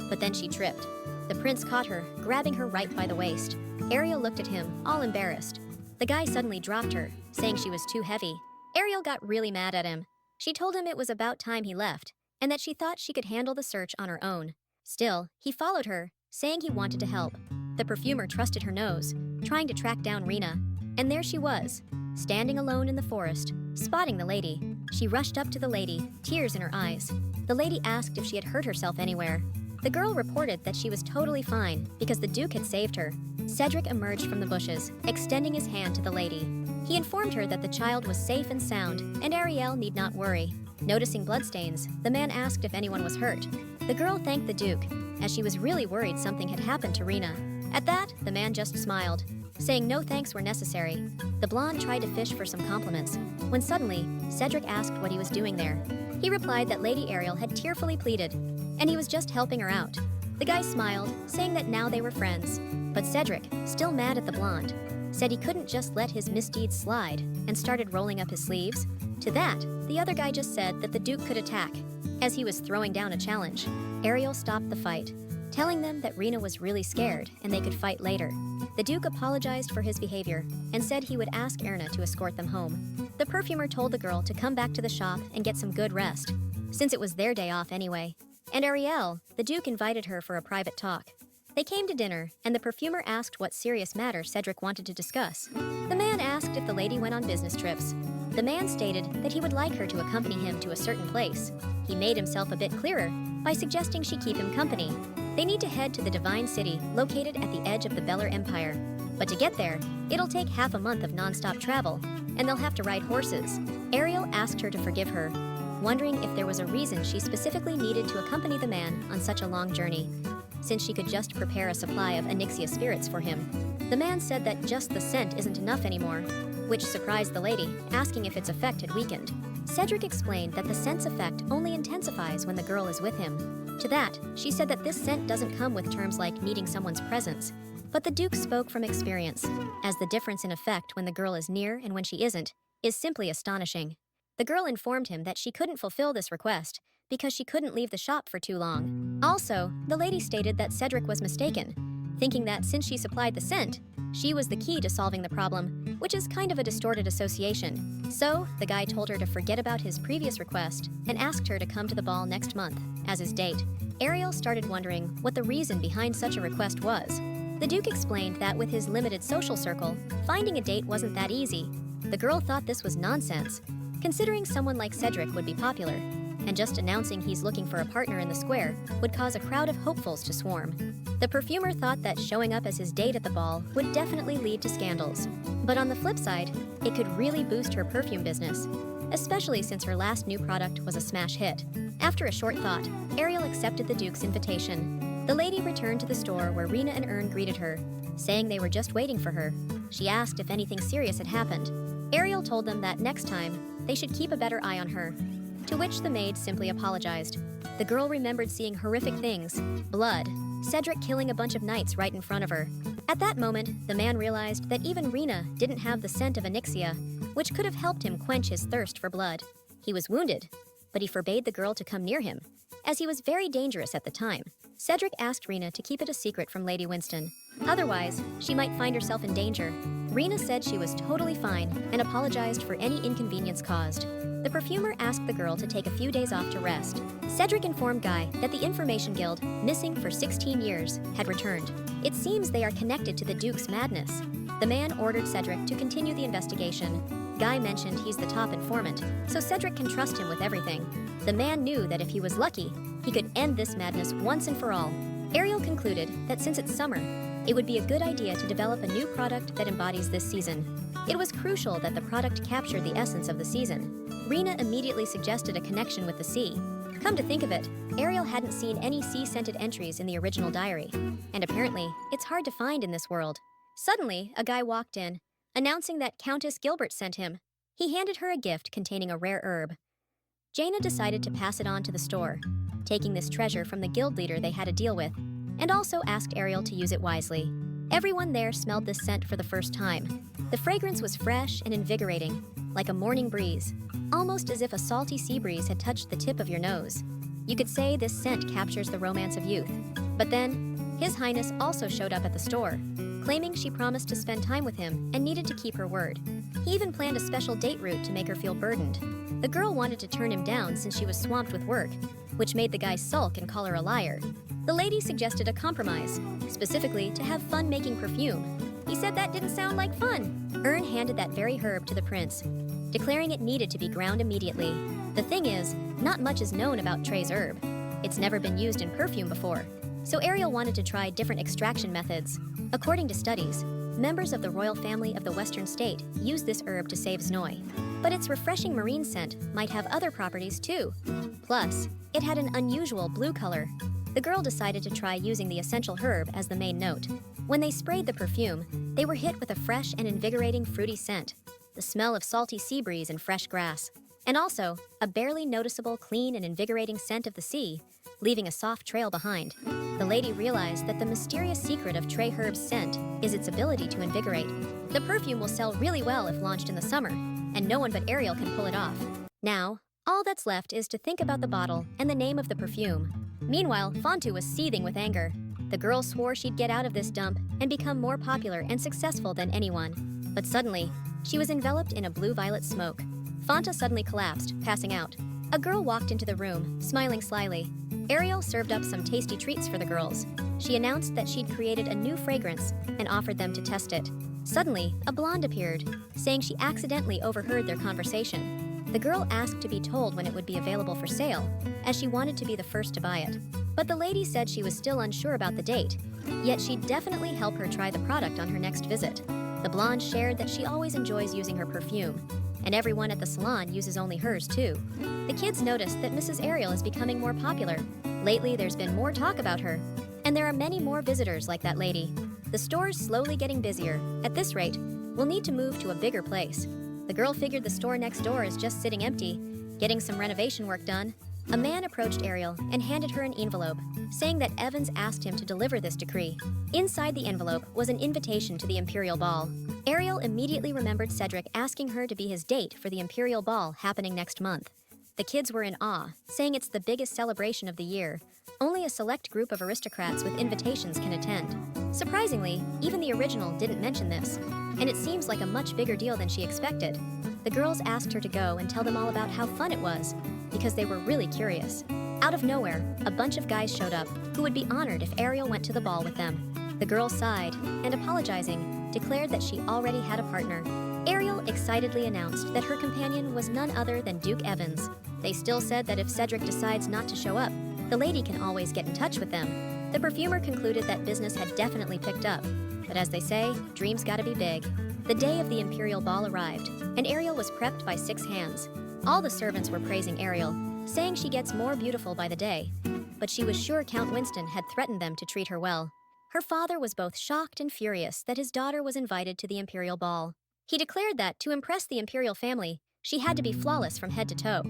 But then she tripped. The prince caught her, grabbing her right by the waist. Ariel looked at him, all embarrassed. The guy suddenly dropped her, saying she was too heavy. Ariel got really mad at him. She told him it was about time he left, and that she thought she could handle the search on her own. Still, he followed her, saying he wanted to help. The perfumer trusted her nose, trying to track down Rina. And there she was, standing alone in the forest, spotting the lady. She rushed up to the lady, tears in her eyes. The lady asked if she had hurt herself anywhere. The girl reported that she was totally fine because the Duke had saved her. Cedric emerged from the bushes, extending his hand to the lady. He informed her that the child was safe and sound, and Ariel need not worry. Noticing bloodstains, the man asked if anyone was hurt. The girl thanked the Duke, as she was really worried something had happened to Rina. At that, the man just smiled, saying no thanks were necessary. The blonde tried to fish for some compliments, when suddenly, Cedric asked what he was doing there. He replied that Lady Ariel had tearfully pleaded, and he was just helping her out. The guy smiled, saying that now they were friends. But Cedric, still mad at the blonde, said he couldn't just let his misdeeds slide, and started rolling up his sleeves. To that, the other guy just said that the Duke could attack, as he was throwing down a challenge. Ariel stopped the fight, telling them that Rina was really scared and they could fight later. The Duke apologized for his behavior and said he would ask Erna to escort them home. The perfumer told the girl to come back to the shop and get some good rest, since it was their day off anyway. And Ariel, the Duke invited her for a private talk. They came to dinner, and the perfumer asked what serious matter Cedric wanted to discuss. The man asked if the lady went on business trips. The man stated that he would like her to accompany him to a certain place. He made himself a bit clearer by suggesting she keep him company. They need to head to the Divine City, located at the edge of the Beller Empire. But to get there, it'll take half a month of non-stop travel, and they'll have to ride horses. Ariel asked her to forgive her, wondering if there was a reason she specifically needed to accompany the man on such a long journey, since she could just prepare a supply of Onyxia spirits for him. The man said that just the scent isn't enough anymore, which surprised the lady, asking if its effect had weakened. Cedric explained that the scent's effect only intensifies when the girl is with him. To that, she said that this scent doesn't come with terms like needing someone's presence. But the Duke spoke from experience, as the difference in effect when the girl is near and when she isn't is simply astonishing. The girl informed him that she couldn't fulfill this request because she couldn't leave the shop for too long. Also, the lady stated that Cedric was mistaken, thinking that since she supplied the scent, she was the key to solving the problem, which is kind of a distorted association. So, the guy told her to forget about his previous request and asked her to come to the ball next month as his date. Ariel started wondering what the reason behind such a request was. The Duke explained that with his limited social circle, finding a date wasn't that easy. The girl thought this was nonsense, considering someone like Cedric would be popular, and just announcing he's looking for a partner in the square would cause a crowd of hopefuls to swarm. The perfumer thought that showing up as his date at the ball would definitely lead to scandals. But on the flip side, it could really boost her perfume business, especially since her last new product was a smash hit. After a short thought, Ariel accepted the Duke's invitation. The lady returned to the store where Rina and Ern greeted her, saying they were just waiting for her. She asked if anything serious had happened. Ariel told them that next time, they should keep a better eye on her. to which the maid simply apologized. The girl remembered seeing horrific things: blood, Cedric killing a bunch of knights right in front of her. At that moment, the man realized that even Rena didn't have the scent of Onyxia, which could have helped him quench his thirst for blood. He was wounded, but he forbade the girl to come near him, as he was very dangerous at the time. Cedric asked Rena to keep it a secret from Lady Winston. Otherwise, she might find herself in danger. Rena said she was totally fine and apologized for any inconvenience caused. The perfumer asked the girl to take a few days off to rest. Cedric informed Guy that the Information Guild, missing for 16 years, had returned. It seems they are connected to the Duke's madness. The man ordered Cedric to continue the investigation. Guy mentioned he's the top informant, so Cedric can trust him with everything. The man knew that if he was lucky, he could end this madness once and for all. Ariel concluded that since it's summer, it would be a good idea to develop a new product that embodies this season. It was crucial that the product captured the essence of the season. Rena immediately suggested a connection with the sea. Come to think of it, Ariel hadn't seen any sea-scented entries in the original diary, and apparently, it's hard to find in this world. Suddenly, a guy walked in, announcing that Countess Gilbert sent him. He handed her a gift containing a rare herb. Jaina decided to pass it on to the store, taking this treasure from the guild leader they had a deal with, and also asked Ariel to use it wisely. Everyone there smelled this scent for the first time. The fragrance was fresh and invigorating, like a morning breeze, almost as if a salty sea breeze had touched the tip of your nose. You could say this scent captures the romance of youth. But then, His Highness also showed up at the store, claiming she promised to spend time with him and needed to keep her word. He even planned a special date route to make her feel burdened. The girl wanted to turn him down since she was swamped with work, which made the guy sulk and call her a liar. The lady suggested a compromise, specifically to have fun making perfume. He said that didn't sound like fun. Ern handed that very herb to the prince, declaring it needed to be ground immediately. The thing is, not much is known about Trey's herb. It's never been used in perfume before, so Ariel wanted to try different extraction methods. According to studies, members of the royal family of the Western State use this herb to save Znoi. But its refreshing marine scent might have other properties too. Plus, it had an unusual blue color. The girl decided to try using the essential herb as the main note. When they sprayed the perfume, they were hit with a fresh and invigorating fruity scent, the smell of salty sea breeze and fresh grass, and also a barely noticeable clean and invigorating scent of the sea, leaving a soft trail behind. The lady realized that the mysterious secret of Trey Herb's scent is its ability to invigorate. The perfume will sell really well if launched in the summer, and no one but Ariel can pull it off. Now, all that's left is to think about the bottle and the name of the perfume. Meanwhile, Fontu was seething with anger. The girl swore she'd get out of this dump and become more popular and successful than anyone. But suddenly, she was enveloped in a blue-violet smoke. Fanta suddenly collapsed, passing out. A girl walked into the room, smiling slyly. Ariel served up some tasty treats for the girls. She announced that she'd created a new fragrance and offered them to test it. Suddenly, a blonde appeared, saying she accidentally overheard their conversation. The girl asked to be told when it would be available for sale, as she wanted to be the first to buy it. But the lady said she was still unsure about the date, yet she'd definitely help her try the product on her next visit. The blonde shared that she always enjoys using her perfume, and everyone at the salon uses only hers too. The kids noticed that Mrs. Ariel is becoming more popular. Lately, there's been more talk about her, and there are many more visitors like that lady. The store's slowly getting busier. At this rate, we'll need to move to a bigger place. The girl figured the store next door is just sitting empty, getting some renovation work done. A man approached Ariel and handed her an envelope, saying that Evans asked him to deliver this decree. Inside the envelope was an invitation to the Imperial Ball. Ariel immediately remembered Cedric asking her to be his date for the Imperial Ball happening next month. The kids were in awe, saying it's the biggest celebration of the year. Only a select group of aristocrats with invitations can attend. Surprisingly, even the original didn't mention this, and it seems like a much bigger deal than she expected. The girls asked her to go and tell them all about how fun it was, because they were really curious. Out of nowhere, a bunch of guys showed up who would be honored if Ariel went to the ball with them. The girl sighed, and apologizing, declared that she already had a partner. Ariel excitedly announced that her companion was none other than Duke Evans. They still said that if Cedric decides not to show up, the lady can always get in touch with them. The perfumer concluded that business had definitely picked up, but as they say, dreams gotta be big. The day of the Imperial Ball arrived, and Ariel was prepped by 6 hands. All the servants were praising Ariel, saying she gets more beautiful by the day, but she was sure Count Winston had threatened them to treat her well. Her father was both shocked and furious that his daughter was invited to the Imperial Ball. He declared that, to impress the Imperial family, she had to be flawless from head to toe.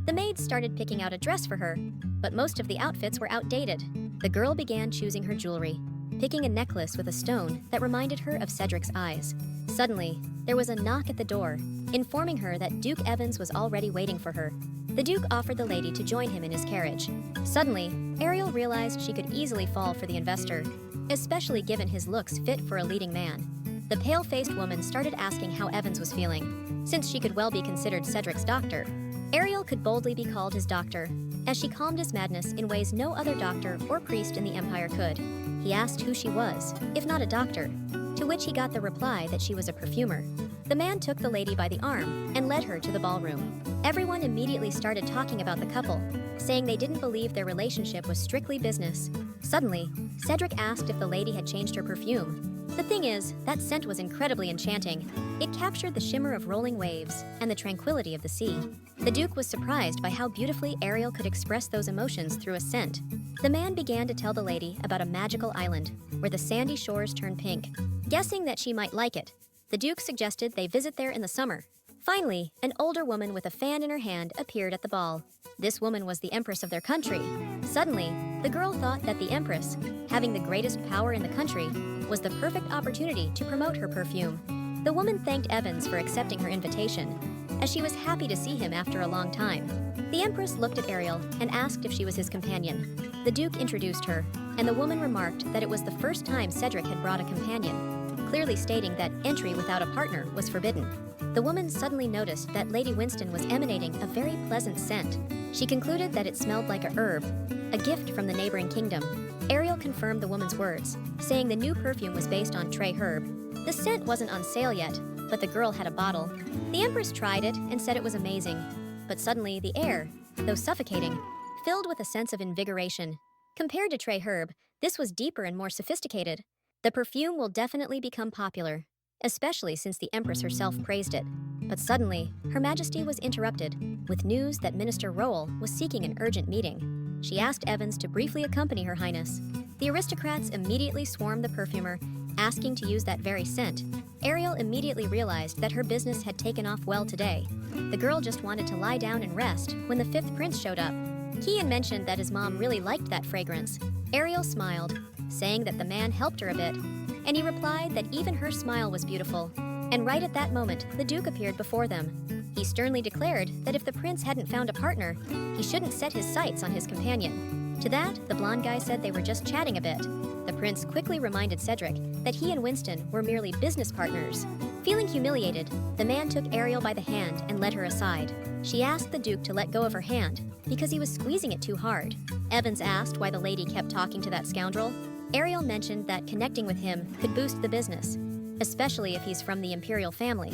The maids started picking out a dress for her, but most of the outfits were outdated. The girl began choosing her jewelry, picking a necklace with a stone that reminded her of Cedric's eyes. Suddenly, there was a knock at the door, informing her that Duke Evans was already waiting for her. The Duke offered the lady to join him in his carriage. Suddenly, Ariel realized she could easily fall for the investor, especially given his looks fit for a leading man. The pale-faced woman started asking how Evans was feeling, since she could well be considered Cedric's doctor. Ariel could boldly be called his doctor, as she calmed his madness in ways no other doctor or priest in the Empire could. He asked who she was, if not a doctor, to which he got the reply that she was a perfumer. The man took the lady by the arm and led her to the ballroom. Everyone immediately started talking about the couple, saying they didn't believe their relationship was strictly business. Suddenly, Cedric asked if the lady had changed her perfume. The thing is, that scent was incredibly enchanting. It captured the shimmer of rolling waves and the tranquility of the sea. The Duke was surprised by how beautifully Ariel could express those emotions through a scent. The man began to tell the lady about a magical island where the sandy shores turn pink. Guessing that she might like it, the Duke suggested they visit there in the summer. Finally, an older woman with a fan in her hand appeared at the ball. This woman was the empress of their country. Suddenly, the girl thought that the empress, having the greatest power in the country, was the perfect opportunity to promote her perfume. The woman thanked Evans for accepting her invitation, as she was happy to see him after a long time. The empress looked at Ariel and asked if she was his companion. The Duke introduced her, and the woman remarked that it was the first time Cedric had brought a companion, clearly stating that entry without a partner was forbidden. The woman suddenly noticed that Lady Winston was emanating a very pleasant scent. She concluded that it smelled like a herb, a gift from the neighboring kingdom. Ariel confirmed the woman's words, saying the new perfume was based on Trey herb. The scent wasn't on sale yet, but the girl had a bottle. The Empress tried it and said it was amazing. But suddenly the air, though suffocating, filled with a sense of invigoration. Compared to Trey herb, this was deeper and more sophisticated. The perfume will definitely become popular, especially since the Empress herself praised it. But suddenly, Her Majesty was interrupted with news that Minister Rowell was seeking an urgent meeting. She asked Evans to briefly accompany Her Highness. The aristocrats immediately swarmed the perfumer, asking to use that very scent. Ariel immediately realized that her business had taken off well today. The girl just wanted to lie down and rest when the fifth prince showed up. Kian mentioned that his mom really liked that fragrance. Ariel smiled, saying that the man helped her a bit, and he replied that even her smile was beautiful. And right at that moment, the Duke appeared before them. He sternly declared that if the prince hadn't found a partner, he shouldn't set his sights on his companion. To that, the blonde guy said they were just chatting a bit. The prince quickly reminded Cedric that he and Winston were merely business partners. Feeling humiliated, the man took Ariel by the hand and led her aside. She asked the Duke to let go of her hand because he was squeezing it too hard. Evans asked why the lady kept talking to that scoundrel. Ariel mentioned that connecting with him could boost the business, especially if he's from the imperial family.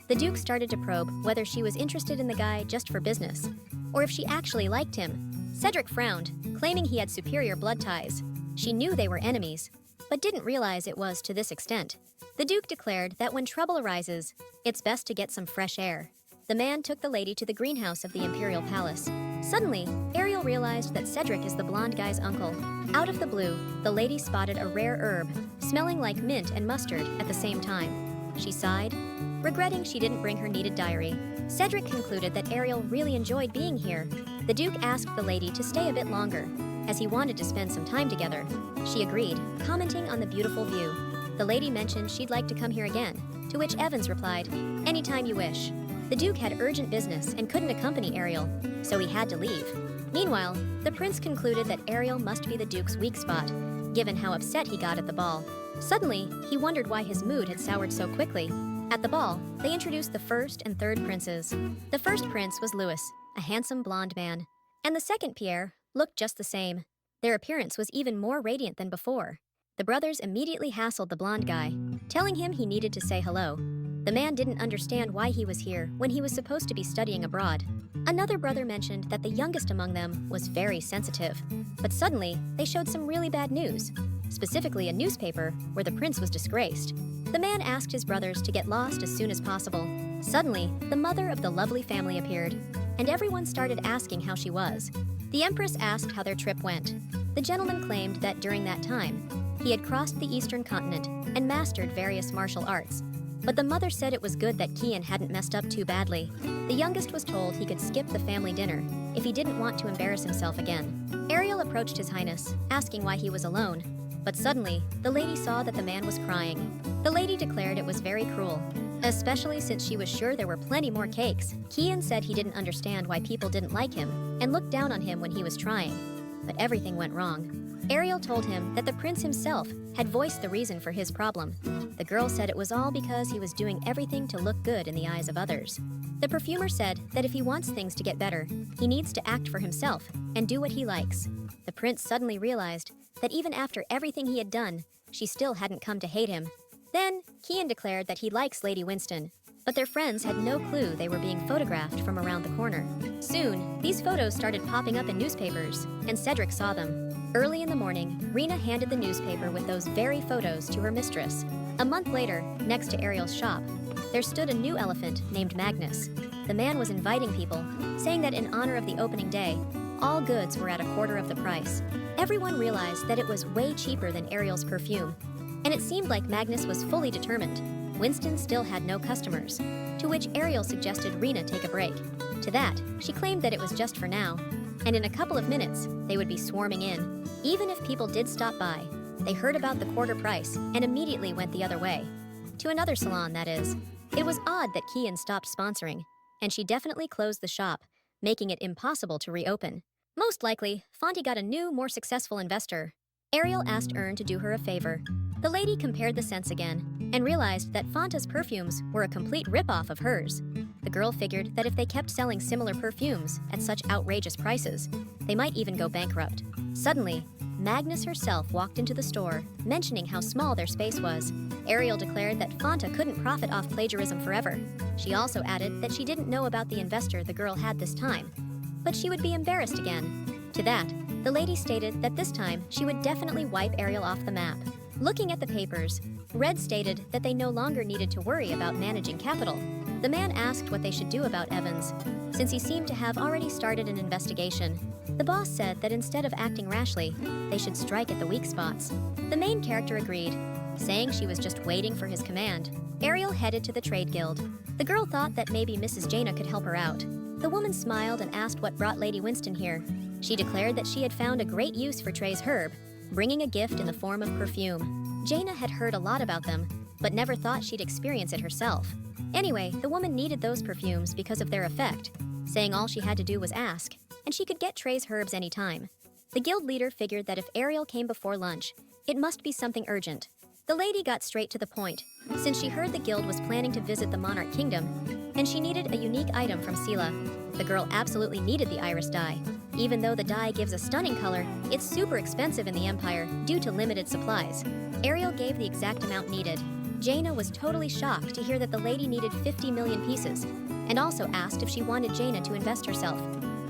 The Duke started to probe whether she was interested in the guy just for business, or if she actually liked him. Cedric frowned, claiming he had superior blood ties. She knew they were enemies, but didn't realize it was to this extent. The Duke declared that when trouble arises, it's best to get some fresh air. The man took the lady to the greenhouse of the imperial palace. Suddenly, Ariel realized that Cedric is the blonde guy's uncle. Out of the blue, the lady spotted a rare herb, smelling like mint and mustard at the same time. She sighed, regretting she didn't bring her needed diary. Cedric concluded that Ariel really enjoyed being here. The Duke asked the lady to stay a bit longer, as he wanted to spend some time together. She agreed, commenting on the beautiful view. The lady mentioned she'd like to come here again, to which Evans replied, "Anytime you wish." The Duke had urgent business and couldn't accompany Ariel, so he had to leave. Meanwhile, the prince concluded that Ariel must be the Duke's weak spot, given how upset he got at the ball. Suddenly, he wondered why his mood had soured so quickly. At the ball, they introduced the first and third princes. The first prince was Louis, a handsome blonde man, and the second Pierre looked just the same. Their appearance was even more radiant than before. The brothers immediately hassled the blonde guy, telling him he needed to say hello. The man didn't understand why he was here when he was supposed to be studying abroad. Another brother mentioned that the youngest among them was very sensitive. But suddenly, they showed some really bad news, specifically a newspaper where the prince was disgraced. The man asked his brothers to get lost as soon as possible. Suddenly, the mother of the lovely family appeared, and everyone started asking how she was. The Empress asked how their trip went. The gentleman claimed that during that time, he had crossed the eastern continent and mastered various martial arts. But the mother said it was good that Kian hadn't messed up too badly. The youngest was told he could skip the family dinner, if he didn't want to embarrass himself again. Ariel approached His Highness, asking why he was alone. But suddenly, the lady saw that the man was crying. The lady declared it was very cruel, especially since she was sure there were plenty more cakes. Kian said he didn't understand why people didn't like him and looked down on him when he was trying. But everything went wrong. Ariel told him that the prince himself had voiced the reason for his problem. The girl said it was all because he was doing everything to look good in the eyes of others. The perfumer said that if he wants things to get better, he needs to act for himself and do what he likes. The prince suddenly realized that even after everything he had done, she still hadn't come to hate him. Then, Kian declared that he likes Lady Winston, but their friends had no clue they were being photographed from around the corner. Soon, these photos started popping up in newspapers, and Cedric saw them. Early in the morning, Rena handed the newspaper with those very photos to her mistress. A month later, next to Ariel's shop, there stood a new elephant named Magnus. The man was inviting people, saying that in honor of the opening day, all goods were at a quarter of the price. Everyone realized that it was way cheaper than Ariel's perfume, and it seemed like Magnus was fully determined. Winston still had no customers, to which Ariel suggested Rena take a break. To that, she claimed that it was just for now, and in a couple of minutes, they would be swarming in. Even if people did stop by, they heard about the quarter price and immediately went the other way. To another salon, that is. It was odd that Kian stopped sponsoring, and she definitely closed the shop, making it impossible to reopen. Most likely, Fonty got a new, more successful investor. Ariel asked Ern to do her a favor. The lady compared the scents again and realized that Fanta's perfumes were a complete rip-off of hers. The girl figured that if they kept selling similar perfumes at such outrageous prices, they might even go bankrupt. Suddenly, Magnus herself walked into the store, mentioning how small their space was. Ariel declared that Fanta couldn't profit off plagiarism forever. She also added that she didn't know about the investor the girl had this time, but she would be embarrassed again. To that, the lady stated that this time she would definitely wipe Ariel off the map. Looking at the papers, Red stated that they no longer needed to worry about managing capital. The man asked what they should do about Evans, since he seemed to have already started an investigation. The boss said that instead of acting rashly, they should strike at the weak spots. The main character agreed, saying she was just waiting for his command. Ariel headed to the trade guild. The girl thought that maybe Mrs. Jaina could help her out. The woman smiled and asked what brought Lady Winston here. She declared that she had found a great use for Trey's herb, bringing a gift in the form of perfume. Jaina had heard a lot about them, but never thought she'd experience it herself. Anyway, the woman needed those perfumes because of their effect, saying all she had to do was ask, and she could get Trey's herbs anytime. The guild leader figured that if Ariel came before lunch, it must be something urgent. The lady got straight to the point, since she heard the guild was planning to visit the Monarch Kingdom, and she needed a unique item from Sela. The girl absolutely needed the iris dye. Even though the dye gives a stunning color, it's super expensive in the Empire due to limited supplies. Ariel gave the exact amount needed. Jaina was totally shocked to hear that the lady needed 50 million pieces, and also asked if she wanted Jaina to invest herself.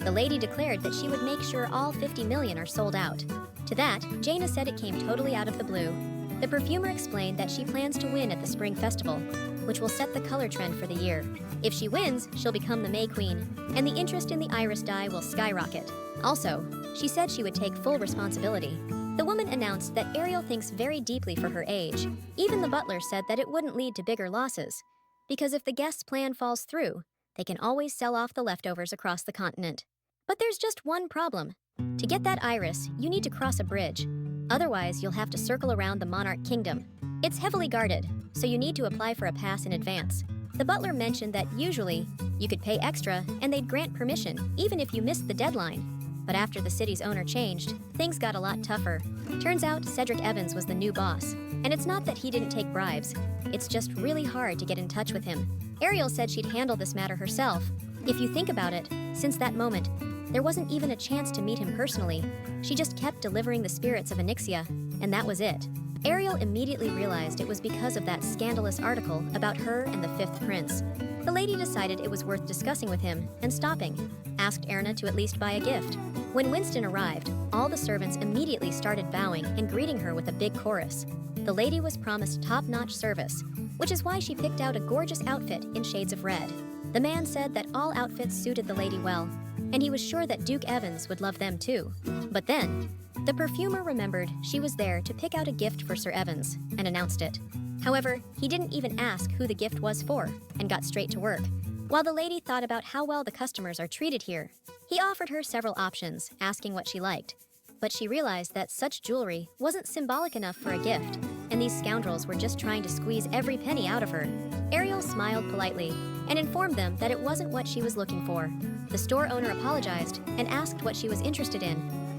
The lady declared that she would make sure all 50 million are sold out. To that, Jaina said it came totally out of the blue. The perfumer explained that she plans to win at the Spring Festival, which will set the color trend for the year. If she wins, she'll become the May Queen, and the interest in the iris dye will skyrocket. Also, she said she would take full responsibility. The woman announced that Ariel thinks very deeply for her age. Even the butler said that it wouldn't lead to bigger losses, because if the guest's plan falls through, they can always sell off the leftovers across the continent. But there's just one problem. To get that iris, you need to cross a bridge. Otherwise, you'll have to circle around the Monarch Kingdom. It's heavily guarded, so you need to apply for a pass in advance. The butler mentioned that usually, you could pay extra and they'd grant permission, even if you missed the deadline. But after the city's owner changed, things got a lot tougher. Turns out Cedric Evans was the new boss, and it's not that he didn't take bribes. It's just really hard to get in touch with him. Ariel said she'd handle this matter herself. If you think about it, since that moment, there wasn't even a chance to meet him personally. She just kept delivering the spirits of Onyxia, and that was it. Ariel immediately realized it was because of that scandalous article about her and the Fifth Prince. The lady decided it was worth discussing with him and stopping, asked Erna to at least buy a gift. When Winston arrived, all the servants immediately started bowing and greeting her with a big chorus. The lady was promised top-notch service, which is why she picked out a gorgeous outfit in shades of red. The man said that all outfits suited the lady well, and he was sure that Duke Evans would love them too. But then, the perfumer remembered she was there to pick out a gift for Sir Evans and announced it. However, he didn't even ask who the gift was for and got straight to work. While the lady thought about how well the customers are treated here, He offered her several options, asking what she liked. But she realized that such jewelry wasn't symbolic enough for a gift, and these scoundrels were just trying to squeeze every penny out of her. Ariel smiled politely and informed them that it wasn't what she was looking for. The store owner apologized and asked what she was interested in,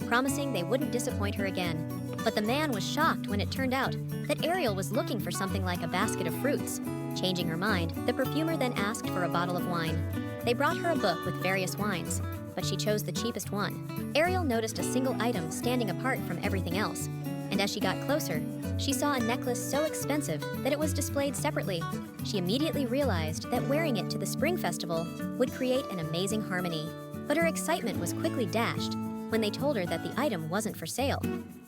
promising they wouldn't disappoint her again. But the man was shocked when it turned out that Ariel was looking for something like a basket of fruits. Changing her mind, the perfumer then asked for a bottle of wine. They brought her a book with various wines, but she chose the cheapest one. Ariel noticed a single item standing apart from everything else, and as she got closer, she saw a necklace so expensive that it was displayed separately. She immediately realized that wearing it to the Spring Festival would create an amazing harmony. But her excitement was quickly dashed when they told her that the item wasn't for sale.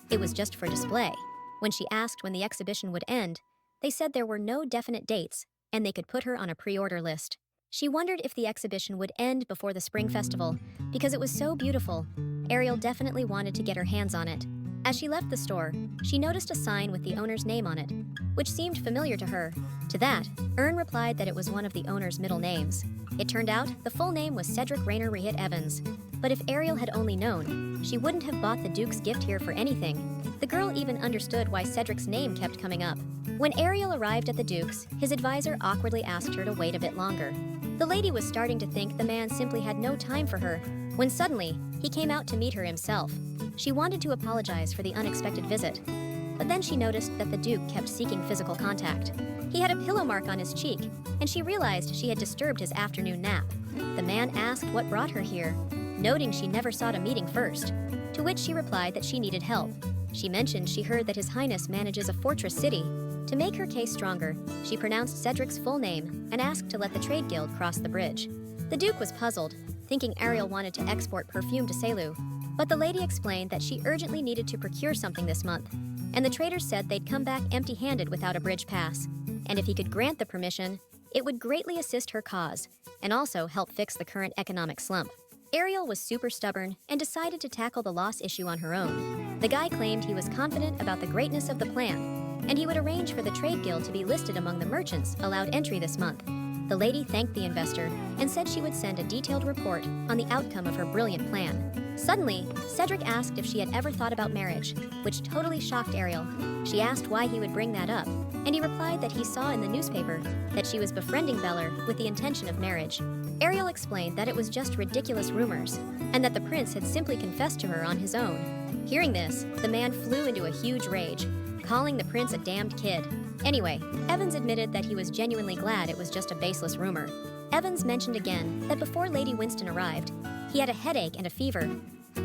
It was just for display. When she asked when the exhibition would end, they said there were no definite dates, and they could put her on a pre-order list. She wondered if the exhibition would end before the Spring Festival, because it was so beautiful. Ariel definitely wanted to get her hands on it. As she left the store, she noticed a sign with the owner's name on it, which seemed familiar to her. To that, Ern replied that it was one of the owner's middle names. It turned out the full name was Cedric Evans. But if Ariel had only known, she wouldn't have bought the Duke's gift here for anything. The girl even understood why Cedric's name kept coming up. When Ariel arrived at the Duke's, his advisor awkwardly asked her to wait a bit longer. The lady was starting to think the man simply had no time for her, when suddenly, he came out to meet her himself. She wanted to apologize for the unexpected visit, but then she noticed that the Duke kept seeking physical contact. He had a pillow mark on his cheek, and she realized she had disturbed his afternoon nap. The man asked what brought her here, noting she never sought a meeting first, to which she replied that she needed help. She mentioned she heard that His Highness manages a fortress city. To make her case stronger, she pronounced Cedric's full name and asked to let the trade guild cross the bridge. The Duke was puzzled, thinking Ariel wanted to export perfume to Selu, but the lady explained that she urgently needed to procure something this month, and the traders said they'd come back empty-handed without a bridge pass, and if he could grant the permission, it would greatly assist her cause, and also help fix the current economic slump. Ariel was super stubborn and decided to tackle the loss issue on her own. The guy claimed he was confident about the greatness of the plan, and he would arrange for the trade guild to be listed among the merchants allowed entry this month. The lady thanked the investor and said she would send a detailed report on the outcome of her brilliant plan. Suddenly, Cedric asked if she had ever thought about marriage, which totally shocked Ariel. She asked why he would bring that up, and he replied that he saw in the newspaper that she was befriending Beller with the intention of marriage. Ariel explained that it was just ridiculous rumors, and that the prince had simply confessed to her on his own. Hearing this, the man flew into a huge rage, calling the prince a damned kid. Anyway, Evans admitted that he was genuinely glad it was just a baseless rumor. Evans mentioned again that before Lady Winston arrived, he had a headache and a fever,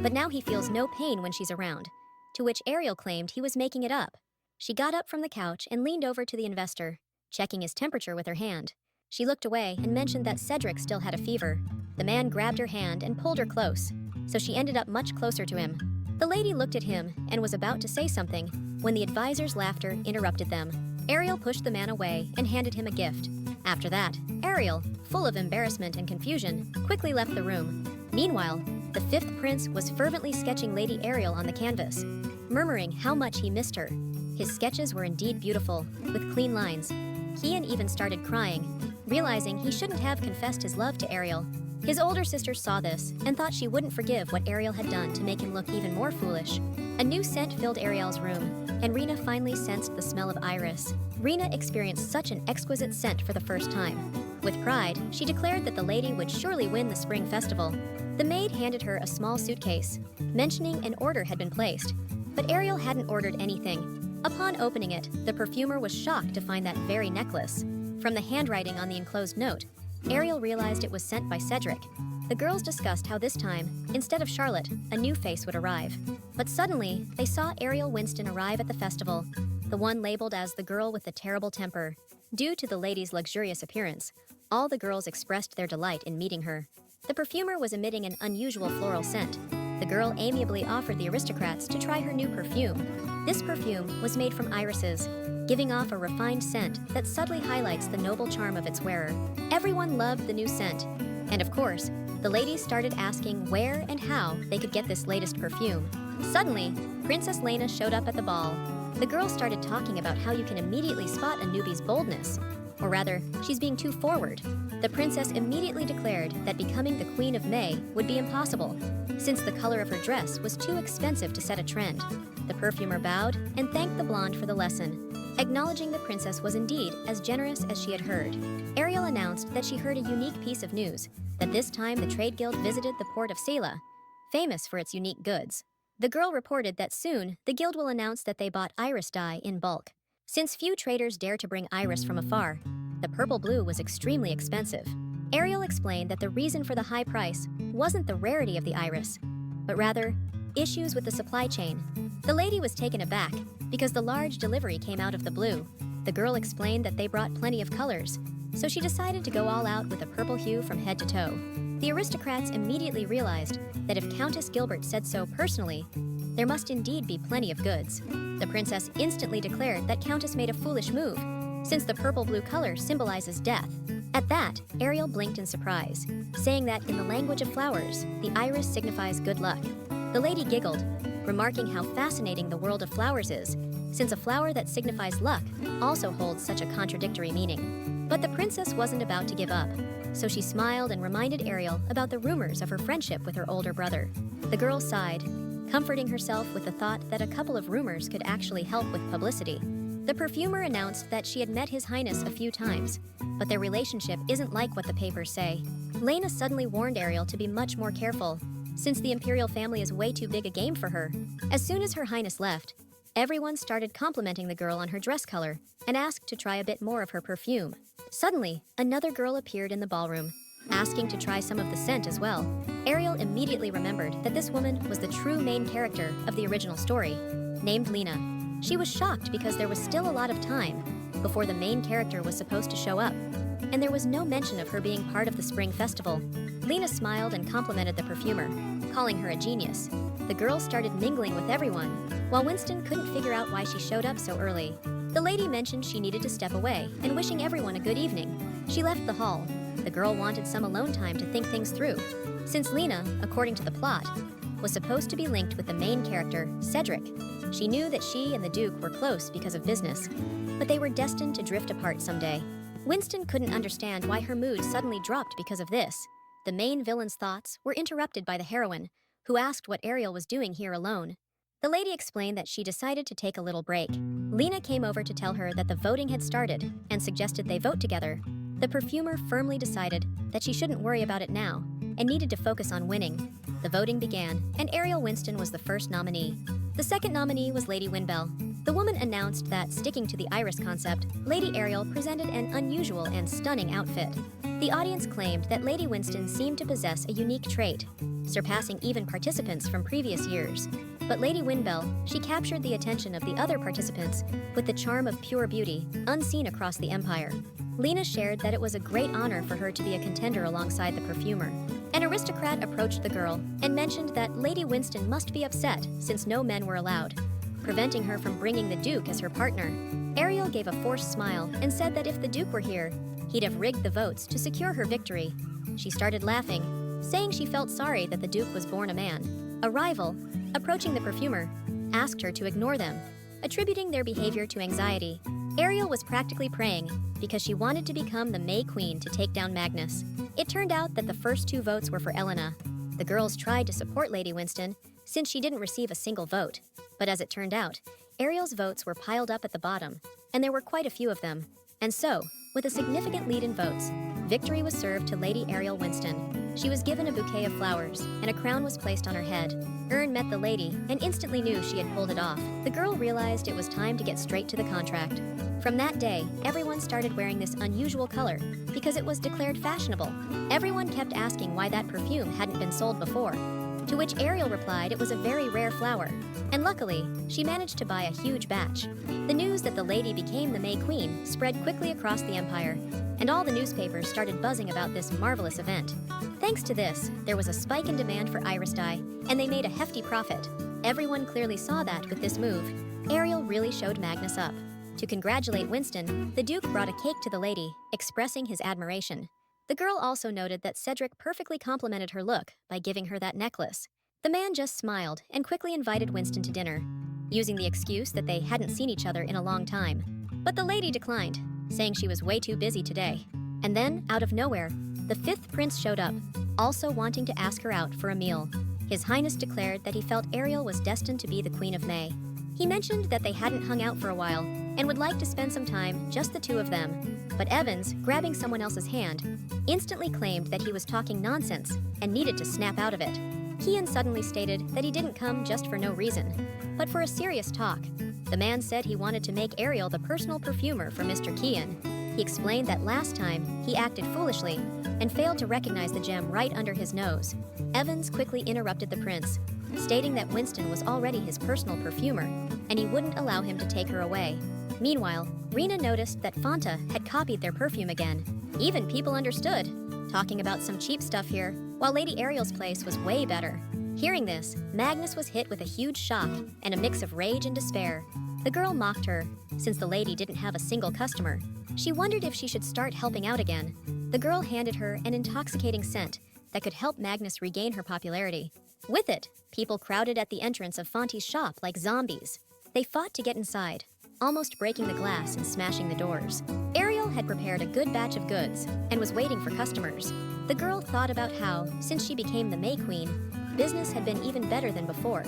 but now he feels no pain when she's around, to which Ariel claimed he was making it up. She got up from the couch and leaned over to the investor, checking his temperature with her hand. She looked away and mentioned that Cedric still had a fever. The man grabbed her hand and pulled her close, so she ended up much closer to him. The lady looked at him and was about to say something when the advisor's laughter interrupted them. Ariel pushed the man away and handed him a gift. After that, Ariel, full of embarrassment and confusion, quickly left the room. Meanwhile, the fifth prince was fervently sketching Lady Ariel on the canvas, murmuring how much he missed her. His sketches were indeed beautiful, with clean lines. Kian even started crying, realizing he shouldn't have confessed his love to Ariel. His older sister saw this and thought she wouldn't forgive what Ariel had done to make him look even more foolish. A new scent filled Ariel's room, and Rena finally sensed the smell of iris. Rena experienced such an exquisite scent for the first time. With pride, she declared that the lady would surely win the spring festival. The maid handed her a small suitcase, mentioning an order had been placed, but Ariel hadn't ordered anything. Upon opening it, the perfumer was shocked to find that very necklace. From the handwriting on the enclosed note, Ariel realized it was sent by Cedric. The girls discussed how this time, instead of Charlotte, a new face would arrive. But suddenly, they saw Ariel Winston arrive at the festival, the one labeled as the girl with the terrible temper. Due to the lady's luxurious appearance, all the girls expressed their delight in meeting her. The perfumer was emitting an unusual floral scent. The girl amiably offered the aristocrats to try her new perfume. This perfume was made from irises, giving off a refined scent that subtly highlights the noble charm of its wearer. Everyone loved the new scent, and of course, the ladies started asking where and how they could get this latest perfume. Suddenly, Princess Lena showed up at the ball. The girls started talking about how you can immediately spot a newbie's boldness. Or rather, she's being too forward. The princess immediately declared that becoming the Queen of May would be impossible, since the color of her dress was too expensive to set a trend. The perfumer bowed and thanked the blonde for the lesson, acknowledging the princess was indeed as generous as she had heard. Ariel announced that she heard a unique piece of news, that this time the trade guild visited the port of Sela, famous for its unique goods. The girl reported that soon the guild will announce that they bought iris dye in bulk. Since few traders dare to bring iris from afar, the purple blue was extremely expensive. Ariel explained that the reason for the high price wasn't the rarity of the iris, but rather issues with the supply chain. The lady was taken aback because the large delivery came out of the blue. The girl explained that they brought plenty of colors, so she decided to go all out with a purple hue from head to toe. The aristocrats immediately realized that if Countess Gilbert said so personally, there must indeed be plenty of goods. The princess instantly declared that Countess made a foolish move, since the purple-blue color symbolizes death. At that, Ariel blinked in surprise, saying that in the language of flowers, the iris signifies good luck. The lady giggled, remarking how fascinating the world of flowers is, since a flower that signifies luck also holds such a contradictory meaning. But the princess wasn't about to give up, so she smiled and reminded Ariel about the rumors of her friendship with her older brother. The girl sighed, comforting herself with the thought that a couple of rumors could actually help with publicity. The perfumer announced that she had met His Highness a few times, but their relationship isn't like what the papers say. Lena suddenly warned Ariel to be much more careful, since the imperial family is way too big a game for her. As soon as Her Highness left, everyone started complimenting the girl on her dress color and asked to try a bit more of her perfume. Suddenly, another girl appeared in the ballroom, asking to try some of the scent as well. Ariel immediately remembered that this woman was the true main character of the original story, named Lena. She was shocked because there was still a lot of time before the main character was supposed to show up, and there was no mention of her being part of the spring festival. Lena smiled and complimented the perfumer, calling her a genius. The girl started mingling with everyone, while Winston couldn't figure out why she showed up so early. The lady mentioned she needed to step away and wishing everyone a good evening. She left the hall. The girl wanted some alone time to think things through, since Lena, according to the plot, was supposed to be linked with the main character, Cedric. She knew that she and the Duke were close because of business, but they were destined to drift apart someday. Winston couldn't understand why her mood suddenly dropped because of this. The main villain's thoughts were interrupted by the heroine, who asked what Ariel was doing here alone. The lady explained that she decided to take a little break. Lena came over to tell her that the voting had started and suggested they vote together. The perfumer firmly decided that she shouldn't worry about it now and needed to focus on winning. The voting began, and Ariel Winston was the first nominee. The second nominee was Lady Winbell. The woman announced that, sticking to the iris concept, Lady Ariel presented an unusual and stunning outfit. The audience claimed that Lady Winston seemed to possess a unique trait, surpassing even participants from previous years. But Lady Winbell, she captured the attention of the other participants with the charm of pure beauty, unseen across the empire. Lena shared that it was a great honor for her to be a contender alongside the perfumer. An aristocrat approached the girl and mentioned that Lady Winston must be upset since no men were allowed, preventing her from bringing the Duke as her partner. Ariel gave a forced smile and said that if the Duke were here, he'd have rigged the votes to secure her victory. She started laughing, saying she felt sorry that the Duke was born a man. A rival, approaching the perfumer, asked her to ignore them, attributing their behavior to anxiety. Ariel was practically praying because she wanted to become the May Queen to take down Magnus. It turned out that the first two votes were for Elena. The girls tried to support Lady Winston since she didn't receive a single vote. But as it turned out, Ariel's votes were piled up at the bottom, and there were quite a few of them. And so, with a significant lead in votes, victory was served to Lady Ariel Winston. She was given a bouquet of flowers, and a crown was placed on her head. Ern met the lady and instantly knew she had pulled it off. The girl realized it was time to get straight to the contract. From that day, everyone started wearing this unusual color because it was declared fashionable. Everyone kept asking why that perfume hadn't been sold before, to which Ariel replied it was a very rare flower, and luckily, she managed to buy a huge batch. The news that the lady became the May Queen spread quickly across the empire, and all the newspapers started buzzing about this marvelous event. Thanks to this, there was a spike in demand for iris dye, and they made a hefty profit. Everyone clearly saw that with this move, Ariel really showed Magnus up. To congratulate Winston, the Duke brought a cake to the lady, expressing his admiration. The girl also noted that Cedric perfectly complimented her look by giving her that necklace. The man just smiled and quickly invited Winston to dinner, using the excuse that they hadn't seen each other in a long time. But the lady declined, saying she was way too busy today. And then, out of nowhere, the fifth prince showed up, also wanting to ask her out for a meal. His Highness declared that he felt Ariel was destined to be the Queen of May. He mentioned that they hadn't hung out for a while and would like to spend some time, just the two of them. But Evans, grabbing someone else's hand, instantly claimed that he was talking nonsense and needed to snap out of it. Kian suddenly stated that he didn't come just for no reason, but for a serious talk. The man said he wanted to make Ariel the personal perfumer for Mr. Kian. He explained that last time he acted foolishly and failed to recognize the gem right under his nose. Evans quickly interrupted the prince, stating that Winston was already his personal perfumer and he wouldn't allow him to take her away. Meanwhile, Rena noticed that Fanta had copied their perfume again. Even people understood, talking about some cheap stuff here, while Lady Ariel's place was way better. Hearing this, Magnus was hit with a huge shock and a mix of rage and despair. The girl mocked her, since the lady didn't have a single customer. She wondered if she should start helping out again. The girl handed her an intoxicating scent that could help Magnus regain her popularity. With it, people crowded at the entrance of Fanti's shop like zombies. They fought to get inside, almost breaking the glass and smashing the doors. Ariel had prepared a good batch of goods and was waiting for customers. The girl thought about how, since she became the May Queen, business had been even better than before.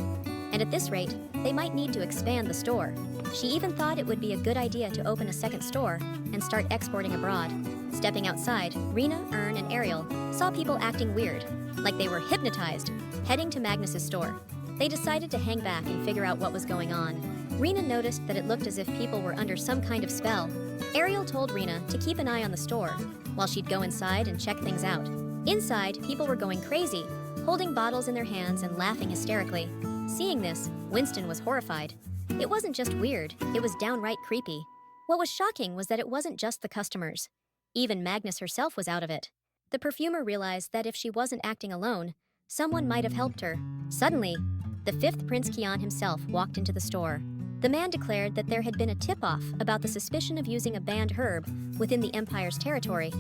And at this rate, they might need to expand the store. She even thought it would be a good idea to open a second store and start exporting abroad. Stepping outside, Rena, Ern, and Ariel saw people acting weird, like they were hypnotized, heading to Magnus's store. They decided to hang back and figure out what was going on. Rena noticed that it looked as if people were under some kind of spell. Ariel told Rena to keep an eye on the store, while she'd go inside and check things out. Inside, people were going crazy, holding bottles in their hands and laughing hysterically. Seeing this, Winston was horrified. It wasn't just weird, it was downright creepy. What was shocking was that it wasn't just the customers. Even Magnus herself was out of it. The perfumer realized that if she wasn't acting alone, someone might have helped her. Suddenly, the fifth Prince Kian himself walked into the store. The man declared that there had been a tip-off about the suspicion of using a banned herb within the Empire's territory.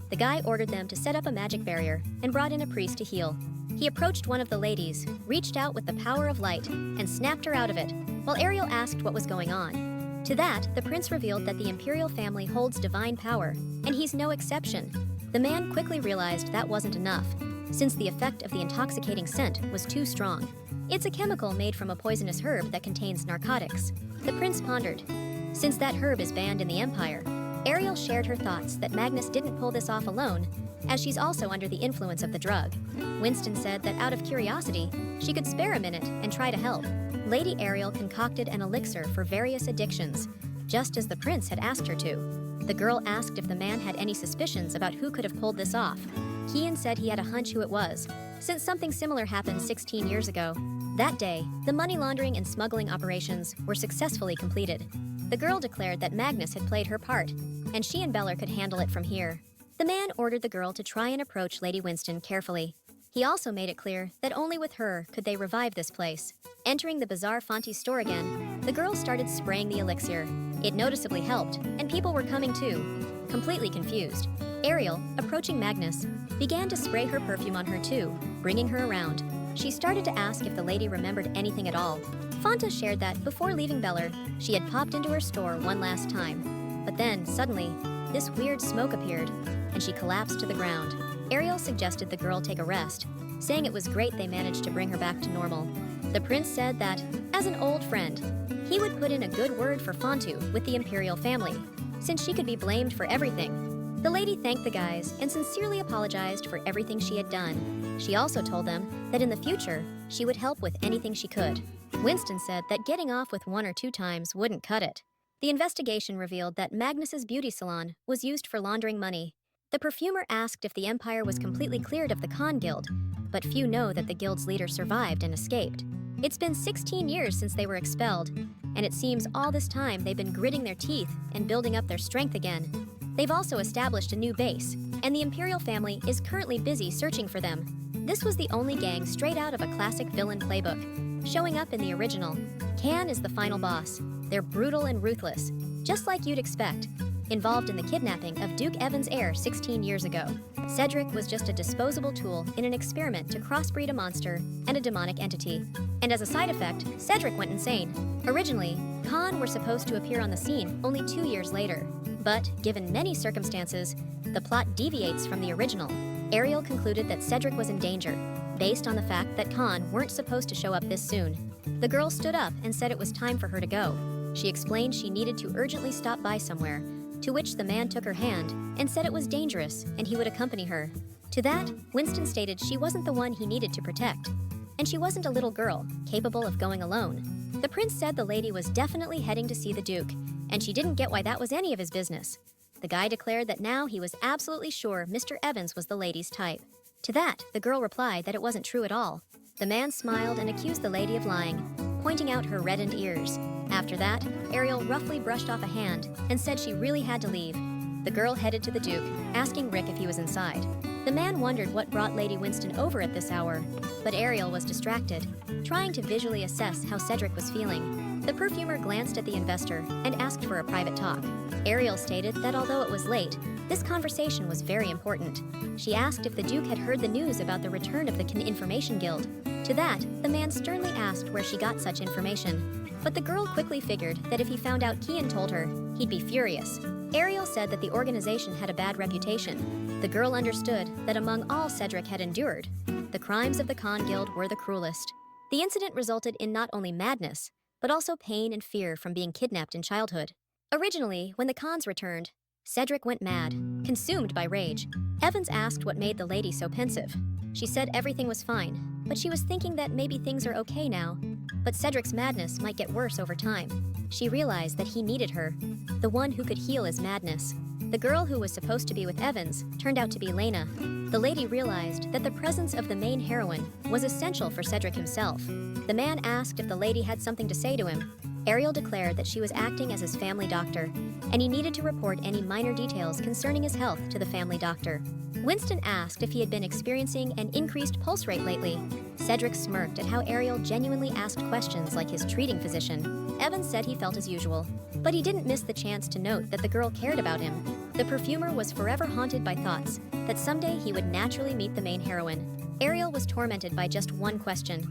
The guy ordered them to set up a magic barrier and brought in a priest to heal. He approached one of the ladies, reached out with the power of light, and snapped her out of it, while Ariel asked what was going on. To that, the prince revealed that the imperial family holds divine power, and he's no exception. The man quickly realized that wasn't enough, since the effect of the intoxicating scent was too strong. It's a chemical made from a poisonous herb that contains narcotics. The prince pondered. Since that herb is banned in the Empire, Ariel shared her thoughts that Magnus didn't pull this off alone, as she's also under the influence of the drug. Winston said that out of curiosity, she could spare a minute and try to help. Lady Ariel concocted an elixir for various addictions, just as the prince had asked her to. The girl asked if the man had any suspicions about who could have pulled this off. Kian said he had a hunch who it was, since something similar happened 16 years ago. That day, the money laundering and smuggling operations were successfully completed. The girl declared that Magnus had played her part, and she and Beller could handle it from here. The man ordered the girl to try and approach Lady Winston carefully. He also made it clear that only with her could they revive this place. Entering the bizarre Fanti store again, the girl started spraying the elixir. It noticeably helped, and people were coming too, completely confused. Ariel, approaching Magnus, began to spray her perfume on her too, bringing her around. She started to ask if the lady remembered anything at all. Fanta shared that before leaving Beller, she had popped into her store one last time. But then, suddenly, this weird smoke appeared, and she collapsed to the ground. Ariel suggested the girl take a rest, saying it was great they managed to bring her back to normal. The prince said that, as an old friend, he would put in a good word for Fantu with the imperial family, since she could be blamed for everything. The lady thanked the guys and sincerely apologized for everything she had done. She also told them that in the future, she would help with anything she could. Winston said that getting off with 1 or 2 times wouldn't cut it. The investigation revealed that Magnus's beauty salon was used for laundering money. The perfumer asked if the Empire was completely cleared of the Khan Guild, but few know that the guild's leader survived and escaped. It's been 16 years since they were expelled, and it seems all this time they've been gritting their teeth and building up their strength again. They've also established a new base, and the Imperial family is currently busy searching for them. This was the only gang straight out of a classic villain playbook. Showing up in the original, Khan is the final boss. They're brutal and ruthless, just like you'd expect. Involved in the kidnapping of Duke Evans' heir 16 years ago. Cedric was just a disposable tool in an experiment to crossbreed a monster and a demonic entity. And as a side effect, Cedric went insane. Originally, Khan were supposed to appear on the scene only 2 years later. But, given many circumstances, The plot deviates from the original. Ariel concluded that Cedric was in danger, based on the fact that Khan weren't supposed to show up this soon. The girl stood up and said it was time for her to go. She explained she needed to urgently stop by somewhere, to which the man took her hand and said it was dangerous and he would accompany her. To that, Winston stated she wasn't the one he needed to protect, and she wasn't a little girl, capable of going alone. The prince said the lady was definitely heading to see the Duke, and she didn't get why that was any of his business. The guy declared that now he was absolutely sure Mr. Evans was the lady's type. To that, the girl replied that it wasn't true at all. The man smiled and accused the lady of lying, pointing out her reddened ears. After that, Ariel roughly brushed off a hand and said she really had to leave. The girl headed to the Duke, asking Rick if he was inside. The man wondered what brought Lady Winston over at this hour, but Ariel was distracted, trying to visually assess how Cedric was feeling. The perfumer glanced at the investor and asked for a private talk. Ariel stated that although it was late, this conversation was very important. She asked if the Duke had heard the news about the return of the Information Guild. To that, the man sternly asked where she got such information. But the girl quickly figured that if he found out Kian told her, he'd be furious. Ariel said that the organization had a bad reputation. The girl understood that among all Cedric had endured, the crimes of the Khan Guild were the cruelest. The incident resulted in not only madness, but also pain and fear from being kidnapped in childhood. Originally, when the Khans returned, Cedric went mad, consumed by rage. Evans asked what made the lady so pensive. She said everything was fine, but she was thinking that maybe things are okay now. But Cedric's madness might get worse over time. She realized that he needed her, the one who could heal his madness. The girl who was supposed to be with Evans turned out to be Lena. The lady realized that the presence of the main heroine was essential for Cedric himself. The man asked if the lady had something to say to him. Ariel declared that she was acting as his family doctor, and he needed to report any minor details concerning his health to the family doctor. Winston asked if he had been experiencing an increased pulse rate lately. Cedric smirked at how Ariel genuinely asked questions like his treating physician. Evans said he felt as usual, but he didn't miss the chance to note that the girl cared about him. The perfumer was forever haunted by thoughts that someday he would naturally meet the main heroine. Ariel was tormented by just one question: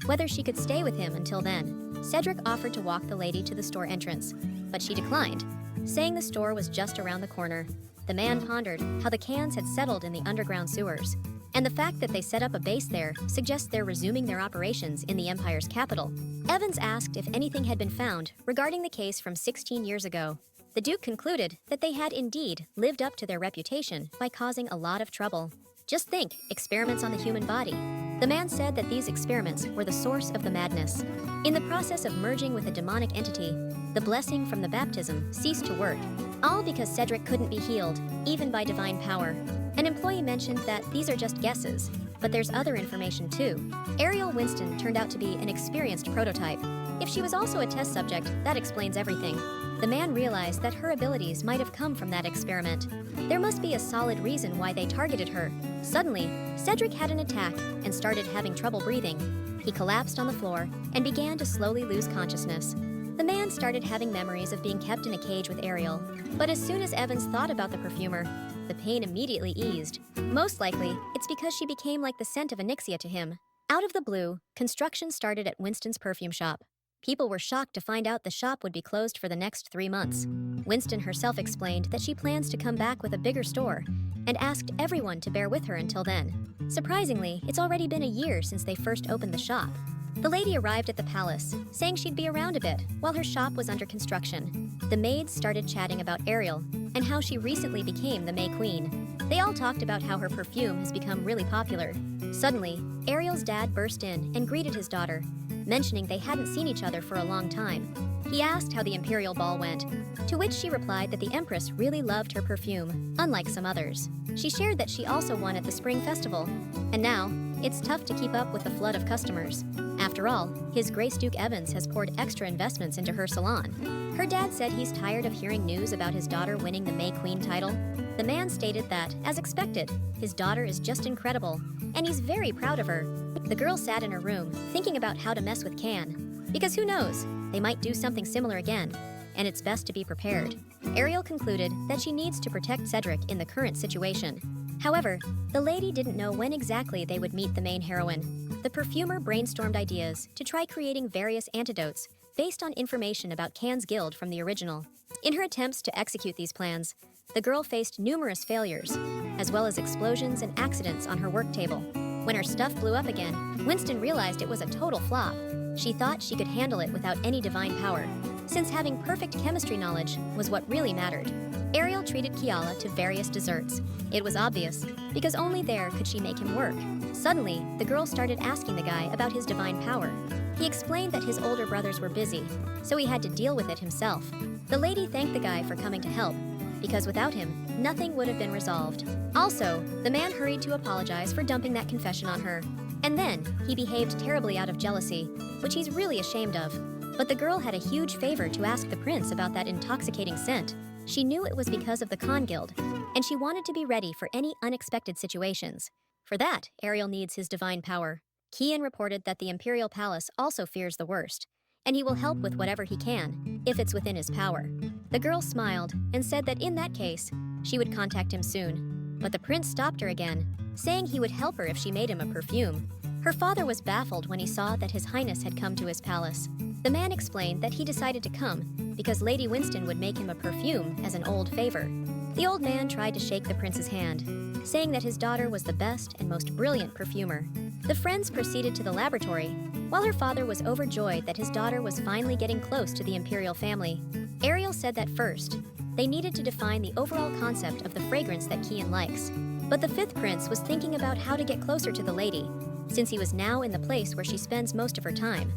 whether she could stay with him until then. Cedric offered to walk the lady to the store entrance, but she declined, saying the store was just around the corner. The man pondered how the cans had settled in the underground sewers, and the fact that they set up a base there suggests they're resuming their operations in the Empire's capital. Evans asked if anything had been found regarding the case from 16 years ago. The Duke concluded that they had indeed lived up to their reputation by causing a lot of trouble. Just think, experiments on the human body. The man said that these experiments were the source of the madness. In the process of merging with a demonic entity, the blessing from the baptism ceased to work, all because Cedric couldn't be healed, even by divine power. An employee mentioned that these are just guesses, but there's other information too. Ariel Winston turned out to be an experienced prototype. If she was also a test subject, that explains everything. The man realized that her abilities might have come from that experiment. There must be a solid reason why they targeted her. Suddenly, Cedric had an attack and started having trouble breathing. He collapsed on the floor and began to slowly lose consciousness. The man started having memories of being kept in a cage with Ariel, but as soon as Evans thought about the perfumer, the pain immediately eased. Most likely, it's because she became like the scent of Onyxia to him. Out of the blue, construction started at Winston's perfume shop. People were shocked to find out the shop would be closed for the next 3 months. Winston herself explained that she plans to come back with a bigger store and asked everyone to bear with her until then. Surprisingly, it's already been a year since they first opened the shop. The lady arrived at the palace, saying she'd be around a bit while her shop was under construction. The maids started chatting about Ariel and how she recently became the May Queen. They all talked about how her perfume has become really popular. Suddenly, Ariel's dad burst in and greeted his daughter, mentioning they hadn't seen each other for a long time. He asked how the Imperial Ball went, to which she replied that the Empress really loved her perfume, unlike some others. She shared that she also won at the Spring Festival, and now, it's tough to keep up with the flood of customers. After all, His Grace Duke Evans has poured extra investments into her salon. Her dad said he's tired of hearing news about his daughter winning the May Queen title. The man stated that, as expected, his daughter is just incredible, and he's very proud of her. The girl sat in her room, thinking about how to mess with Can. Because who knows, they might do something similar again, and it's best to be prepared. Ariel concluded that she needs to protect Cedric in the current situation. However, the lady didn't know when exactly they would meet the main heroine. The perfumer brainstormed ideas to try creating various antidotes based on information about Can's guild from the original. In her attempts to execute these plans, the girl faced numerous failures, as well as explosions and accidents on her work table. When her stuff blew up again, Winston realized it was a total flop. She thought she could handle it without any divine power, since having perfect chemistry knowledge was what really mattered. Ariel treated Kiala to various desserts. It was obvious, because only there could she make him work. Suddenly, the girl started asking the guy about his divine power. He explained that his older brothers were busy, so he had to deal with it himself. The lady thanked the guy for coming to help, because without him, nothing would have been resolved. Also, the man hurried to apologize for dumping that confession on her. And then, he behaved terribly out of jealousy, which he's really ashamed of. But the girl had a huge favor to ask the prince about that intoxicating scent. She knew it was because of the Con Guild, and she wanted to be ready for any unexpected situations. For that, Ariel needs his divine power. Kian reported that the Imperial Palace also fears the worst, and he will help with whatever he can, if it's within his power. The girl smiled and said that in that case, she would contact him soon. But the prince stopped her again, saying he would help her if she made him a perfume. Her father was baffled when he saw that His Highness had come to his palace. The man explained that he decided to come because Lady Winston would make him a perfume as an old favor. The old man tried to shake the prince's hand, saying that his daughter was the best and most brilliant perfumer. The friends proceeded to the laboratory, while her father was overjoyed that his daughter was finally getting close to the imperial family. Ariel said that first, they needed to define the overall concept of the fragrance that Kian likes. But the fifth prince was thinking about how to get closer to the lady, since he was now in the place where she spends most of her time,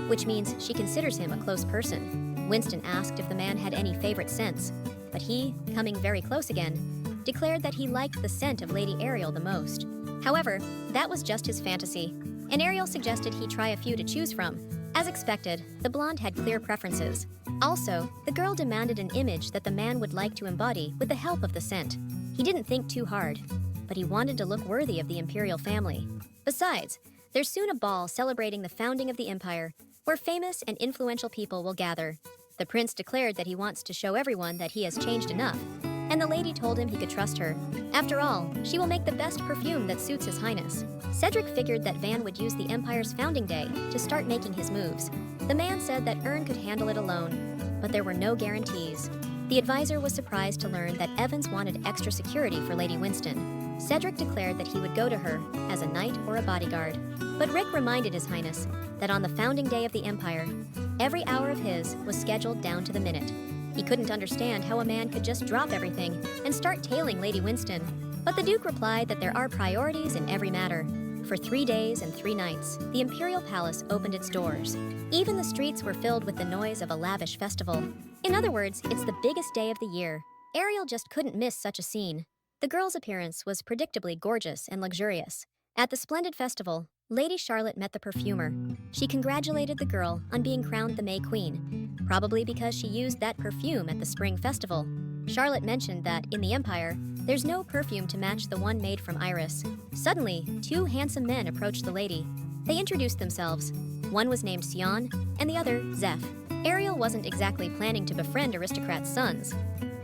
which means she considers him a close person. Winston asked if the man had any favorite scents, but he, coming very close again, declared that he liked the scent of Lady Ariel the most. However, that was just his fantasy, and Ariel suggested he try a few to choose from. As expected, the blonde had clear preferences. Also, the girl demanded an image that the man would like to embody with the help of the scent. He didn't think too hard, but he wanted to look worthy of the imperial family. Besides, there's soon a ball celebrating the founding of the empire, where famous and influential people will gather. The prince declared that he wants to show everyone that he has changed enough, and the lady told him he could trust her. After all, she will make the best perfume that suits His Highness. Cedric figured that Van would use the Empire's founding day to start making his moves. The man said that Ern could handle it alone, but there were no guarantees. The advisor was surprised to learn that Evans wanted extra security for Lady Winston. Cedric declared that he would go to her as a knight or a bodyguard. But Rick reminded His Highness that on the founding day of the Empire, every hour of his was scheduled down to the minute. He couldn't understand how a man could just drop everything and start tailing Lady Winston. But the Duke replied that there are priorities in every matter. For 3 days and 3 nights, the Imperial Palace opened its doors. Even the streets were filled with the noise of a lavish festival. In other words, it's the biggest day of the year. Ariel just couldn't miss such a scene. The girl's appearance was predictably gorgeous and luxurious. At the splendid festival, Lady Charlotte met the perfumer. She congratulated the girl on being crowned the May Queen, probably because she used that perfume at the spring festival. Charlotte mentioned that, in the Empire, there's no perfume to match the one made from iris. Suddenly, 2 handsome men approached the lady. They introduced themselves. One was named Sion, and the other, Zeph. Ariel wasn't exactly planning to befriend aristocrats' sons,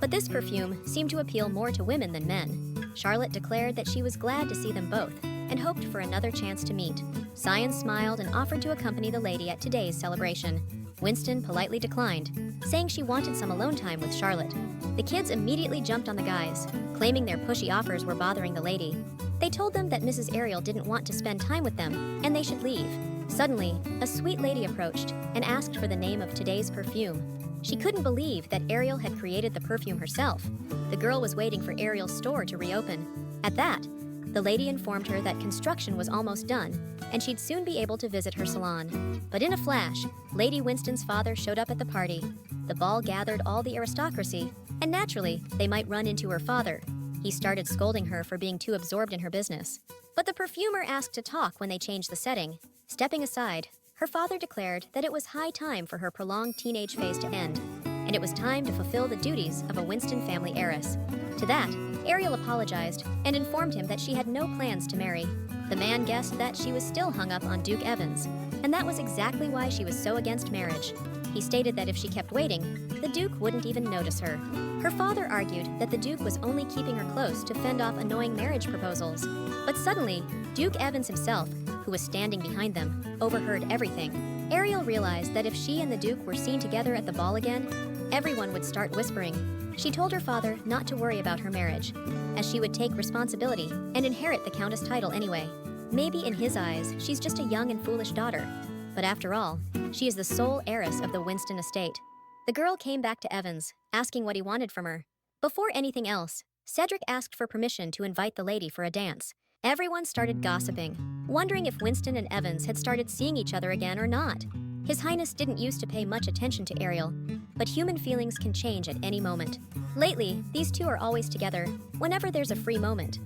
but this perfume seemed to appeal more to women than men. Charlotte declared that she was glad to see them both, and hoped for another chance to meet. Sion smiled and offered to accompany the lady at today's celebration. Winston politely declined, saying she wanted some alone time with Charlotte. The kids immediately jumped on the guys, claiming their pushy offers were bothering the lady. They told them that Mrs. Ariel didn't want to spend time with them, and they should leave. Suddenly, a sweet lady approached and asked for the name of today's perfume. She couldn't believe that Ariel had created the perfume herself. The girl was waiting for Ariel's store to reopen. At that, the lady informed her that construction was almost done, and she'd soon be able to visit her salon. But in a flash, Lady Winston's father showed up at the party. The ball gathered all the aristocracy, and naturally, they might run into her father. He started scolding her for being too absorbed in her business. But the perfumer asked to talk when they changed the setting. Stepping aside, her father declared that it was high time for her prolonged teenage phase to end, and it was time to fulfill the duties of a Winston family heiress. To that, Ariel apologized and informed him that she had no plans to marry. The man guessed that she was still hung up on Duke Evans, and that was exactly why she was so against marriage. He stated that if she kept waiting, the Duke wouldn't even notice her. Her father argued that the Duke was only keeping her close to fend off annoying marriage proposals. But suddenly, Duke Evans himself, who was standing behind them, overheard everything. Ariel realized that if she and the Duke were seen together at the ball again, everyone would start whispering, She told her father not to worry about her marriage, as she would take responsibility and inherit the countess title anyway. Maybe in his eyes, she's just a young and foolish daughter. But after all, she is the sole heiress of the Winston estate. The girl came back to Evans, asking what he wanted from her. Before anything else, Cedric asked for permission to invite the lady for a dance. Everyone started gossiping, wondering if Winston and Evans had started seeing each other again or not. His Highness didn't used to pay much attention to Ariel, but human feelings can change at any moment. Lately, these two are always together, whenever there's a free moment.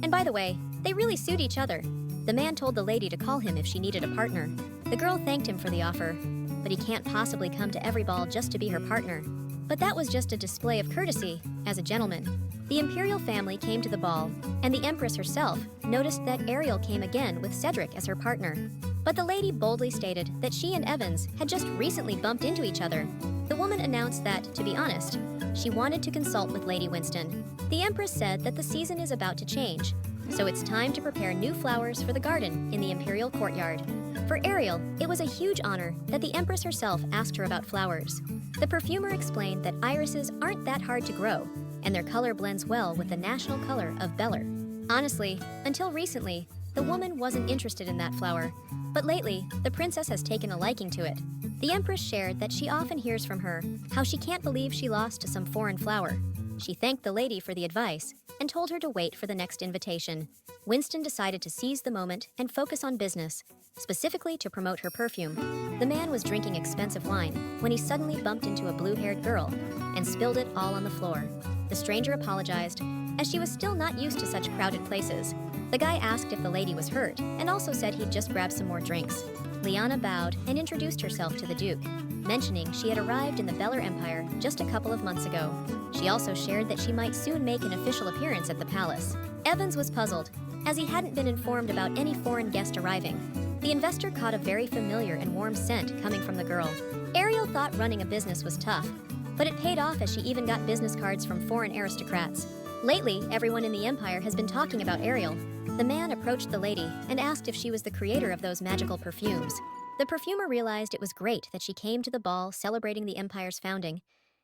And by the way, they really suit each other. The man told the lady to call him if she needed a partner. The girl thanked him for the offer, but he can't possibly come to every ball just to be her partner. But that was just a display of courtesy, as a gentleman. The imperial family came to the ball, and the Empress herself noticed that Ariel came again with Cedric as her partner. But the lady boldly stated that she and Evans had just recently bumped into each other. The woman announced that, to be honest, she wanted to consult with Lady Winston. The Empress said that the season is about to change, so it's time to prepare new flowers for the garden in the imperial courtyard. For Ariel, it was a huge honor that the Empress herself asked her about flowers. The perfumer explained that irises aren't that hard to grow, and their color blends well with the national color of Beller. Honestly, until recently, the woman wasn't interested in that flower, but lately, the princess has taken a liking to it. The Empress shared that she often hears from her how she can't believe she lost to some foreign flower. She thanked the lady for the advice and told her to wait for the next invitation. Winston decided to seize the moment and focus on business, specifically to promote her perfume. The man was drinking expensive wine when he suddenly bumped into a blue-haired girl and spilled it all on the floor. The stranger apologized, as she was still not used to such crowded places. The guy asked if the lady was hurt and also said he'd just grab some more drinks. Liana bowed and introduced herself to the Duke, mentioning she had arrived in the Beller Empire just a couple of months ago. She also shared that she might soon make an official appearance at the palace. Evans was puzzled, as he hadn't been informed about any foreign guest arriving. The investor caught a very familiar and warm scent coming from the girl. Ariel thought running a business was tough, but it paid off as she even got business cards from foreign aristocrats. Lately, everyone in the Empire has been talking about Ariel. The man approached the lady and asked if she was the creator of those magical perfumes. The perfumer realized it was great that she came to the ball celebrating the Empire's founding,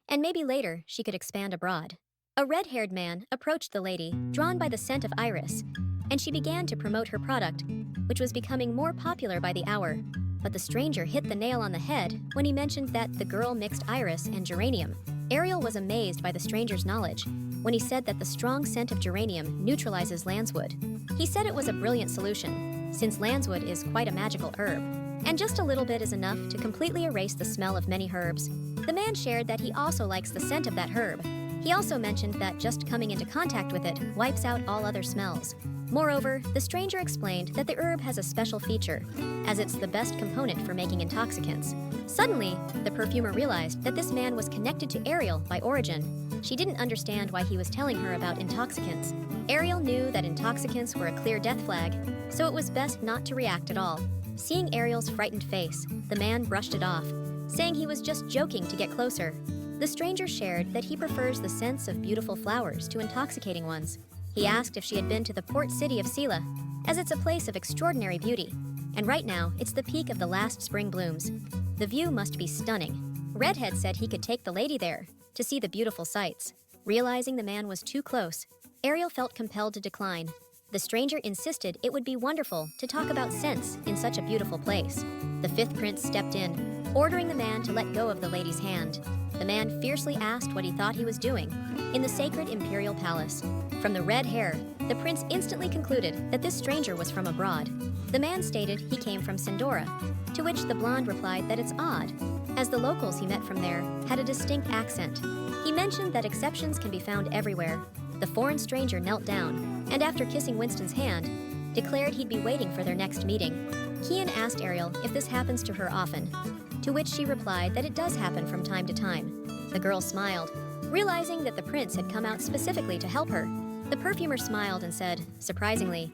and maybe later she could expand abroad. A red-haired man approached the lady, drawn by the scent of iris, and she began to promote her product, which was becoming more popular by the hour. But the stranger hit the nail on the head when he mentioned that the girl mixed iris and geranium. Ariel was amazed by the stranger's knowledge when he said that the strong scent of geranium neutralizes lancewood. He said it was a brilliant solution, since lancewood is quite a magical herb, and just a little bit is enough to completely erase the smell of many herbs. The man shared that he also likes the scent of that herb. He also mentioned that just coming into contact with it wipes out all other smells. Moreover, the stranger explained that the herb has a special feature, as it's the best component for making intoxicants. Suddenly, the perfumer realized that this man was connected to Ariel by origin. She didn't understand why he was telling her about intoxicants. Ariel knew that intoxicants were a clear death flag, so it was best not to react at all. Seeing Ariel's frightened face, the man brushed it off, saying he was just joking to get closer. The stranger shared that he prefers the scents of beautiful flowers to intoxicating ones. He asked if she had been to the port city of Sela, as it's a place of extraordinary beauty, and right now it's the peak of the last spring blooms. The view must be stunning. Redhead said he could take the lady there to see the beautiful sights. Realizing the man was too close, Ariel felt compelled to decline. The stranger insisted it would be wonderful to talk about scents in such a beautiful place. The fifth prince stepped in, ordering the man to let go of the lady's hand. The man fiercely asked what he thought he was doing in the sacred imperial palace. From the red hair, the prince instantly concluded that this stranger was from abroad. The man stated he came from Sindora, to which the blonde replied that it's odd, as the locals he met from there had a distinct accent. He mentioned that exceptions can be found everywhere. The foreign stranger knelt down, and after kissing Winston's hand, declared he'd be waiting for their next meeting. Kian asked Ariel if this happens to her often, to which she replied that it does happen from time to time. The girl smiled, realizing that the prince had come out specifically to help her. The perfumer smiled and said, surprisingly,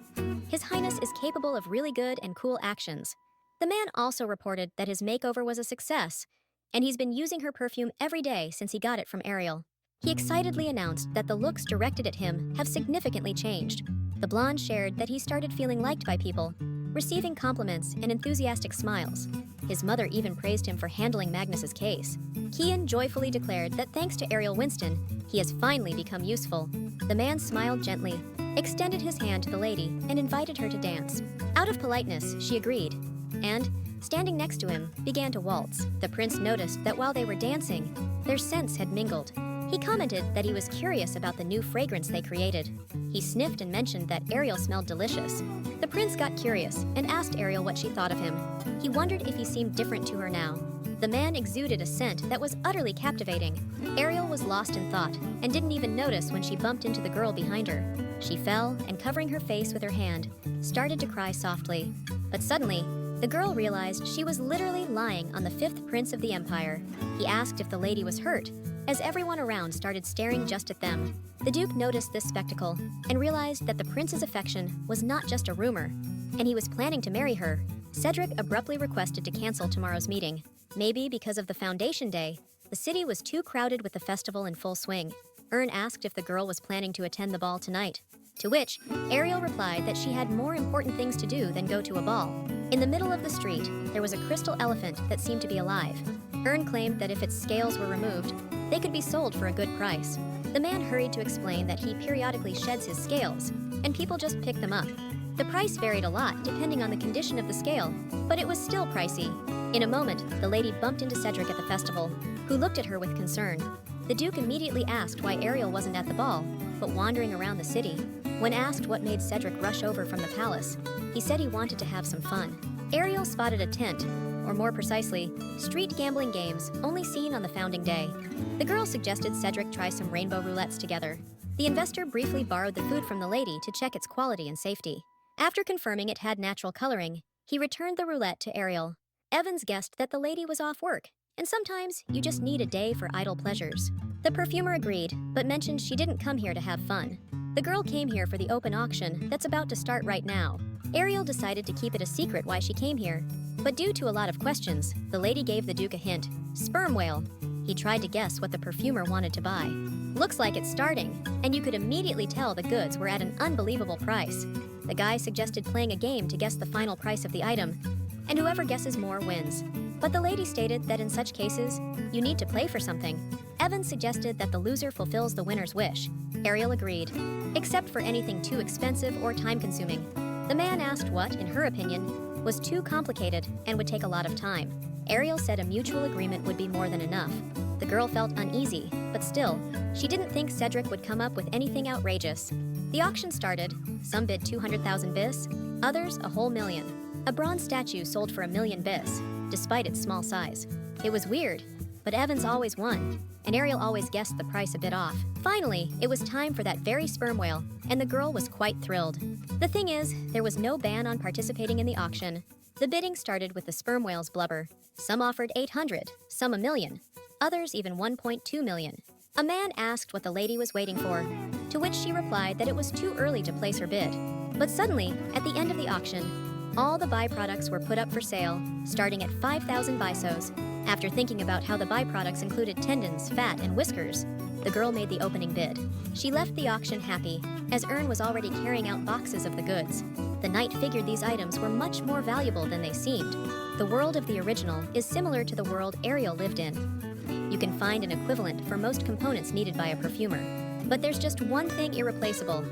His Highness is capable of really good and cool actions. The man also reported that his makeover was a success, and he's been using her perfume every day since he got it from Ariel. He excitedly announced that the looks directed at him have significantly changed. The blonde shared that he started feeling liked by people, receiving compliments and enthusiastic smiles. His mother even praised him for handling Magnus's case. Kian joyfully declared that thanks to Ariel Winston, he has finally become useful. The man smiled gently, extended his hand to the lady, and invited her to dance. Out of politeness, she agreed, and, standing next to him, began to waltz. The prince noticed that while they were dancing, their scents had mingled. He commented that he was curious about the new fragrance they created. He sniffed and mentioned that Ariel smelled delicious. The prince got curious and asked Ariel what she thought of him. He wondered if he seemed different to her now. The man exuded a scent that was utterly captivating. Ariel was lost in thought and didn't even notice when she bumped into the girl behind her. She fell and, covering her face with her hand, started to cry softly. But suddenly, the girl realized she was literally lying on the fifth prince of the empire. He asked if the lady was hurt, as everyone around started staring just at them. The Duke noticed this spectacle and realized that the prince's affection was not just a rumor, and he was planning to marry her. Cedric abruptly requested to cancel tomorrow's meeting. Maybe because of the foundation day, the city was too crowded with the festival in full swing. Ern asked if the girl was planning to attend the ball tonight, to which Ariel replied that she had more important things to do than go to a ball. In the middle of the street, there was a crystal elephant that seemed to be alive. Ern claimed that if its scales were removed, they could be sold for a good price. The man hurried to explain that he periodically sheds his scales, and people just pick them up. The price varied a lot depending on the condition of the scale, but it was still pricey. In a moment, the lady bumped into Cedric at the festival, who looked at her with concern. The Duke immediately asked why Ariel wasn't at the ball, but wandering around the city. When asked what made Cedric rush over from the palace, he said he wanted to have some fun. Ariel spotted a tent, or more precisely, street gambling games only seen on the founding day. The girl suggested Cedric try some rainbow roulettes together. The investor briefly borrowed the food from the lady to check its quality and safety. After confirming it had natural coloring, he returned the roulette to Ariel. Evans guessed that the lady was off work, and sometimes you just need a day for idle pleasures. The perfumer agreed, but mentioned she didn't come here to have fun. The girl came here for the open auction that's about to start right now. Ariel decided to keep it a secret why she came here, but due to a lot of questions, the lady gave the Duke a hint: sperm whale. He tried to guess what the perfumer wanted to buy. Looks like it's starting, and you could immediately tell the goods were at an unbelievable price. The guy suggested playing a game to guess the final price of the item, and whoever guesses more wins. But the lady stated that in such cases, you need to play for something. Evans suggested that the loser fulfills the winner's wish. Ariel agreed, except for anything too expensive or time-consuming. The man asked what, in her opinion, was too complicated and would take a lot of time. Ariel said a mutual agreement would be more than enough. The girl felt uneasy, but still, she didn't think Cedric would come up with anything outrageous. The auction started. Some bid 200,000 bis, others a whole million. A bronze statue sold for 1,000,000 bis, despite its small size. It was weird, but Evans always won, and Ariel always guessed the price a bit off. Finally, it was time for that very sperm whale, and the girl was quite thrilled. The thing is, there was no ban on participating in the auction. The bidding started with the sperm whale's blubber. Some offered 800, some 1,000,000, others even 1.2 million. A man asked what the lady was waiting for, to which she replied that it was too early to place her bid. But suddenly, at the end of the auction, all the byproducts were put up for sale, starting at 5,000 bisos. After thinking about how the byproducts included tendons, fat, and whiskers, the girl made the opening bid. She left the auction happy, as Ern was already carrying out boxes of the goods. The knight figured these items were much more valuable than they seemed. The world of the original is similar to the world Ariel lived in. You can find an equivalent for most components needed by a perfumer. But there's just one thing irreplaceable.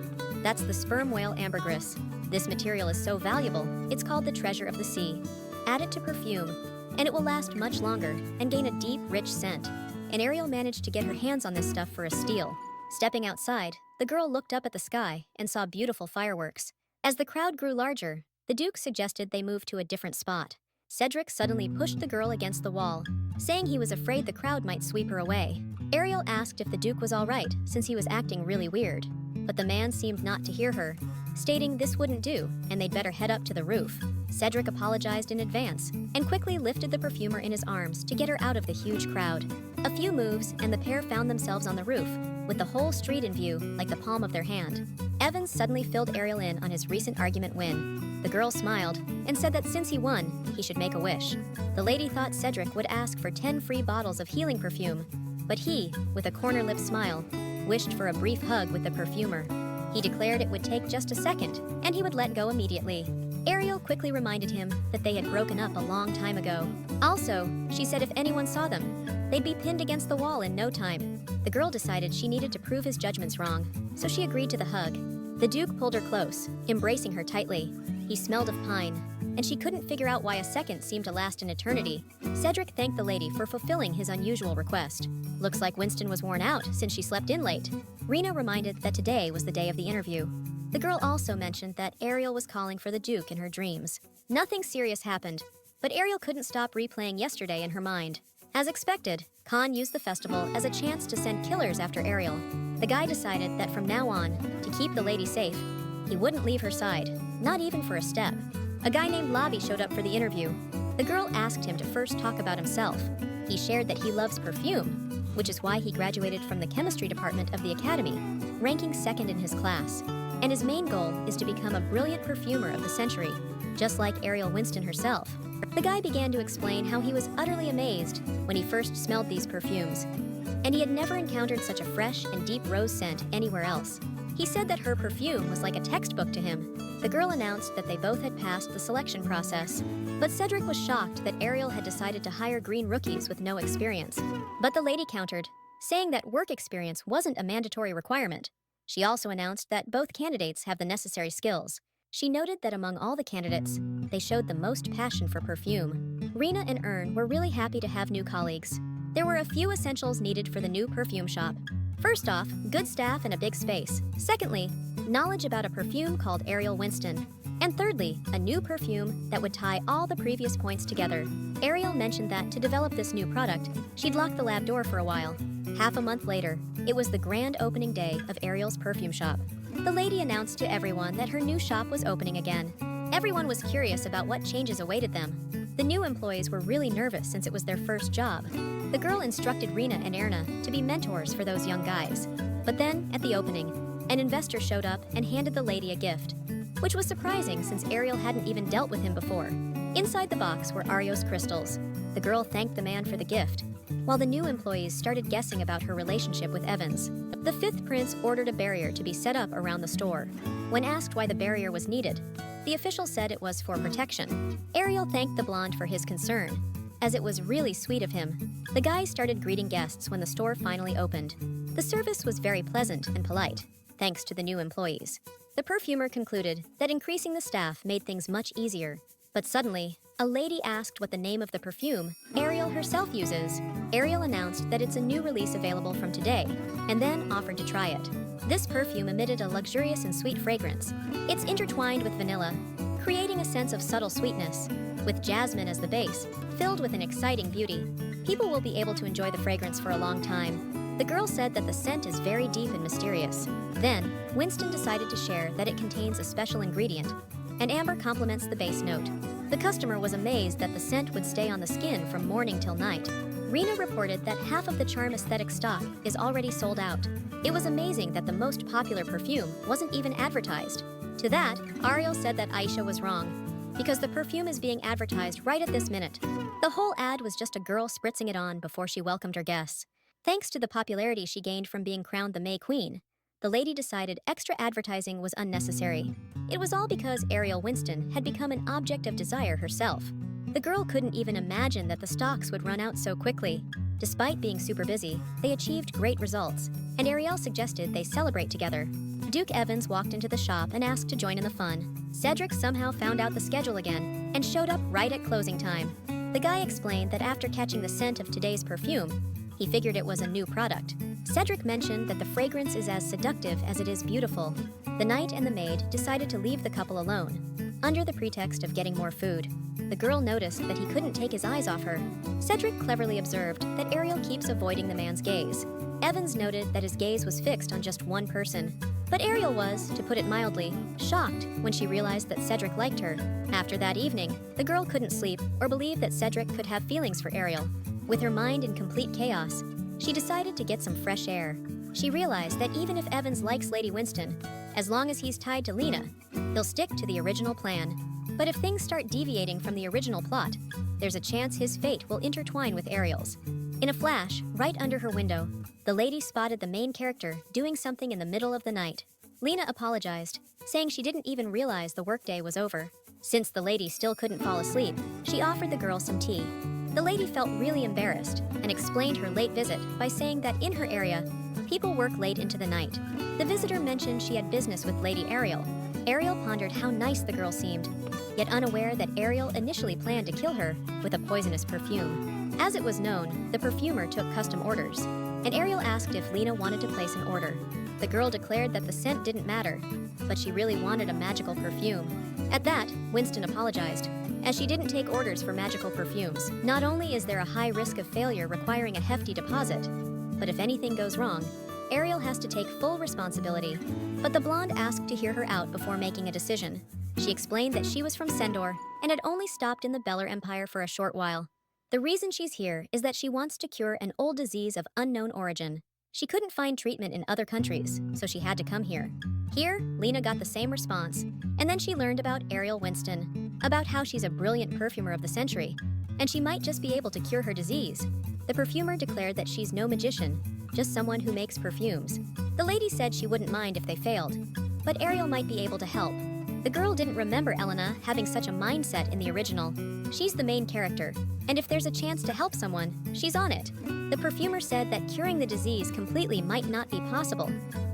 That's the sperm whale ambergris. This material is so valuable, it's called the treasure of the sea. Add it to perfume, and it will last much longer and gain a deep, rich scent. And Ariel managed to get her hands on this stuff for a steal. Stepping outside, the girl looked up at the sky and saw beautiful fireworks. As the crowd grew larger, the Duke suggested they move to a different spot. Cedric suddenly pushed the girl against the wall, saying he was afraid the crowd might sweep her away. Ariel asked if the Duke was all right, since he was acting really weird. But the man seemed not to hear her, stating this wouldn't do, and they'd better head up to the roof. Cedric apologized in advance, and quickly lifted the perfumer in his arms to get her out of the huge crowd. A few moves, and the pair found themselves on the roof, with the whole street in view like the palm of their hand. Evans suddenly filled Ariel in on his recent argument win. The girl smiled, and said that since he won, he should make a wish. The lady thought Cedric would ask for 10 free bottles of healing perfume, but he, with a corner-lip smile, wished for a brief hug with the perfumer. He declared it would take just a second, and he would let go immediately. Ariel quickly reminded him that they had broken up a long time ago. Also, she said if anyone saw them, they'd be pinned against the wall in no time. The girl decided she needed to prove his judgments wrong, so she agreed to the hug. The Duke pulled her close, embracing her tightly. He smelled of pine, and she couldn't figure out why a second seemed to last an eternity. Cedric thanked the lady for fulfilling his unusual request. Looks like Winston was worn out since she slept in late. Rena reminded that today was the day of the interview. The girl also mentioned that Ariel was calling for the Duke in her dreams. Nothing serious happened, but Ariel couldn't stop replaying yesterday in her mind. As expected, Khan used the festival as a chance to send killers after Ariel. The guy decided that from now on, to keep the lady safe, he wouldn't leave her side, not even for a step. A guy named Lobby showed up for the interview. The girl asked him to first talk about himself. He shared that he loves perfume, which is why he graduated from the chemistry department of the academy, ranking second in his class. And his main goal is to become a brilliant perfumer of the century, just like Ariel Winston herself. The guy began to explain how he was utterly amazed when he first smelled these perfumes, and he had never encountered such a fresh and deep rose scent anywhere else. He said that her perfume was like a textbook to him. The girl announced that they both had passed the selection process, but Cedric was shocked that Ariel had decided to hire green rookies with no experience. But the lady countered, saying that work experience wasn't a mandatory requirement. She also announced that both candidates have the necessary skills. She noted that among all the candidates, they showed the most passion for perfume. Rena and Ern were really happy to have new colleagues. There were a few essentials needed for the new perfume shop. First off, good staff and a big space. Secondly, knowledge about a perfume called Ariel Winston. And thirdly, a new perfume that would tie all the previous points together. Ariel mentioned that to develop this new product, she'd lock the lab door for a while. Half a month later, it was the grand opening day of Ariel's perfume shop. The lady announced to everyone that her new shop was opening again. Everyone was curious about what changes awaited them. The new employees were really nervous since it was their first job. The girl instructed Rena and Erna to be mentors for those young guys. But then, at the opening, an investor showed up and handed the lady a gift, which was surprising since Ariel hadn't even dealt with him before. Inside the box were Arios crystals. The girl thanked the man for the gift, while the new employees started guessing about her relationship with Evans. The fifth prince ordered a barrier to be set up around the store. When asked why the barrier was needed, the official said it was for protection. Ariel thanked the blonde for his concern, as it was really sweet of him. The guys started greeting guests when the store finally opened. The service was very pleasant and polite, thanks to the new employees. The perfumer concluded that increasing the staff made things much easier. But suddenly, a lady asked what the name of the perfume Ariel herself uses. Ariel announced that it's a new release available from today, and then offered to try it. This perfume emitted a luxurious and sweet fragrance. It's intertwined with vanilla, creating a sense of subtle sweetness, with jasmine as the base, filled with an exciting beauty. People will be able to enjoy the fragrance for a long time. The girl said that the scent is very deep and mysterious. Then, Winston decided to share that it contains a special ingredient, and amber complements the base note. The customer was amazed that the scent would stay on the skin from morning till night. Rena reported that half of the charm aesthetic stock is already sold out. It was amazing that the most popular perfume wasn't even advertised. To that, Ariel said that Aisha was wrong, because the perfume is being advertised right at this minute. The whole ad was just a girl spritzing it on before she welcomed her guests. Thanks to the popularity she gained from being crowned the May Queen, the lady decided extra advertising was unnecessary. It was all because Ariel Winston had become an object of desire herself. The girl couldn't even imagine that the stocks would run out so quickly. Despite being super busy, they achieved great results, and Ariel suggested they celebrate together. Duke Evans walked into the shop and asked to join in the fun. Cedric somehow found out the schedule again and showed up right at closing time. The guy explained that after catching the scent of today's perfume, he figured it was a new product. Cedric mentioned that the fragrance is as seductive as it is beautiful. The knight and the maid decided to leave the couple alone, under the pretext of getting more food. The girl noticed that he couldn't take his eyes off her. Cedric cleverly observed that Ariel keeps avoiding the man's gaze. Evans noted that his gaze was fixed on just one person. But Ariel was, to put it mildly, shocked when she realized that Cedric liked her. After that evening, the girl couldn't sleep or believe that Cedric could have feelings for Ariel. With her mind in complete chaos, she decided to get some fresh air. She realized that even if Evans likes Lady Winston, as long as he's tied to Lena, they'll stick to the original plan. But if things start deviating from the original plot, there's a chance his fate will intertwine with Ariel's. In a flash, right under her window, the lady spotted the main character doing something in the middle of the night. Lena apologized, saying she didn't even realize the workday was over. Since the lady still couldn't fall asleep, she offered the girl some tea. The lady felt really embarrassed and explained her late visit by saying that in her area, people work late into the night. The visitor mentioned she had business with Lady Ariel. Ariel pondered how nice the girl seemed, yet unaware that Ariel initially planned to kill her with a poisonous perfume. As it was known, the perfumer took custom orders, and Ariel asked if Lena wanted to place an order. The girl declared that the scent didn't matter, but she really wanted a magical perfume. At that, Winston apologized, as she didn't take orders for magical perfumes. Not only is there a high risk of failure requiring a hefty deposit, but if anything goes wrong, Ariel has to take full responsibility. But the blonde asked to hear her out before making a decision. She explained that she was from Sendor and had only stopped in the Beller Empire for a short while. The reason she's here is that she wants to cure an old disease of unknown origin. She couldn't find treatment in other countries, so she had to come here. Here, Lena got the same response, and then she learned about Ariel Winston, about how she's a brilliant perfumer of the century, and she might just be able to cure her disease. The perfumer declared that she's no magician, just someone who makes perfumes. The lady said she wouldn't mind if they failed, but Ariel might be able to help. The girl didn't remember Elena having such a mindset in the original. She's the main character, and if there's a chance to help someone, she's on it. The perfumer said that curing the disease completely might not be possible,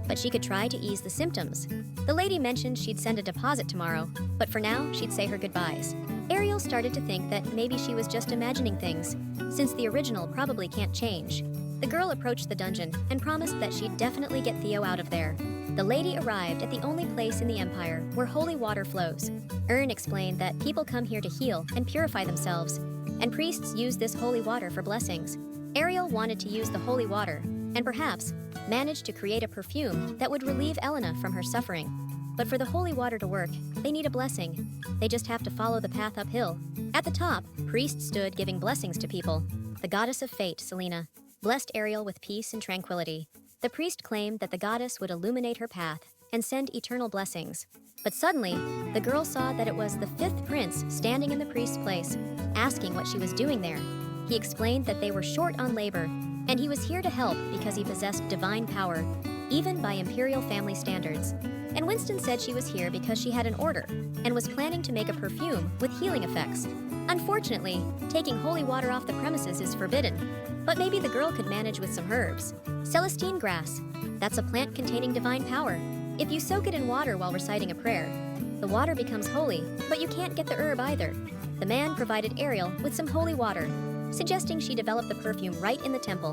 but she could try to ease the symptoms. The lady mentioned she'd send a deposit tomorrow, but for now, she'd say her goodbyes. Ariel started to think that maybe she was just imagining things, since the original probably can't change. The girl approached the dungeon and promised that she'd definitely get Theo out of there. The lady arrived at the only place in the Empire where holy water flows. Ern explained that people come here to heal and purify themselves, and priests use this holy water for blessings. Ariel wanted to use the holy water, and perhaps manage to create a perfume that would relieve Elena from her suffering. But for the holy water to work, they need a blessing. They just have to follow the path uphill. At the top, priests stood giving blessings to people. The goddess of fate, Selena, blessed Ariel with peace and tranquility. The priest claimed that the goddess would illuminate her path and send eternal blessings. But suddenly, the girl saw that it was the fifth prince standing in the priest's place, asking what she was doing there. He explained that they were short on labor, and he was here to help because he possessed divine power, even by imperial family standards. And Winston said she was here because she had an order and was planning to make a perfume with healing effects. Unfortunately, taking holy water off the premises is forbidden, but maybe the girl could manage with some herbs. Celestine grass. That's a plant containing divine power. If you soak it in water while reciting a prayer, the water becomes holy, but you can't get the herb either. The man provided Ariel with some holy water, suggesting she develop the perfume right in the temple.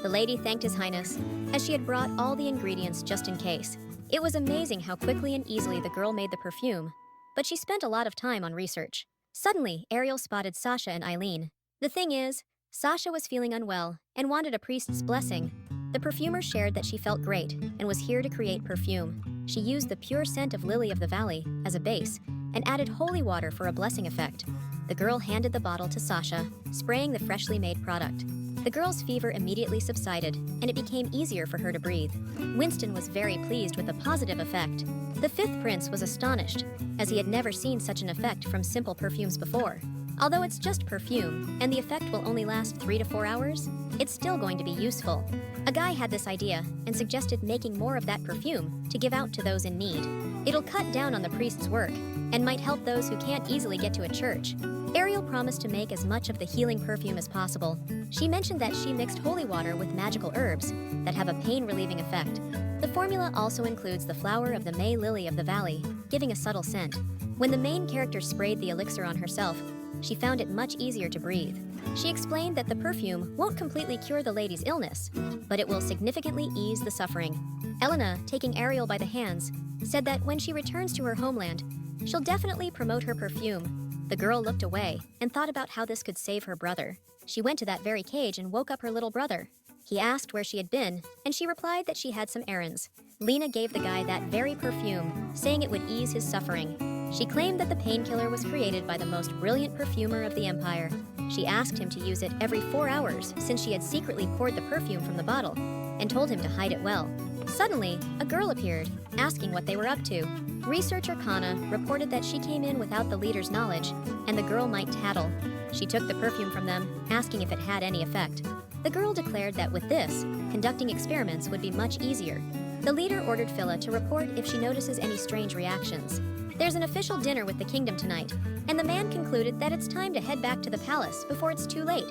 The lady thanked His Highness, as she had brought all the ingredients just in case. It was amazing how quickly and easily the girl made the perfume, but she spent a lot of time on research. Suddenly, Ariel spotted Sasha and Eileen. The thing is, Sasha was feeling unwell and wanted a priest's blessing. The perfumer shared that she felt great and was here to create perfume. She used the pure scent of Lily of the Valley as a base and added holy water for a blessing effect. The girl handed the bottle to Sasha, spraying the freshly made product. The girl's fever immediately subsided, and it became easier for her to breathe. Winston was very pleased with the positive effect. The fifth prince was astonished, as he had never seen such an effect from simple perfumes before. Although it's just perfume, and the effect will only last 3 to 4 hours, it's still going to be useful. A guy had this idea and suggested making more of that perfume to give out to those in need. It'll cut down on the priest's work and might help those who can't easily get to a church. Ariel promised to make as much of the healing perfume as possible. She mentioned that she mixed holy water with magical herbs that have a pain-relieving effect. The formula also includes the flower of the May Lily of the Valley, giving a subtle scent. When the main character sprayed the elixir on herself, she found it much easier to breathe. She explained that the perfume won't completely cure the lady's illness, but it will significantly ease the suffering. Elena, taking Ariel by the hands, said that when she returns to her homeland, she'll definitely promote her perfume. The girl looked away and thought about how this could save her brother. She went to that very cage and woke up her little brother. He asked where she had been, and she replied that she had some errands. Lena gave the guy that very perfume, saying it would ease his suffering. She claimed that the painkiller was created by the most brilliant perfumer of the Empire. She asked him to use it every 4 hours since she had secretly poured the perfume from the bottle, and told him to hide it well. Suddenly, a girl appeared, asking what they were up to. Researcher Kana reported that she came in without the leader's knowledge, and the girl might tattle. She took the perfume from them, asking if it had any effect. The girl declared that with this, conducting experiments would be much easier. The leader ordered Phila to report if she notices any strange reactions. There's an official dinner with the kingdom tonight, and the man concluded that it's time to head back to the palace before it's too late.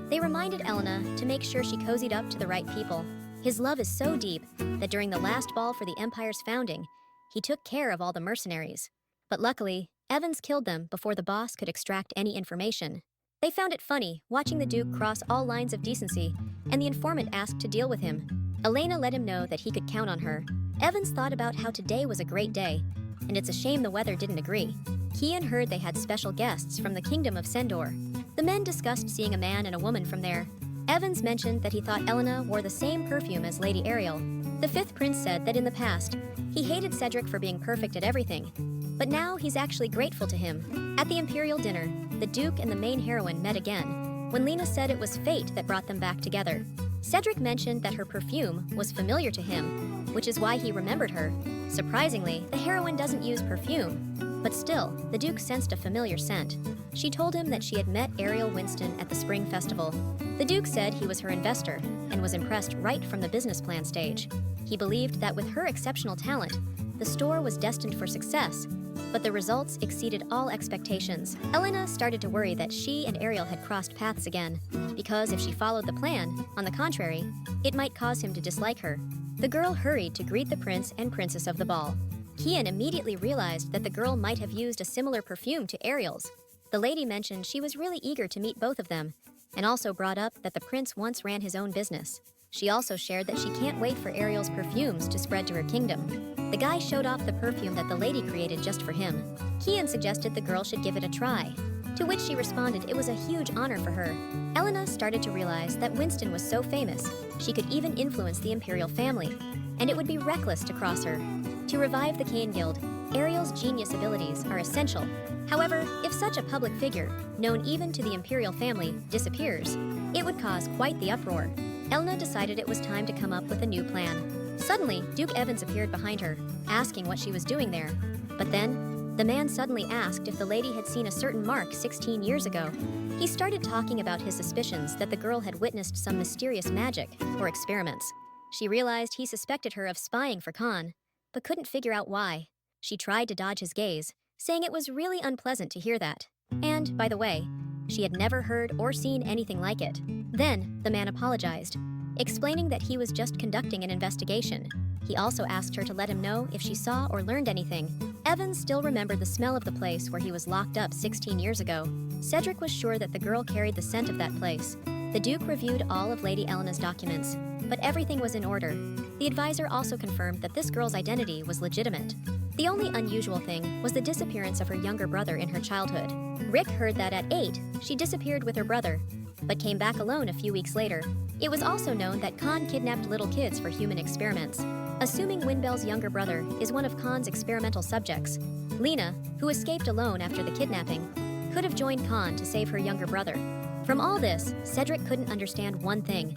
They reminded Elena to make sure she cozied up to the right people. His love is so deep that during the last ball for the Empire's founding, he took care of all the mercenaries. But luckily, Evans killed them before the boss could extract any information. They found it funny watching the Duke cross all lines of decency, and the informant asked to deal with him. Elena let him know that he could count on her. Evans thought about how today was a great day, and it's a shame the weather didn't agree. Kian heard they had special guests from the kingdom of Sendor. The men discussed seeing a man and a woman from there. Evans mentioned that he thought Elena wore the same perfume as Lady Ariel. The fifth prince said that in the past, he hated Cedric for being perfect at everything, but now he's actually grateful to him. At the imperial dinner, the Duke and the main heroine met again, when Lena said it was fate that brought them back together. Cedric mentioned that her perfume was familiar to him, which is why he remembered her. Surprisingly, the heroine doesn't use perfume, but still, the Duke sensed a familiar scent. She told him that she had met Ariel Winston at the Spring Festival. The Duke said he was her investor and was impressed right from the business plan stage. He believed that with her exceptional talent, the store was destined for success, but the results exceeded all expectations. Elena started to worry that she and Ariel had crossed paths again, because if she followed the plan, on the contrary, it might cause him to dislike her. The girl hurried to greet the prince and princess of the ball. Kian immediately realized that the girl might have used a similar perfume to Ariel's. The lady mentioned she was really eager to meet both of them, and also brought up that the prince once ran his own business. She also shared that she can't wait for Ariel's perfumes to spread to her kingdom. The guy showed off the perfume that the lady created just for him. Kian suggested the girl should give it a try, to which she responded it was a huge honor for her. Elena started to realize that Winston was so famous, she could even influence the imperial family, and it would be reckless to cross her. To revive the Cane Guild, Ariel's genius abilities are essential. However, if such a public figure, known even to the imperial family, disappears, it would cause quite the uproar. Elena decided it was time to come up with a new plan. Suddenly, Duke Evans appeared behind her, asking what she was doing there. But then, the man suddenly asked if the lady had seen a certain mark 16 years ago. He started talking about his suspicions that the girl had witnessed some mysterious magic or experiments. She realized he suspected her of spying for Khan, but couldn't figure out why. She tried to dodge his gaze, saying it was really unpleasant to hear that. And, by the way, she had never heard or seen anything like it. Then, the man apologized, explaining that he was just conducting an investigation. He also asked her to let him know if she saw or learned anything. Evans still remembered the smell of the place where he was locked up 16 years ago. Cedric was sure that the girl carried the scent of that place. The Duke reviewed all of Lady Elena's documents, but everything was in order. The advisor also confirmed that this girl's identity was legitimate. The only unusual thing was the disappearance of her younger brother in her childhood. Rick heard that at 8, she disappeared with her brother, but came back alone a few weeks later. It was also known that Khan kidnapped little kids for human experiments. Assuming Winbell's younger brother is one of Khan's experimental subjects, Lena, who escaped alone after the kidnapping, could have joined Khan to save her younger brother. From all this, Cedric couldn't understand one thing.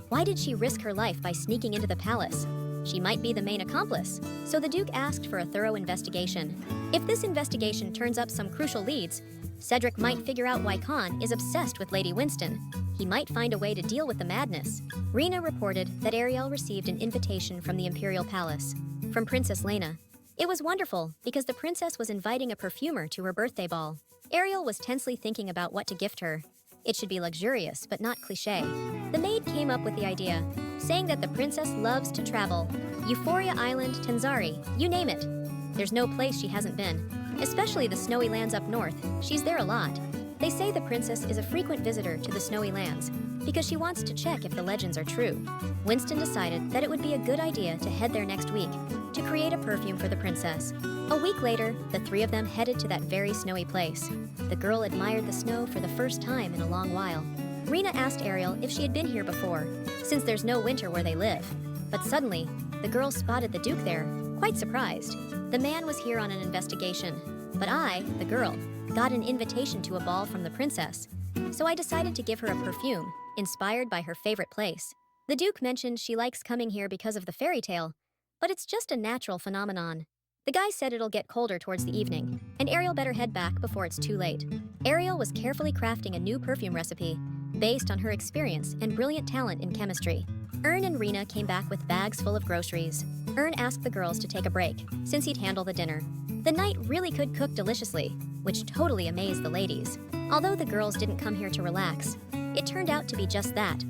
Why did she risk her life by sneaking into the palace? She might be the main accomplice, so the Duke asked for a thorough investigation. If this investigation turns up some crucial leads, Cedric might figure out why Khan is obsessed with Lady Winston. He might find a way to deal with the madness. Rena reported that Ariel received an invitation from the Imperial Palace, from Princess Lena. It was wonderful because the princess was inviting a perfumer to her birthday ball. Ariel was tensely thinking about what to gift her. It should be luxurious, but not cliché. The maid came up with the idea, saying that the princess loves to travel. Euphoria Island, Tanzari, you name it. There's no place she hasn't been, especially the snowy lands up north. She's there a lot. They say the princess is a frequent visitor to the snowy lands because she wants to check if the legends are true. Winston decided that it would be a good idea to head there next week to create a perfume for the princess. A week later, the three of them headed to that very snowy place. The girl admired the snow for the first time in a long while. Rena asked Ariel if she had been here before, since there's no winter where they live. But suddenly, the girl spotted the Duke there, quite surprised. The man was here on an investigation, but I, the girl, got an invitation to a ball from the princess, so I decided to give her a perfume, inspired by her favorite place. The Duke mentioned she likes coming here because of the fairy tale, but it's just a natural phenomenon. The guy said it'll get colder towards the evening, and Ariel better head back before it's too late. Ariel was carefully crafting a new perfume recipe, based on her experience and brilliant talent in chemistry. Ern and Rena came back with bags full of groceries. Ern asked the girls to take a break, since he'd handle the dinner. The night really could cook deliciously, which totally amazed the ladies. Although the girls didn't come here to relax, it turned out to be just that,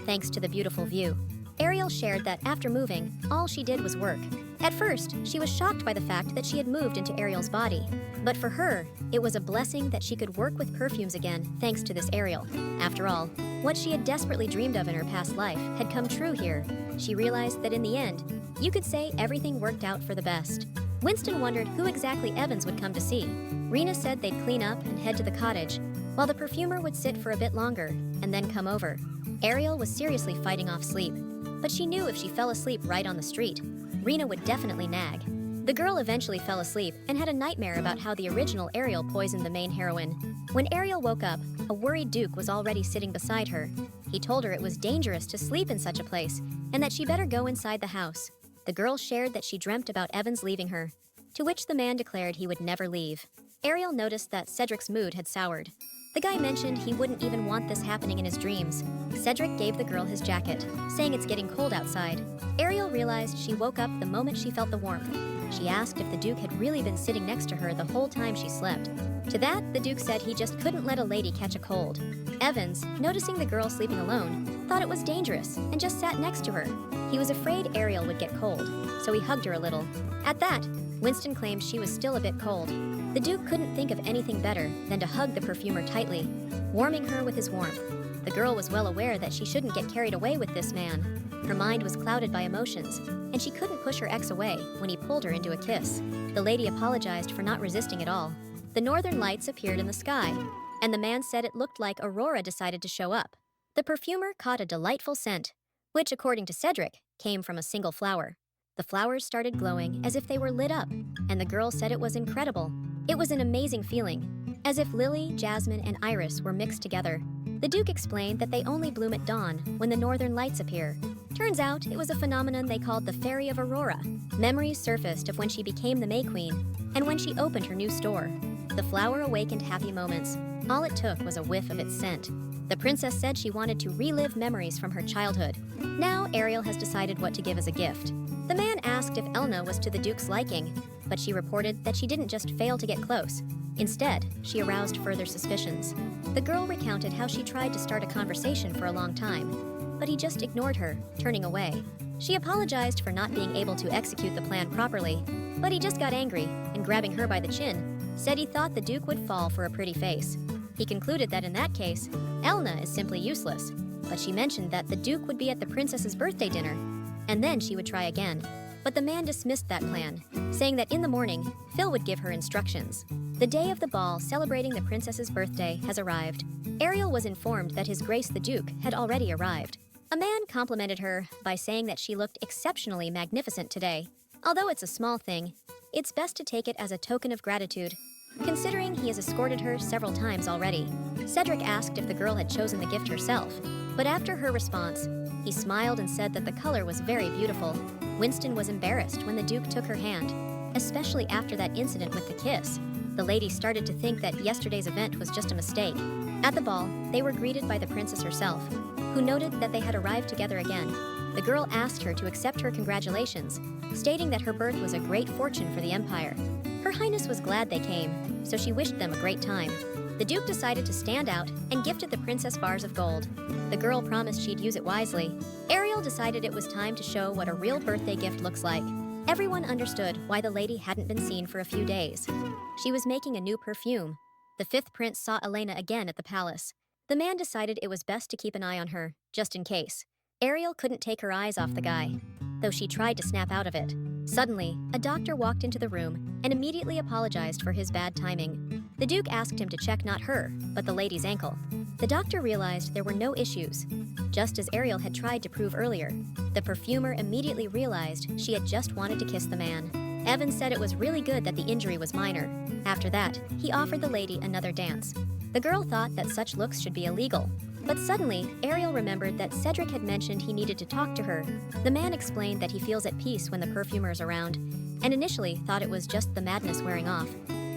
thanks to the beautiful view. Ariel shared that after moving, all she did was work. At first, she was shocked by the fact that she had moved into Ariel's body. But for her, it was a blessing that she could work with perfumes again thanks to this Ariel. After all, what she had desperately dreamed of in her past life had come true here. She realized that in the end, you could say everything worked out for the best. Winston wondered who exactly Evans would come to see. Rena said they'd clean up and head to the cottage, while the perfumer would sit for a bit longer and then come over. Ariel was seriously fighting off sleep, but she knew if she fell asleep right on the street, Rena would definitely nag. The girl eventually fell asleep and had a nightmare about how the original Ariel poisoned the main heroine. When Ariel woke up, a worried Duke was already sitting beside her. He told her it was dangerous to sleep in such a place and that she better go inside the house. The girl shared that she dreamt about Evans leaving her, to which the man declared he would never leave. Ariel noticed that Cedric's mood had soured. The guy mentioned he wouldn't even want this happening in his dreams. Cedric gave the girl his jacket, saying it's getting cold outside. Ariel realized she woke up the moment she felt the warmth. She asked if the Duke had really been sitting next to her the whole time she slept. To that, the Duke said he just couldn't let a lady catch a cold. Evans, noticing the girl sleeping alone, thought it was dangerous and just sat next to her. He was afraid Ariel would get cold, so he hugged her a little. At that, Winston claimed she was still a bit cold. The Duke couldn't think of anything better than to hug the perfumer tightly, warming her with his warmth. The girl was well aware that she shouldn't get carried away with this man. Her mind was clouded by emotions, and she couldn't push her ex away when he pulled her into a kiss. The lady apologized for not resisting at all. The northern lights appeared in the sky, and the man said it looked like Aurora decided to show up. The perfumer caught a delightful scent, which, according to Cedric, came from a single flower. The flowers started glowing as if they were lit up, and the girl said it was incredible. It was an amazing feeling, as if lily, jasmine, and iris were mixed together. The Duke explained that they only bloom at dawn when the northern lights appear. Turns out it was a phenomenon they called the Fairy of Aurora. Memories surfaced of when she became the May Queen and when she opened her new store. The flower awakened happy moments. All it took was a whiff of its scent. The princess said she wanted to relive memories from her childhood. Now Ariel has decided what to give as a gift. The man asked if Elna was to the Duke's liking, but she reported that she didn't just fail to get close. Instead, she aroused further suspicions. The girl recounted how she tried to start a conversation for a long time, but he just ignored her, turning away. She apologized for not being able to execute the plan properly, but he just got angry and, grabbing her by the chin, said he thought the Duke would fall for a pretty face. He concluded that in that case, Elna is simply useless, but she mentioned that the Duke would be at the princess's birthday dinner, and then she would try again. But the man dismissed that plan, saying that in the morning, Phil would give her instructions. The day of the ball celebrating the princess's birthday has arrived. Ariel was informed that His Grace the Duke had already arrived. A man complimented her by saying that she looked exceptionally magnificent today. Although it's a small thing, it's best to take it as a token of gratitude, considering he has escorted her several times already. Cedric asked if the girl had chosen the gift herself, but after her response, he smiled and said that the color was very beautiful. Winston was embarrassed when the Duke took her hand, especially after that incident with the kiss. The lady started to think that yesterday's event was just a mistake. At the ball, they were greeted by the princess herself, who noted that they had arrived together again. The girl asked her to accept her congratulations, stating that her birth was a great fortune for the empire. Her Highness was glad they came, so she wished them a great time. The Duke decided to stand out and gifted the princess bars of gold. The girl promised she'd use it wisely. Ariel decided it was time to show what a real birthday gift looks like. Everyone understood why the lady hadn't been seen for a few days. She was making a new perfume. The fifth prince saw Elena again at the palace. The man decided it was best to keep an eye on her, just in case. Ariel couldn't take her eyes off the guy, though she tried to snap out of it. Suddenly, a doctor walked into the room and immediately apologized for his bad timing. The Duke asked him to check not her, but the lady's ankle. The doctor realized there were no issues, just as Ariel had tried to prove earlier. The perfumer immediately realized she had just wanted to kiss the man. Evans said it was really good that the injury was minor. After that, he offered the lady another dance. The girl thought that such looks should be illegal. But suddenly, Ariel remembered that Cedric had mentioned he needed to talk to her. The man explained that he feels at peace when the perfumer is around, and initially thought it was just the madness wearing off.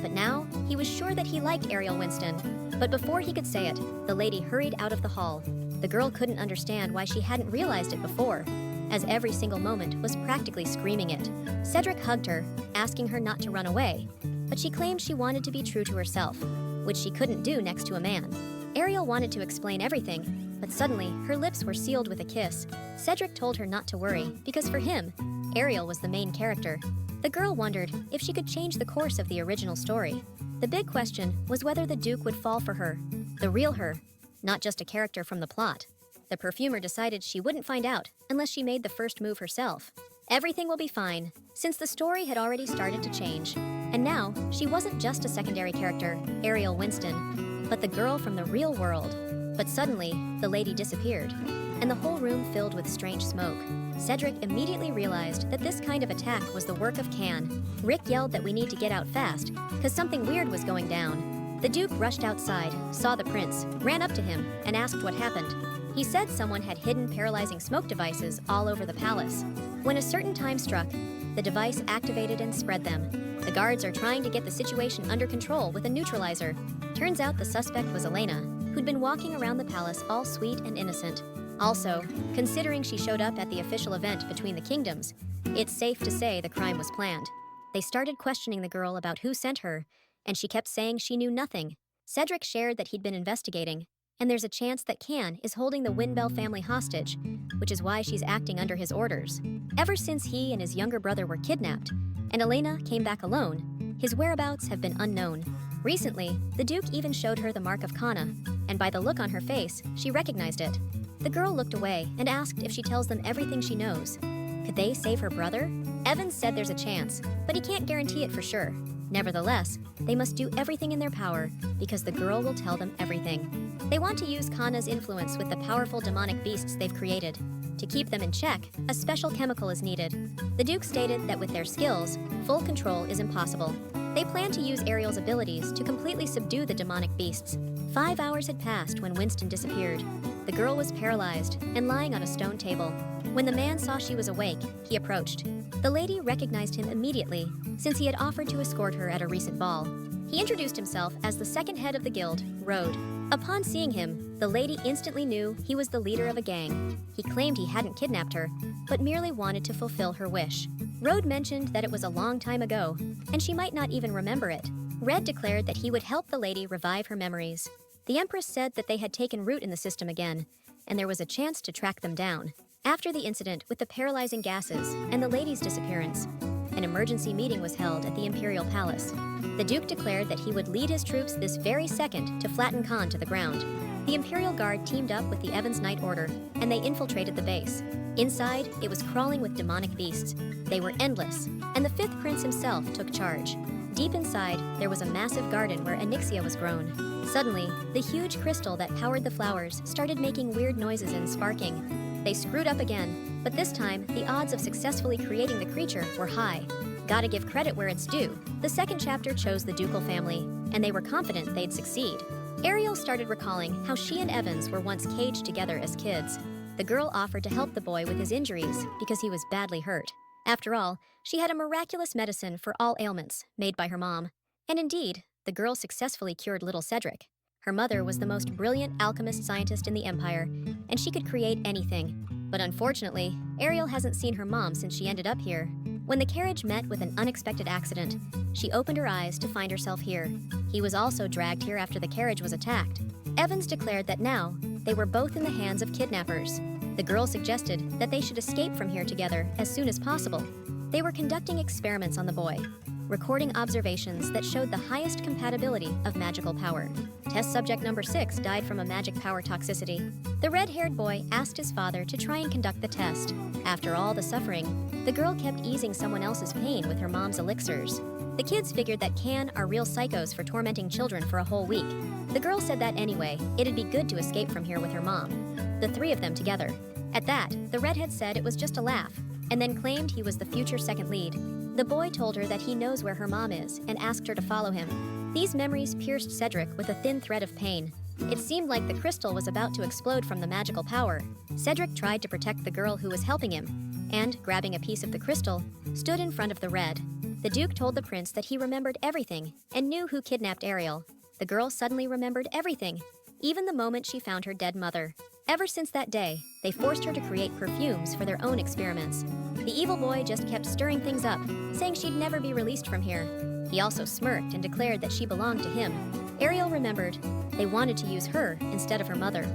But now, he was sure that he liked Ariel Winston. But before he could say it, the lady hurried out of the hall. The girl couldn't understand why she hadn't realized it before, as every single moment was practically screaming it. Cedric hugged her, asking her not to run away, but she claimed she wanted to be true to herself, which she couldn't do next to a man. Ariel wanted to explain everything, but suddenly her lips were sealed with a kiss. Cedric told her not to worry, because for him, Ariel was the main character. The girl wondered if she could change the course of the original story. The big question was whether the Duke would fall for her, the real her, not just a character from the plot. The perfumer decided she wouldn't find out unless she made the first move herself. Everything will be fine, since the story had already started to change. And now, she wasn't just a secondary character, Ariel Winston, but the girl from the real world. But suddenly, the lady disappeared, and the whole room filled with strange smoke. Cedric immediately realized that this kind of attack was the work of Can. Rick yelled that we need to get out fast, because something weird was going down. The Duke rushed outside, saw the prince, ran up to him, and asked what happened. He said someone had hidden paralyzing smoke devices all over the palace. When a certain time struck, the device activated and spread them. The guards are trying to get the situation under control with a neutralizer. Turns out the suspect was Elena, who'd been walking around the palace all sweet and innocent. Also, considering she showed up at the official event between the kingdoms, it's safe to say the crime was planned. They started questioning the girl about who sent her, and she kept saying she knew nothing. Cedric shared that he'd been investigating, and there's a chance that Can is holding the Windbell family hostage, which is why she's acting under his orders. Ever since he and his younger brother were kidnapped, and Elena came back alone, his whereabouts have been unknown. Recently, the Duke even showed her the mark of Kana, and by the look on her face, she recognized it. The girl looked away and asked if she tells them everything she knows. Could they save her brother? Evans said there's a chance, but he can't guarantee it for sure. Nevertheless, they must do everything in their power because the girl will tell them everything. They want to use Kana's influence with the powerful demonic beasts they've created. To keep them in check, a special chemical is needed. The Duke stated that with their skills, full control is impossible. They plan to use Ariel's abilities to completely subdue the demonic beasts. 5 hours had passed when Winston disappeared. The girl was paralyzed and lying on a stone table. When the man saw she was awake, he approached. The lady recognized him immediately, since he had offered to escort her at a recent ball. He introduced himself as the second head of the guild, Rode. Upon seeing him, the lady instantly knew he was the leader of a gang. He claimed he hadn't kidnapped her, but merely wanted to fulfill her wish. Rode mentioned that it was a long time ago, and she might not even remember it. Red declared that he would help the lady revive her memories. The Empress said that they had taken root in the system again, and there was a chance to track them down. After the incident with the paralyzing gases and the lady's disappearance, an emergency meeting was held at the Imperial Palace. The Duke declared that he would lead his troops this very second to flatten Khan to the ground. The Imperial Guard teamed up with the Evans Night Order, and they infiltrated the base. Inside, it was crawling with demonic beasts. They were endless, and the fifth prince himself took charge. Deep inside, there was a massive garden where Onyxia was grown. Suddenly, the huge crystal that powered the flowers started making weird noises and sparking. They screwed up again, but this time, the odds of successfully creating the creature were high. Gotta give credit where it's due. The second chapter chose the ducal family, and they were confident they'd succeed. Ariel started recalling how she and Evans were once caged together as kids. The girl offered to help the boy with his injuries because he was badly hurt. After all, she had a miraculous medicine for all ailments, made by her mom. And indeed, the girl successfully cured little Cedric. Her mother was the most brilliant alchemist scientist in the Empire, and she could create anything. But unfortunately, Ariel hasn't seen her mom since she ended up here. When the carriage met with an unexpected accident, she opened her eyes to find herself here. He was also dragged here after the carriage was attacked. Evans declared that now, they were both in the hands of kidnappers. The girl suggested that they should escape from here together as soon as possible. They were conducting experiments on the boy, recording observations that showed the highest compatibility of magical power. Test subject number 6 died from a magic power toxicity. The red-haired boy asked his father to try and conduct the test. After all the suffering, the girl kept easing someone else's pain with her mom's elixirs. The kids figured that Can are real psychos for tormenting children for a whole week. The girl said that anyway, it'd be good to escape from here with her mom. The three of them together. At that, the redhead said it was just a laugh, and then claimed he was the future second lead. The boy told her that he knows where her mom is and asked her to follow him. These memories pierced Cedric with a thin thread of pain. It seemed like the crystal was about to explode from the magical power. Cedric tried to protect the girl who was helping him, and, grabbing a piece of the crystal, stood in front of the red. The Duke told the prince that he remembered everything and knew who kidnapped Ariel. The girl suddenly remembered everything, even the moment she found her dead mother. Ever since that day, they forced her to create perfumes for their own experiments. The evil boy just kept stirring things up, saying she'd never be released from here. He also smirked and declared that she belonged to him. Ariel remembered. They wanted to use her instead of her mother.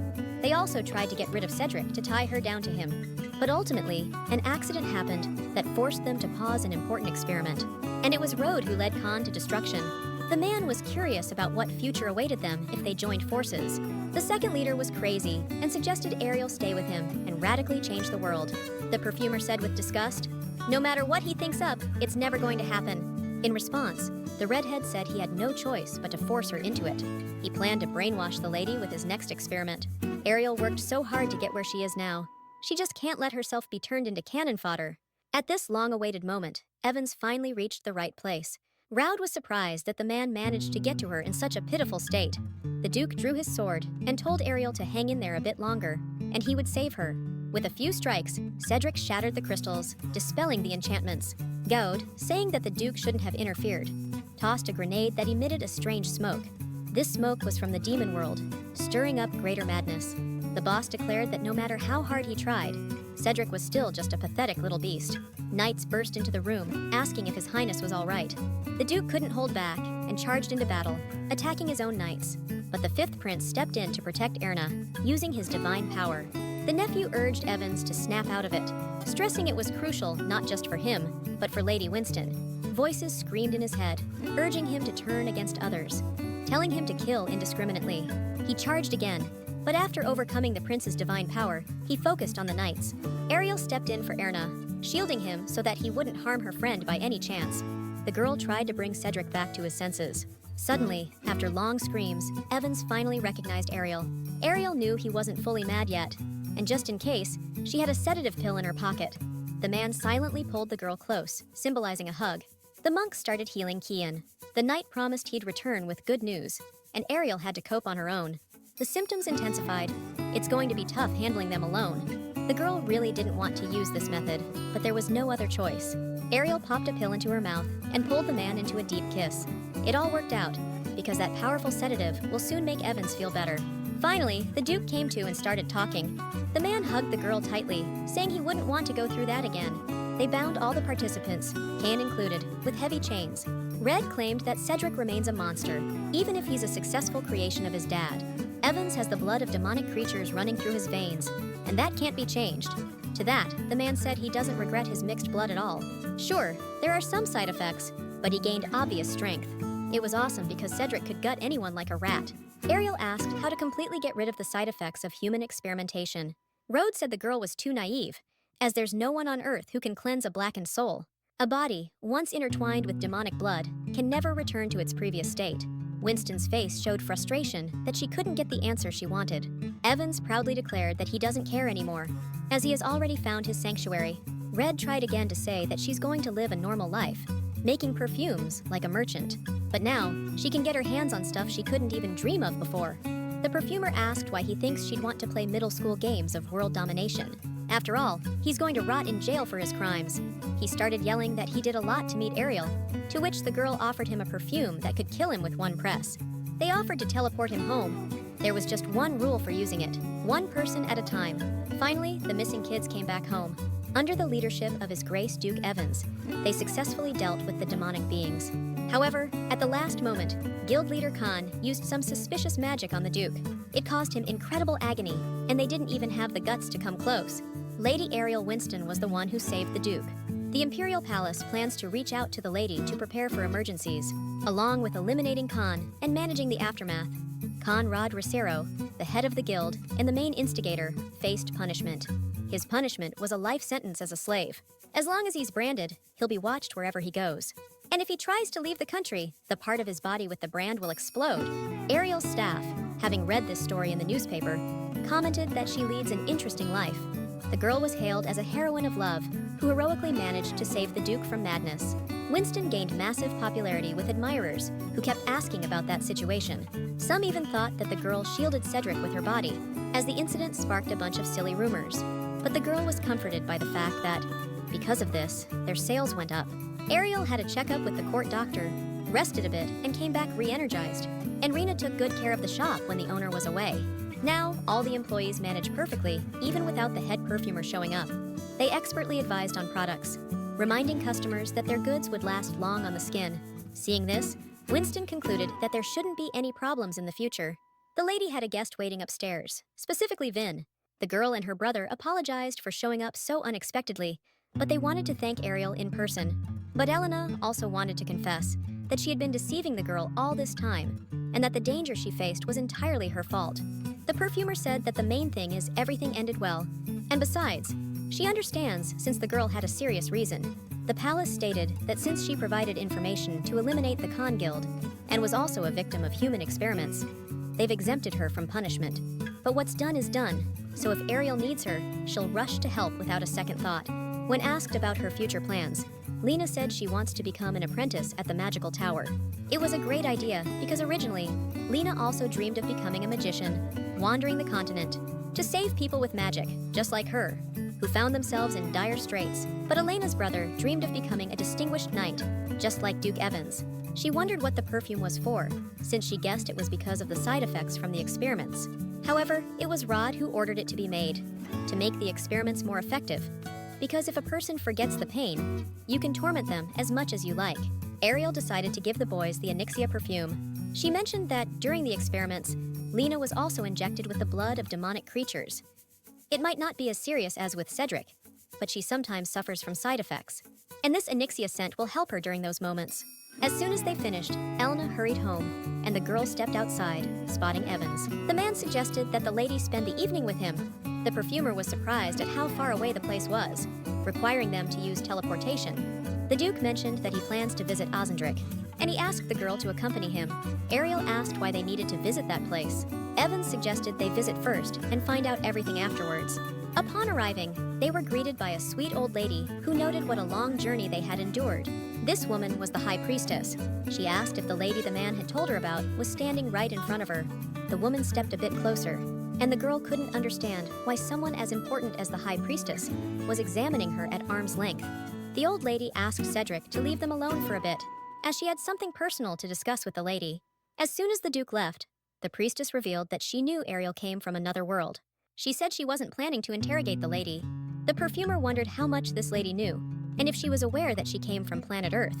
They also tried to get rid of Cedric to tie her down to him. But ultimately, an accident happened that forced them to pause an important experiment. And it was Rode who led Khan to destruction. The man was curious about what future awaited them if they joined forces. The second leader was crazy and suggested Ariel stay with him and radically change the world. The perfumer said with disgust, "No matter what he thinks up, it's never going to happen." In response, the redhead said he had no choice but to force her into it. He planned to brainwash the lady with his next experiment. Ariel worked so hard to get where she is now. She just can't let herself be turned into cannon fodder. At this long-awaited moment, Evans finally reached the right place. Raud was surprised that the man managed to get to her in such a pitiful state. The Duke drew his sword and told Ariel to hang in there a bit longer, and he would save her. With a few strikes, Cedric shattered the crystals, dispelling the enchantments. Gaud, saying that the Duke shouldn't have interfered, tossed a grenade that emitted a strange smoke. This smoke was from the demon world, stirring up greater madness. The boss declared that no matter how hard he tried, Cedric was still just a pathetic little beast. Knights burst into the room, asking if His Highness was all right. The Duke couldn't hold back and charged into battle, attacking his own knights. But the fifth prince stepped in to protect Erna, using his divine power. The nephew urged Evans to snap out of it, stressing it was crucial not just for him, but for Lady Winston. Voices screamed in his head, urging him to turn against others, telling him to kill indiscriminately. He charged again, but after overcoming the prince's divine power, he focused on the knights. Ariel stepped in for Erna, shielding him so that he wouldn't harm her friend by any chance. The girl tried to bring Cedric back to his senses. Suddenly, after long screams, Evans finally recognized Ariel. Ariel knew he wasn't fully mad yet, and just in case, she had a sedative pill in her pocket. The man silently pulled the girl close, symbolizing a hug. The monk started healing Kian. The knight promised he'd return with good news, and Ariel had to cope on her own. The symptoms intensified. It's going to be tough handling them alone. The girl really didn't want to use this method, but there was no other choice. Ariel popped a pill into her mouth and pulled the man into a deep kiss. It all worked out, because that powerful sedative will soon make Evans feel better. Finally, the Duke came to and started talking. The man hugged the girl tightly, saying he wouldn't want to go through that again. They bound all the participants, Cain included, with heavy chains. Red claimed that Cedric remains a monster, even if he's a successful creation of his dad. Evans has the blood of demonic creatures running through his veins, and that can't be changed. To that, the man said he doesn't regret his mixed blood at all. Sure, there are some side effects, but he gained obvious strength. It was awesome because Cedric could gut anyone like a rat. Ariel asked how to completely get rid of the side effects of human experimentation. Rhodes said the girl was too naive, as there's no one on Earth who can cleanse a blackened soul. A body, once intertwined with demonic blood, can never return to its previous state. Winston's face showed frustration that she couldn't get the answer she wanted. Evans proudly declared that he doesn't care anymore, as he has already found his sanctuary. Red tried again to say that she's going to live a normal life, making perfumes like a merchant. But now, she can get her hands on stuff she couldn't even dream of before. The perfumer asked why he thinks she'd want to play middle school games of world domination. After all, he's going to rot in jail for his crimes. He started yelling that he did a lot to meet Ariel, to which the girl offered him a perfume that could kill him with one press. They offered to teleport him home. There was just one rule for using it, one person at a time. Finally, the missing kids came back home. Under the leadership of His Grace Duke Evans, they successfully dealt with the demonic beings. However, at the last moment, Guild Leader Khan used some suspicious magic on the Duke. It caused him incredible agony, and they didn't even have the guts to come close. Lady Ariel Winston was the one who saved the Duke. The Imperial Palace plans to reach out to the lady to prepare for emergencies, along with eliminating Khan and managing the aftermath. Conrad Rosero, the head of the guild and the main instigator, faced punishment. His punishment was a life sentence as a slave. As long as he's branded, he'll be watched wherever he goes. And if he tries to leave the country, the part of his body with the brand will explode. Ariel's staff, having read this story in the newspaper, commented that she leads an interesting life. The girl was hailed as a heroine of love, who heroically managed to save the Duke from madness. Winston gained massive popularity with admirers, who kept asking about that situation. Some even thought that the girl shielded Cedric with her body, as the incident sparked a bunch of silly rumors. But the girl was comforted by the fact that, because of this, their sales went up. Ariel had a checkup with the court doctor, rested a bit, and came back re-energized. And Rena took good care of the shop when the owner was away. Now, all the employees manage perfectly, even without the head perfumer showing up. They expertly advised on products, reminding customers that their goods would last long on the skin. Seeing this, Winston concluded that there shouldn't be any problems in the future. The lady had a guest waiting upstairs, specifically Vin. The girl and her brother apologized for showing up so unexpectedly, but they wanted to thank Ariel in person. But Elena also wanted to confess that she had been deceiving the girl all this time, and that the danger she faced was entirely her fault. The perfumer said that the main thing is everything ended well, and besides, she understands since the girl had a serious reason. The palace stated that since she provided information to eliminate the Khan Guild, and was also a victim of human experiments, they've exempted her from punishment. But what's done is done, so if Ariel needs her, she'll rush to help without a second thought. When asked about her future plans, Lena said she wants to become an apprentice at the magical tower. It was a great idea because originally, Lena also dreamed of becoming a magician, wandering the continent, to save people with magic, just like her, who found themselves in dire straits. But Elena's brother dreamed of becoming a distinguished knight, just like Duke Evans. She wondered what the perfume was for, since she guessed it was because of the side effects from the experiments. However, it was Rod who ordered it to be made, to make the experiments more effective. Because if a person forgets the pain, you can torment them as much as you like. Ariel decided to give the boys the Onyxia perfume. She mentioned that during the experiments, Lena was also injected with the blood of demonic creatures. It might not be as serious as with Cedric, but she sometimes suffers from side effects. And this Onyxia scent will help her during those moments. As soon as they finished, Elena hurried home, and the girl stepped outside, spotting Evans. The man suggested that the lady spend the evening with him. The perfumer was surprised at how far away the place was, requiring them to use teleportation. The Duke mentioned that he plans to visit Ozendrick, and he asked the girl to accompany him. Ariel asked why they needed to visit that place. Evans suggested they visit first and find out everything afterwards. Upon arriving, they were greeted by a sweet old lady who noted what a long journey they had endured. This woman was the High Priestess. She asked if the lady the man had told her about was standing right in front of her. The woman stepped a bit closer, and the girl couldn't understand why someone as important as the High Priestess was examining her at arm's length. The old lady asked Cedric to leave them alone for a bit, as she had something personal to discuss with the lady. As soon as the Duke left, the priestess revealed that she knew Ariel came from another world. She said she wasn't planning to interrogate the lady. The perfumer wondered how much this lady knew, and if she was aware that she came from planet Earth.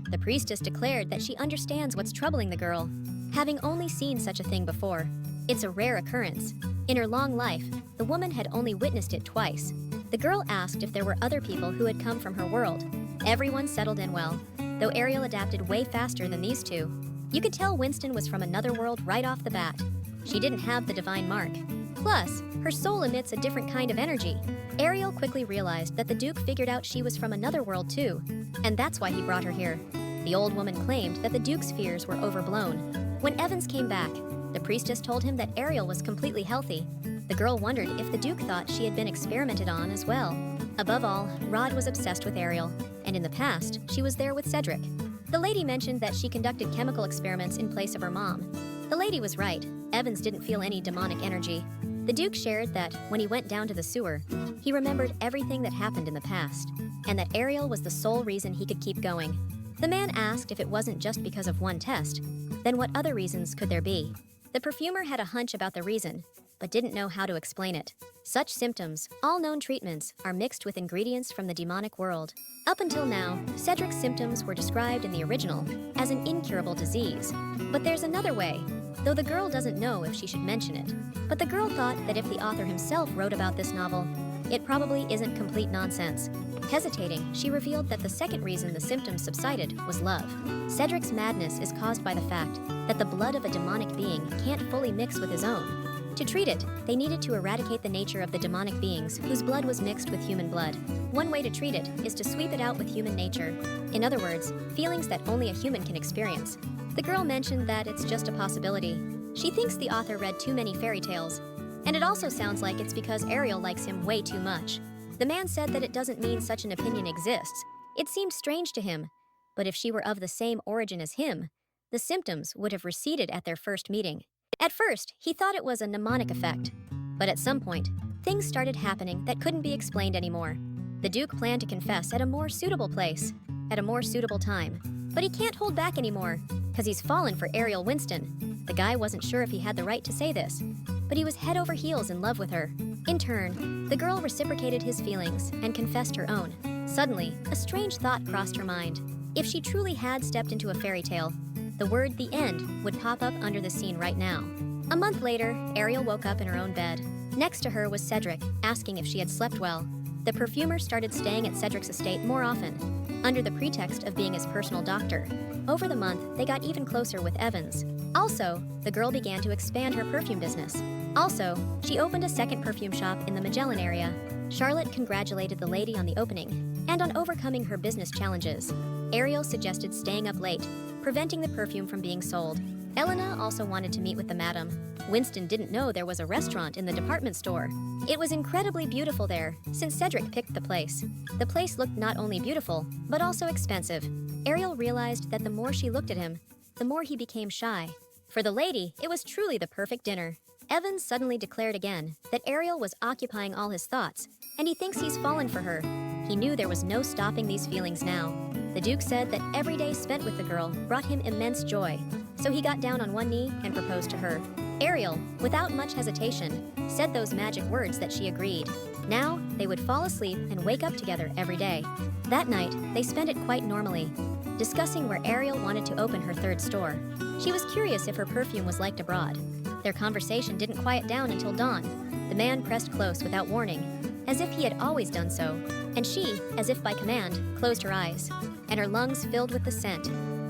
The priestess declared that she understands what's troubling the girl, having only seen such a thing before. It's a rare occurrence. In her long life, the woman had only witnessed it twice. The girl asked if there were other people who had come from her world. Everyone settled in well, though Ariel adapted way faster than these two. You could tell Winston was from another world right off the bat. She didn't have the divine mark. Plus, her soul emits a different kind of energy. Ariel quickly realized that the Duke figured out she was from another world too, and that's why he brought her here. The old woman claimed that the Duke's fears were overblown. When Evans came back, the priestess told him that Ariel was completely healthy. The girl wondered if the Duke thought she had been experimented on as well. Above all, Rod was obsessed with Ariel, and in the past, she was there with Cedric. The lady mentioned that she conducted chemical experiments in place of her mom. The lady was right. Evans didn't feel any demonic energy. The Duke shared that when he went down to the sewer, he remembered everything that happened in the past, and that Ariel was the sole reason he could keep going. The man asked if it wasn't just because of one test, then what other reasons could there be? The perfumer had a hunch about the reason, but didn't know how to explain it. Such symptoms, all known treatments, are mixed with ingredients from the demonic world. Up until now, Cedric's symptoms were described in the original as an incurable disease. But there's another way, though the girl doesn't know if she should mention it. But the girl thought that if the author himself wrote about this novel, it probably isn't complete nonsense. Hesitating, she revealed that the second reason the symptoms subsided was love. Cedric's madness is caused by the fact that the blood of a demonic being can't fully mix with his own. To treat it, they needed to eradicate the nature of the demonic beings whose blood was mixed with human blood. One way to treat it is to sweep it out with human nature. In other words, feelings that only a human can experience. The girl mentioned that it's just a possibility. She thinks the author read too many fairy tales. And it also sounds like it's because Ariel likes him way too much. The man said that it doesn't mean such an opinion exists. It seemed strange to him. But if she were of the same origin as him, the symptoms would have receded at their first meeting. At first, he thought it was a mnemonic effect. But at some point, things started happening that couldn't be explained anymore. The Duke planned to confess at a more suitable place, at a more suitable time. But he can't hold back anymore, because he's fallen for Ariel Winston. The guy wasn't sure if he had the right to say this, but he was head over heels in love with her. In turn, the girl reciprocated his feelings and confessed her own. Suddenly, a strange thought crossed her mind. If she truly had stepped into a fairy tale, the word "the end" would pop up under the scene right now. A month later, Ariel woke up in her own bed. Next to her was Cedric, asking if she had slept well. The perfumer started staying at Cedric's estate more often, under the pretext of being his personal doctor. Over the month, they got even closer with Evans. Also, the girl began to expand her perfume business. Also, she opened a second perfume shop in the Magellan area. Charlotte congratulated the lady on the opening and on overcoming her business challenges. Ariel suggested staying up late, preventing the perfume from being sold. Elena also wanted to meet with the madam. Winston didn't know there was a restaurant in the department store. It was incredibly beautiful there, since Cedric picked the place. The place looked not only beautiful, but also expensive. Ariel realized that the more she looked at him, the more he became shy. For the lady, it was truly the perfect dinner. Evans suddenly declared again that Ariel was occupying all his thoughts, and he thinks he's fallen for her. He knew there was no stopping these feelings now. The Duke said that every day spent with the girl brought him immense joy, so he got down on one knee and proposed to her. Ariel, without much hesitation, said those magic words that she agreed. Now, they would fall asleep and wake up together every day. That night, they spent it quite normally, discussing where Ariel wanted to open her third store. She was curious if her perfume was liked abroad. Their conversation didn't quiet down until dawn. The man pressed close without warning, as if he had always done so, and she, as if by command, closed her eyes, and her lungs filled with the scent.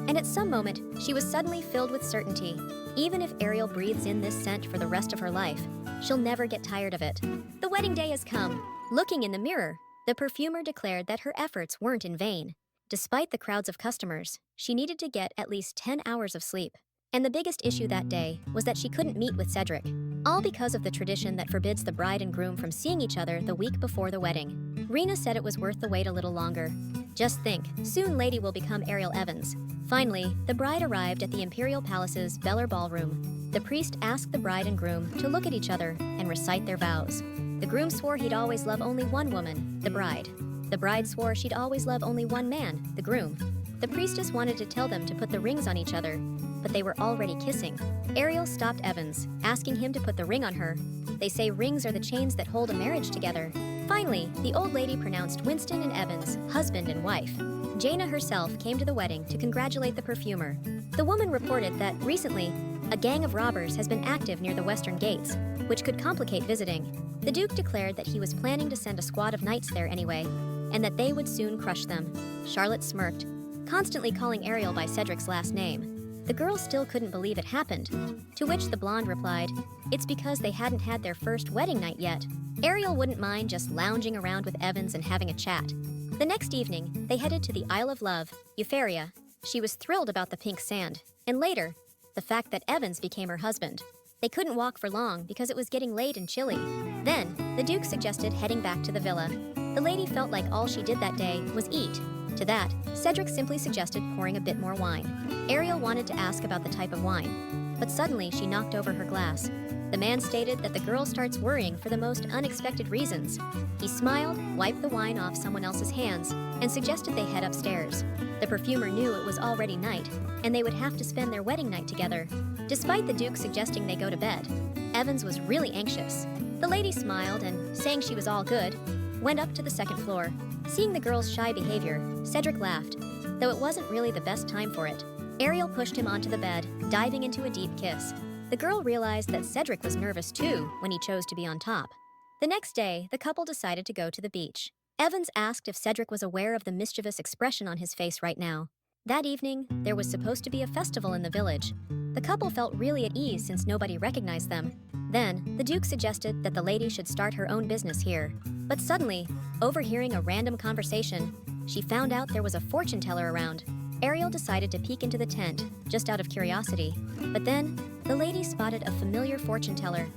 And at some moment, she was suddenly filled with certainty. Even if Ariel breathes in this scent for the rest of her life, she'll never get tired of it. The wedding day has come. Looking in the mirror, the perfumer declared that her efforts weren't in vain. Despite the crowds of customers, she needed to get at least 10 hours of sleep. And the biggest issue that day was that she couldn't meet with Cedric, all because of the tradition that forbids the bride and groom from seeing each other the week before the wedding. Rena said it was worth the wait a little longer. Just think, soon Lady will become Ariel Evans. Finally, the bride arrived at the Imperial Palace's Beller Ballroom. The priest asked the bride and groom to look at each other and recite their vows. The groom swore he'd always love only one woman, the bride. The bride swore she'd always love only one man, the groom. The priestess wanted to tell them to put the rings on each other, but they were already kissing. Ariel stopped Evans, asking him to put the ring on her. They say rings are the chains that hold a marriage together. Finally, the old lady pronounced Winston and Evans husband and wife. Jaina herself came to the wedding to congratulate the perfumer. The woman reported that recently, a gang of robbers has been active near the western gates, which could complicate visiting. The Duke declared that he was planning to send a squad of knights there anyway, and that they would soon crush them. Charlotte smirked, constantly calling Ariel by Cedric's last name. The girl still couldn't believe it happened, to which the blonde replied, it's because they hadn't had their first wedding night yet. Ariel wouldn't mind just lounging around with Evans and having a chat. The next evening, they headed to the Isle of Love, Euphoria. She was thrilled about the pink sand, and later, the fact that Evans became her husband. They couldn't walk for long because it was getting late and chilly. Then, the Duke suggested heading back to the villa. The lady felt like all she did that day was eat. To that, Cedric simply suggested pouring a bit more wine. Ariel wanted to ask about the type of wine, but suddenly she knocked over her glass. The man stated that the girl starts worrying for the most unexpected reasons. He smiled, wiped the wine off someone else's hands, and suggested they head upstairs. The perfumer knew it was already night, and they would have to spend their wedding night together. Despite the Duke suggesting they go to bed, Evans was really anxious. The lady smiled and, saying she was all good, went up to the second floor. Seeing the girl's shy behavior, Cedric laughed, though it wasn't really the best time for it. Ariel pushed him onto the bed, diving into a deep kiss. The girl realized that Cedric was nervous too when he chose to be on top. The next day, the couple decided to go to the beach. Evans asked if Cedric was aware of the mischievous expression on his face right now. That evening, there was supposed to be a festival in the village. The couple felt really at ease since nobody recognized them. Then, the Duke suggested that the lady should start her own business here. But suddenly, overhearing a random conversation, she found out there was a fortune teller around. Ariel decided to peek into the tent, just out of curiosity. But then, the lady spotted a familiar fortune teller,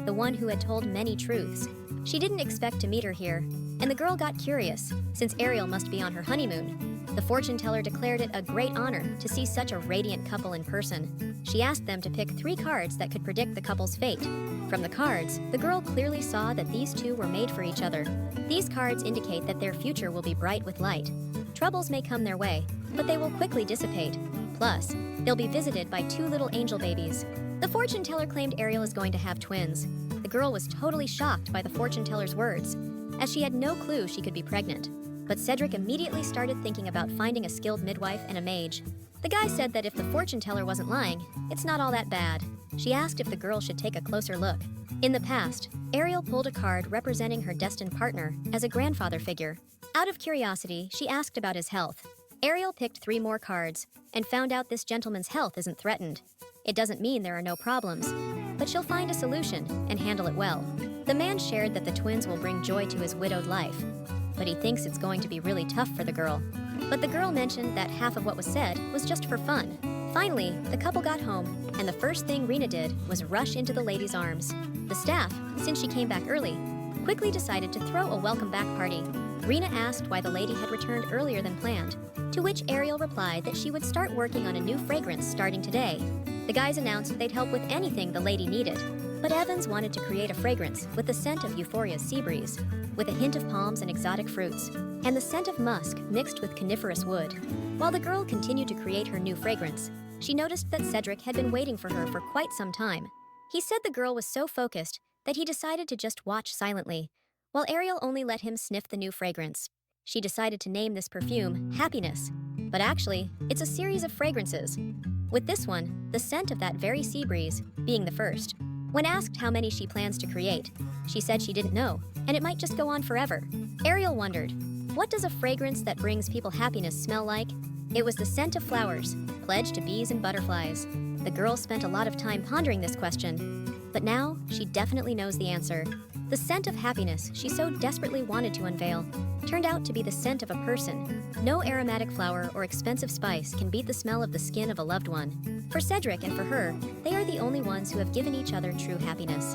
the one who had told many truths. She didn't expect to meet her here, and the girl got curious, since Ariel must be on her honeymoon. The fortune teller declared it a great honor to see such a radiant couple in person. She asked them to pick 3 cards that could predict the couple's fate. From the cards, the girl clearly saw that these two were made for each other. These cards indicate that their future will be bright with light. Troubles may come their way, but they will quickly dissipate. Plus, they'll be visited by 2 little angel babies. The fortune teller claimed Ariel is going to have twins. The girl was totally shocked by the fortune teller's words, as she had no clue she could be pregnant. But Cedric immediately started thinking about finding a skilled midwife and a mage. The guy said that if the fortune teller wasn't lying, it's not all that bad. She asked if the girl should take a closer look. In the past, Ariel pulled a card representing her destined partner as a grandfather figure. Out of curiosity, she asked about his health. Ariel picked 3 more cards and found out this gentleman's health isn't threatened. It doesn't mean there are no problems, but she'll find a solution and handle it well. The man shared that the twins will bring joy to his widowed life, but he thinks it's going to be really tough for the girl. But the girl mentioned that half of what was said was just for fun. Finally, the couple got home, and the first thing Rena did was rush into the lady's arms. The staff, since she came back early, quickly decided to throw a welcome back party. Rena asked why the lady had returned earlier than planned, to which Ariel replied that she would start working on a new fragrance starting today. The guys announced they'd help with anything the lady needed, but Evans wanted to create a fragrance with the scent of Euphoria's sea breeze, with a hint of palms and exotic fruits, and the scent of musk mixed with coniferous wood. While the girl continued to create her new fragrance, she noticed that Cedric had been waiting for her for quite some time. He said the girl was so focused that he decided to just watch silently, while Ariel only let him sniff the new fragrance. She decided to name this perfume Happiness, but actually, it's a series of fragrances, with this one, the scent of that very sea breeze, being the first. When asked how many she plans to create, she said she didn't know, and it might just go on forever. Ariel wondered, what does a fragrance that brings people happiness smell like? It was the scent of flowers, pledged to bees and butterflies. The girl spent a lot of time pondering this question, but now she definitely knows the answer. The scent of happiness she so desperately wanted to unveil turned out to be the scent of a person. No aromatic flower or expensive spice can beat the smell of the skin of a loved one. For Cedric and for her, they are the only ones who have given each other true happiness.